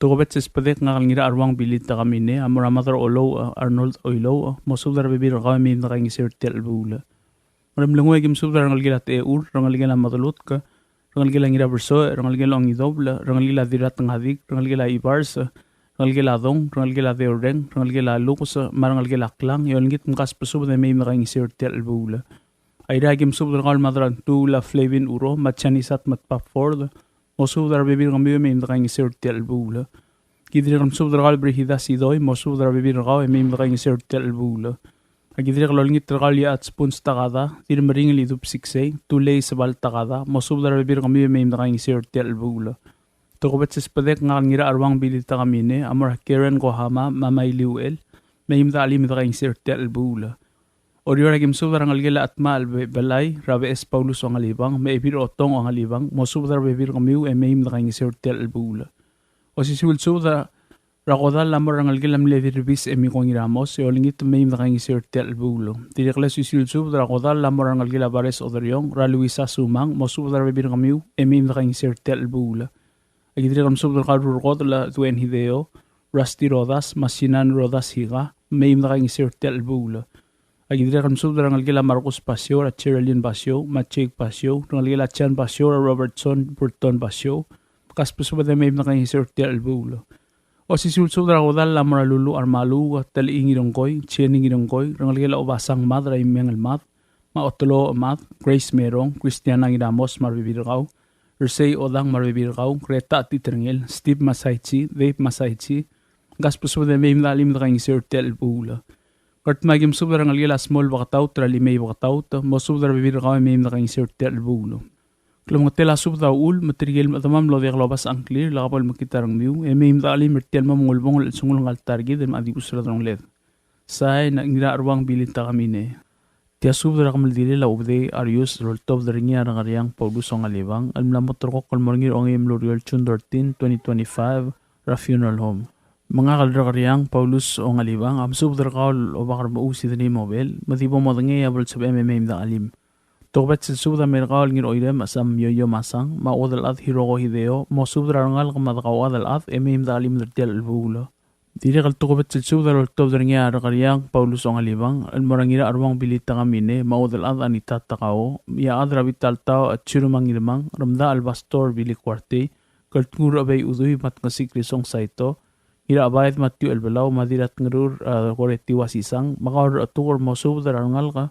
Tukobet sis padek nga ngira arwang bilit ta kami ne amura matar olo Arnold Oilo mo subdar bibir kami na kang isir tel bula. Maram langwe gim subdar ngal gila te ur rangal gila matalut ka rangal gila ngira berso rangal gila ang idobla rangal gila dirat ng hadik rangal gila ibars rangal gila dong rangal gila deordeng rangal gila lukus marangal gila klang yon git mkas pasub na may kang isir tel bula. Ay gim subdar ngal madran tu la flavin uro matchanisat matpapford Mosubdar bibir kami may kang isir tel bula. Kidri kam subdar kal brihida sidoy mosubdar bibir kaw may kang isir tel bula. Agidri kalol ngit kal ya at spoons takada tir maringil idup siksay tulay sabal takada mosubdar bibir kami may kang isir tel bula. Tukobet sa spadek nga ngira arwang bilita kami ne amor Karen Kohama mamay liuel may alim kang isir tel bula. Oriora gim subdara ngalgela atma balay rabe es Paulus ang alibang may ibir otong ang alibang mo subdara bebir kamiu emeim na kangi sertel albula. O si sul subdara rakodal lamor ang algelam levirbis emi kong iramos e olingit meim na kangi sertel albulo. Tidikla si sul subdara rakodal lamor ang algela bares oderyong raluisa sumang mo subdara bebir kamiu emeim na kangi sertel albula. Agidri kam subdara karurkot la tuen hideo Rusty Rodas masinan Rodas higa meim na kangi sertel albula. Agidri kam subdara ngalgela Marcos Pasio at Cherilyn Pasio, Machig Pasio, ngalgela Chan Pasio at Robertson Burton Pasio, kaspusubad na may nakang hisertel albulo. O si subdara kodal la maralulu armalu at taliing irongkoy, chiening irongkoy, ngalgela obasang madra imeng almat, maotolo amat, Grace Merong, Christiana Ngidamos marbibirgaw, Ursay Odang marbibirgaw, Kreta at Titrangel, Steve Masaichi, Dave Masaichi, kaspusubad na may nalim nakang hisertel albulo. Kart magim subdara ngalgela small wakataw trali may wakataw mo subdara bibir kami may nakang sertel albulo. Kung matela subdara ul material matamam lo de globas ang clear lakapal makitarang miu e may mdali mertial mamungulbong at sungulong altargi dan maadibus radong led. Say na ngira arwang bilinta kami ne. Tia subdara kamaldili la ubde Arius roltov daringi arang ariang Paulus ang alibang almlamot rokok kalmorngir ongim L'Oreal June 13, 2025 ra funeral home. Mga kaldrakaryang Paulus o ngalibang am subdar kaul o bakar mausi dani mobile matibo mo dangi abol sa MMA da alim tokbet sa subda mer kaul ngir oidem asam yoyo masang maudal at hiroko hideo mo subdar ngal kamadakaw adal at MMA da alim dertial albulo diri kal tokbet sa subdar oltob dangi arakaryang Paulus o ngalibang almorangira arwang bilita kamine maudal at anita takao ya adra vital tao at chirumang ilmang ramda albastor bili kwarte kaltungur abay uduy matngasik risong saito ira abayat Matthew Elbelaw madirat ngerur koreti wasisang makaur atur mo subdar angal ka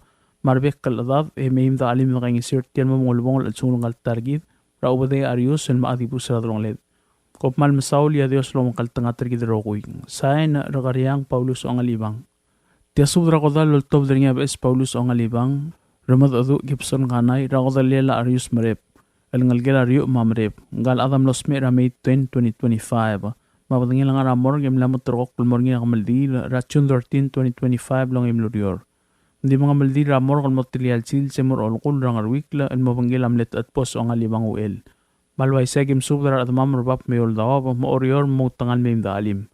marbek kaladad meim da alim na kangi sertian mo ngulbong at sungal targid ra ubade Arius en maadibus radrong led kopmal masaul ya Dios lo kaltanga targid rokoy sain ragaryang Paulus ang alibang tia subdra kodal loltob dringa bes Paulus ang alibang ramad adu Gibson kanay ra kodal lela Arius marep el ngalgela Rio mamrep ngal adam losme ra May 10, 2025 Mapatangin lang aramor ngem lamot terkok kulmorngi ang maldi June 13, 2025 lang ngem lurior. Hindi mga maldi ramor kalmot tilial sil semur olkul rang arwikla en mapanggil amlet at pos ang alibang uel. Malway segim subdara at mamor bap mayol dawa mo orior mo tangan may dalim.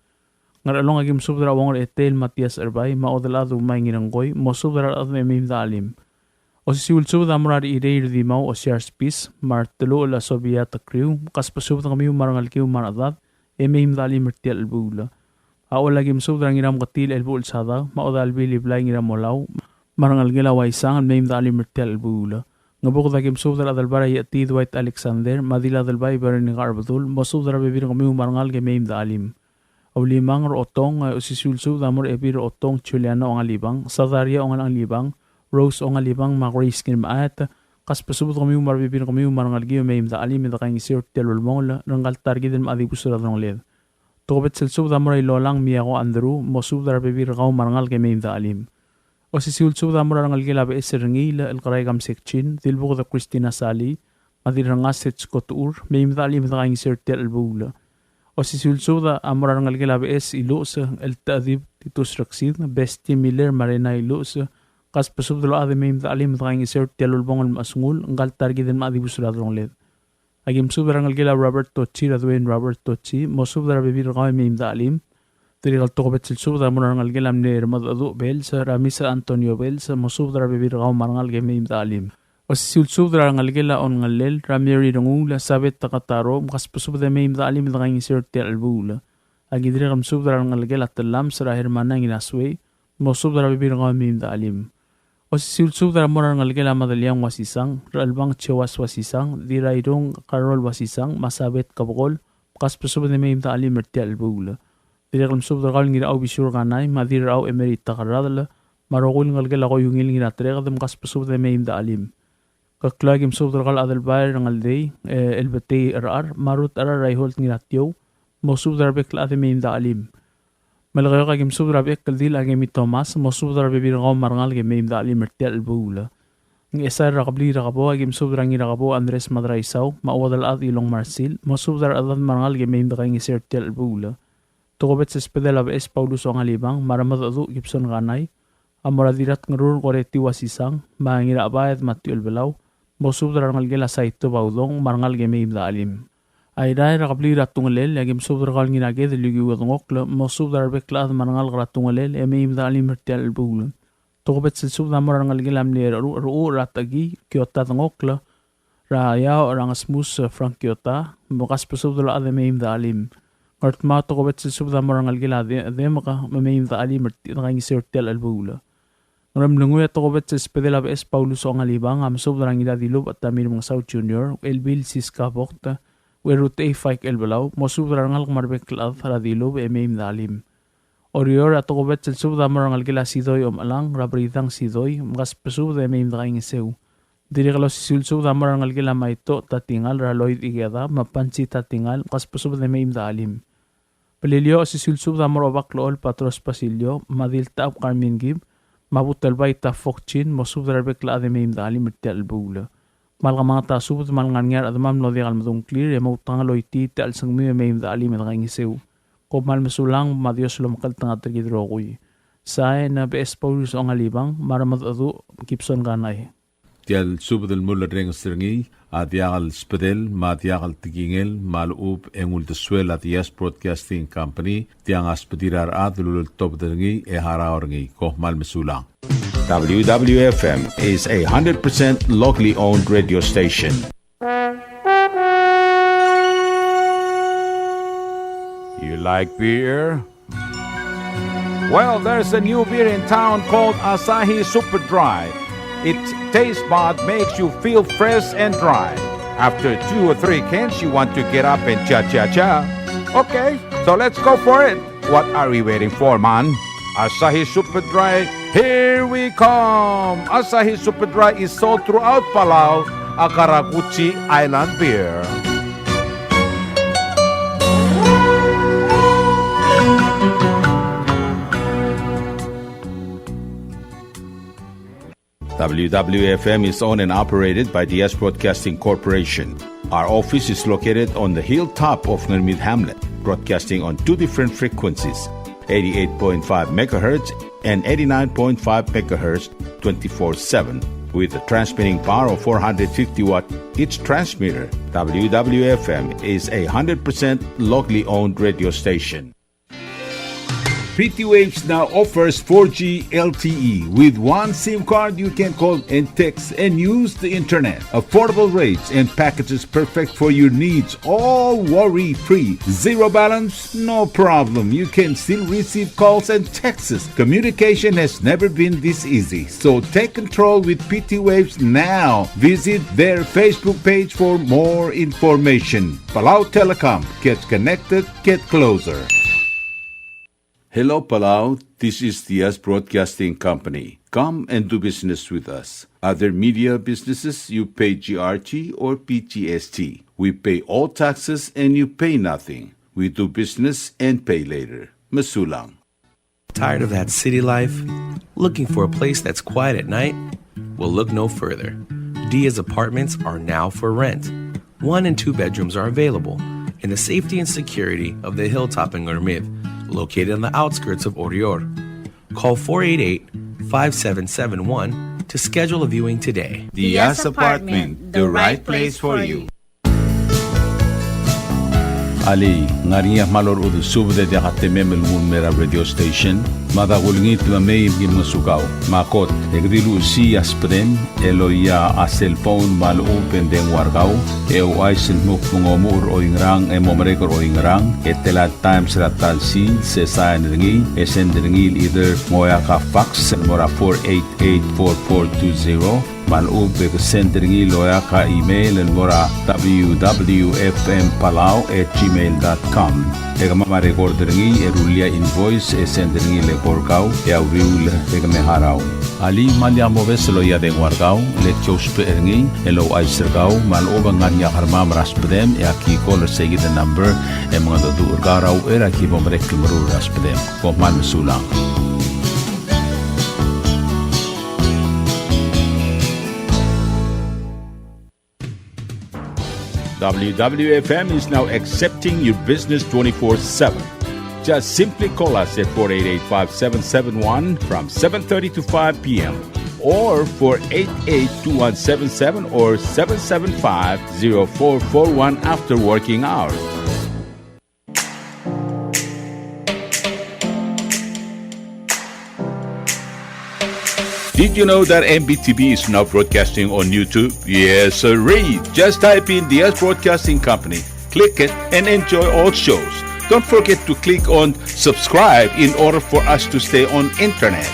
Ngaralong agim subdara wangor etel Matias Erbay maodalado may nginanggoy mo subdara at may dalim. O si siul subdara morari irey dimaw o shares peace martelo la Sovieta crew kaspasubda kami marangal kiw maradat emeim dali mertial albula. Awal lagi subdara ngiram katil elbul sada maodal bili blay ngiram molaw marangal gilaway sang emeim dali mertial albula. Ngabuk lagi subdara dalbara yati Dwight Alexander madila dalbay barin ngarbadul mo subdara bebir kami marangal emeim dalim. Awlimang otong usisul subdara mor ebir otong Juliano ang alibang Sadaria ang alibang Rose ang alibang Magrace kinmaat kaspasubot kami marbibir kami marangal giyo may imdaalim ito kayong isir telulmong ranggal targi din maadibus radong led. Tukobet silsub damuray lolang miyako Andrew mo subdar bibir kaw marangal kay may imdaalim. O si silsub damuray rangal gilabe esirngil el karay kam sekchin tilbuk da Christina Sali madirangas sets kotur may imdaalim ito kayong isir telulbula. O si silsub da amuray rangal gilabe es ilus el taadib titus raksid Bestie Miller Marina ilus kas pasubdalo ade may alim tayong isert telulbong al masungul ngal targi din maadibus radrong led. Agim subdara ngal gila Robert Tochi radwen Robert Tochi mo subdara bibir kami may alim tiri kal tokobet sil subdara mo ngal gila amne ramadu bel sa Ramisa Antonio Bel sa mo subdara bibir kami marangal kay may alim. O si sil subdara ngal gila on ngal lel Ramiri rungula sabet takataro kas pasubdara may alim tayong isert telulbula. Agidri kam subdara ngal gila talam sa hermana nginaswe mo subdara bibir kami may alim. O si subdara mo nang ngalgela madalyang wasisang, ralbang chewas wasisang, dirairong karol wasisang, masabet kabukol, kas pasubad na may imtaali mertial bugla. Diriklam subdara kal ngira au bisur kanay, madira au emerita karadala, marokul ngalgela ko yungil ngira trekadam kas pasubad na may imtaalim. Kaklagim subdara kal adalbayar ngalday, elbete arar, marut arar rayholt ngira tiyaw, mo subdara bekla ate may imtaalim. Malagayo kagim subdara bekal dil agim Thomas mo subdara bibir kaw marangal game im dali mertial bula. Ng esar rakabli rakabo agim subdara ngi rakabo Andres Madraisaw mawadal at ilong Marsil mo subdara adan marangal game im dakay ngi sertial bula. Tukobet sa spedal of es Paulus ang alibang maramad adu Gibson kanay amoradirat ngerur kore tiwasisang, mangira bayad matiul belaw, mosub darangal gela saito baudong, marangal game imda alim. Aiday rakabli ratungalel, yagim sub darangal ginage de lugi wadongok, mosub darabekla marangal ratungalel, eme imda alim mertial bulun. Tokobet sub damarangal gelam le ru ratagi, kiota dongok, Raya orang smus Frank Kiota, bukas pesub dulu ada meim dalim. Kart ma to kobet sub da marang algila de maka meim dalim merti ngang sertel albula. Ngam lungu ya to kobet spedela bes Paulus ong alibang am sub darang ida dilub at tamir mga South Junior, elbil siska bokta, werut faik elbelaw, mo sub darang al marbek klad para dilub meim dalim. Orior at to kobet sub da marang algila sidoy alang rabritang sidoy, bukas pesub de meim ngang seu. Diri kalau sisulsub damar ang algila maito tatingal raloid igeda mapansi tatingal kas pasub de meim dalim. Pelilio sisulsub damar obaklool patros pasilyo madilta ap Carmen gib mabutal bay ta fokchin mosub darbek la de meim dalim tel bula. Malga mga tasub malngan ngar adamam lo dial madung clear ya mautang loiti tal sang meim dalim ngang iseu. Ko mal mesulang madios lo makal tanga tergidrogoy. Sa na bes Paulus ang alibang maramad adu Gibson ganay. Tial subdel mulla reng stringi adiagal spedel ma adiagal tigingel malub engul deswel atias broadcasting company tiang aspedirar adlul top dengi haraorngi ko mal mesulang. WWFM is a 100% locally owned radio station. You like beer? Well, there's a new beer in town called Asahi Super Dry. Its taste bud makes you feel fresh and dry. After 2 or 3 cans, you want to get up and cha-cha-cha. Okay, so let's go for it. What are we waiting for, man? Asahi Super Dry, here we come. Asahi Super Dry is sold throughout Palau, a Karakuchi Island beer. WWFM is owned and operated by the S Broadcasting Corporation. Our office is located on the hilltop of Nurmid Hamlet, broadcasting on 2 different frequencies, 88.5 MHz and 89.5 MHz 24/7. With a transmitting power of 450 watt each transmitter, WWFM is a 100% locally owned radio station. PT Waves now offers 4G LTE. With one SIM card, you can call and text and use the internet. Affordable rates and packages perfect for your needs. All worry-free. Zero balance? No problem. You can still receive calls and texts. Communication has never been this easy. So take control with PT Waves now. Visit their Facebook page for more information. Palau Telecom. Get connected, get closer. Hello, Palau. This is the S Broadcasting Company. Come and do business with us. Other media businesses, you pay GRT or PGST. We pay all taxes and you pay nothing. We do business and pay later. Masulang. Tired of that city life? Looking for a place that's quiet at night? Well, look no further. Dia's apartments are now for rent. 1 and 2 bedrooms are available in the safety and security of the hilltop in Gurmid, located on the outskirts of Orior. Call 488-5771 to schedule a viewing today. The S Apartment, the right place for you. Ali, ngariya malor udu subde de katememel mera radio station. Mada gulngit mamay im sugaw. Makot, egdilu si aspren, eloya a cellphone mal open den wargaw. Eu aisen muk mungomur o ingrang e momrekor o ingrang. Etela times ratal si se sain ringi, esen ringil either moya ka fax mora 488-4420. Malub ke sendringi loya ka email en mora www.fmpalau@gmail.com. Ega mama recordringi erulia invoice e sendringi le korkau e auriul ega meharau. Ali malia moves loya de wargau le chospe eringi elo aisergau maloba nganya harmam raspedem e aki call segi the number e mga do urgarau era ki bomrek mru raspedem ko man sulang. WWFM is now accepting your business 24/7. Just simply call us at 488-5771 from 7:30 to 5 p.m. or 488-2177 or 775-0441 after working hours. Did you know that MBTV is now broadcasting on YouTube? Yes, sirree. Just type in DS Broadcasting Company, click it, and enjoy all shows. Don't forget to click on subscribe in order for us to stay on internet.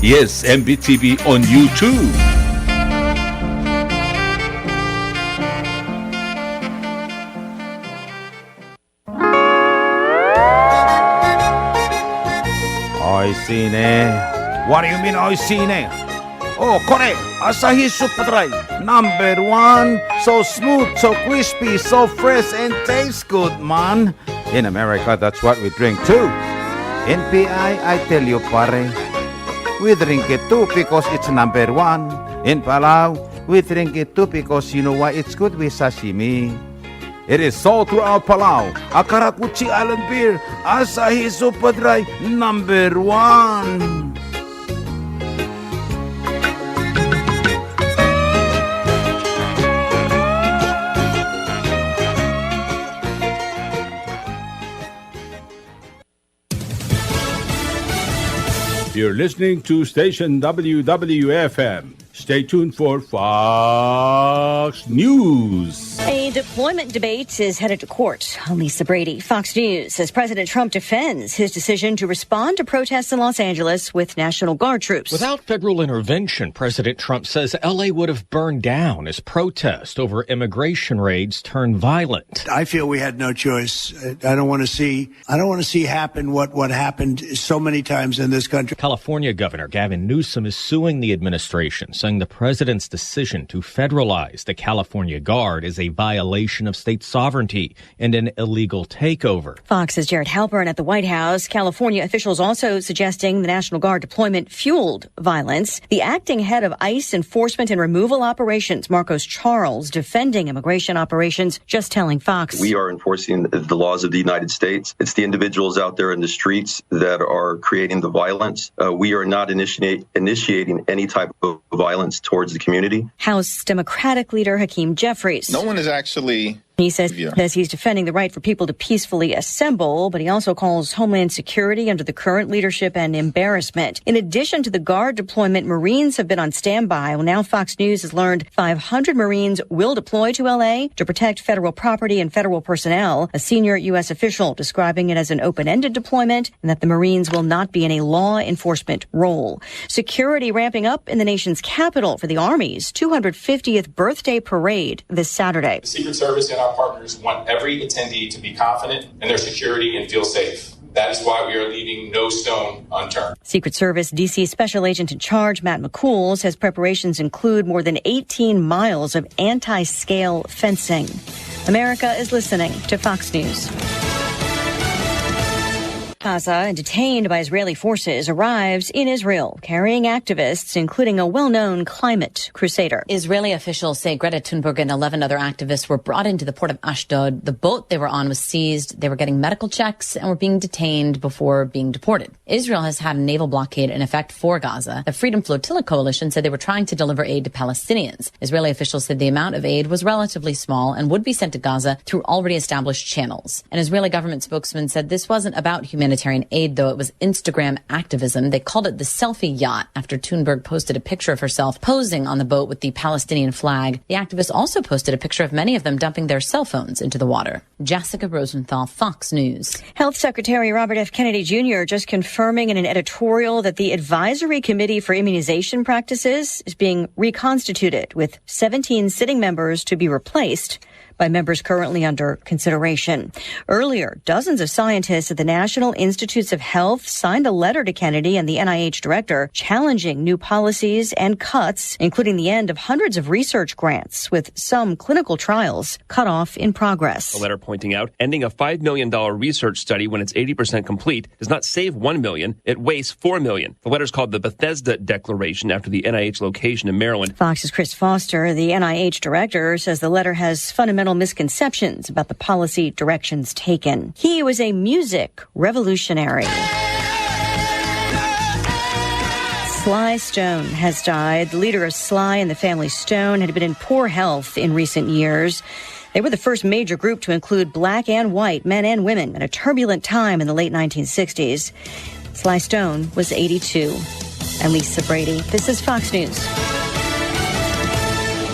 Yes, MBTV on YouTube. Oisine. What do you mean, oisine? Oh, correct. Asahi Super Dry. Number 1. So smooth, so crispy, so fresh, and tastes good, man. In America, that's what we drink too. In PI, I tell you, pare, we drink it too because it's number 1. In Palau, we drink it too because you know why it's good with sashimi. It is sold throughout Palau. A Karakuchi Island beer, Asahi Super Dry, number 1. You're listening to station WWFM. Stay tuned for Fox News. A deployment debate is headed to court. Lisa Brady, Fox News, says President Trump defends his decision to respond to protests in Los Angeles with National Guard troops. Without federal intervention, President Trump says L.A. would have burned down as protest over immigration raids turned violent. I feel we had no choice. I don't want to see happen what happened so many times in this country. California Governor Gavin Newsom is suing the administration, saying the president's decision to federalize the California Guard is a violation of state sovereignty and an illegal takeover. Fox's Jared Halpern at the White House. California officials also suggesting the National Guard deployment fueled violence. The acting head of ICE enforcement and removal operations, Marcos Charles, defending immigration operations, just telling Fox. We are enforcing the laws of the United States. It's the individuals out there in the streets that are creating the violence. We are not initiating any type of violence towards the community. House Democratic leader Hakeem Jeffries. No one is actually... He says he's defending the right for people to peacefully assemble, but he also calls Homeland Security under the current leadership an embarrassment. In addition to the Guard deployment, Marines have been on standby. Well, now Fox News has learned 500 Marines will deploy to L.A. to protect federal property and federal personnel. A senior U.S. official describing it as an open-ended deployment and that the Marines will not be in a law enforcement role. Security ramping up in the nation's capital for the Army's 250th birthday parade this Saturday. The Secret Service and our partners want every attendee to be confident in their security and feel safe. That is why we are leaving no stone unturned. Secret Service D.C. Special Agent in Charge Matt McCool says preparations include more than 18 miles of anti-scale fencing. America is listening to Fox News. Gaza, detained by Israeli forces, arrived in Israel, carrying activists, including a well-known climate crusader. Israeli officials say Greta Thunberg and 11 other activists were brought into the port of Ashdod. The boat they were on was seized. They were getting medical checks and were being detained before being deported. Israel has had a naval blockade in effect for Gaza. The Freedom Flotilla Coalition said they were trying to deliver aid to Palestinians. Israeli officials said the amount of aid was relatively small and would be sent to Gaza through already established channels. An Israeli government spokesman said this wasn't about humanitarian aid, though it was Instagram activism. They called it the selfie yacht after Thunberg posted a picture of herself posing on the boat with the Palestinian flag. The activists also posted a picture of many of them dumping their cell phones into the water. Jessica Rosenthal, Fox News. Health Secretary Robert F. Kennedy Jr. just confirming in an editorial that the Advisory Committee for Immunization Practices is being reconstituted, with 17 sitting members to be replaced by members currently under consideration. Earlier, dozens of scientists at the National Institutes of Health signed a letter to Kennedy and the NIH director challenging new policies and cuts, including the end of hundreds of research grants, with some clinical trials cut off in progress. A letter pointing out ending a $5 million research study when it's 80% complete does not save $1 million, it wastes $4 million. The letter's called the Bethesda Declaration after the NIH location in Maryland. Fox's Chris Foster, the NIH director, says the letter has fundamental internal misconceptions about the policy directions taken. He was a music revolutionary. Sly Stone has died. The leader of Sly and the Family Stone had been in poor health in recent years. They were the first major group to include black and white men and women at a turbulent time in the late 1960s. Sly Stone was 82. I'm Lisa Brady. This is Fox News.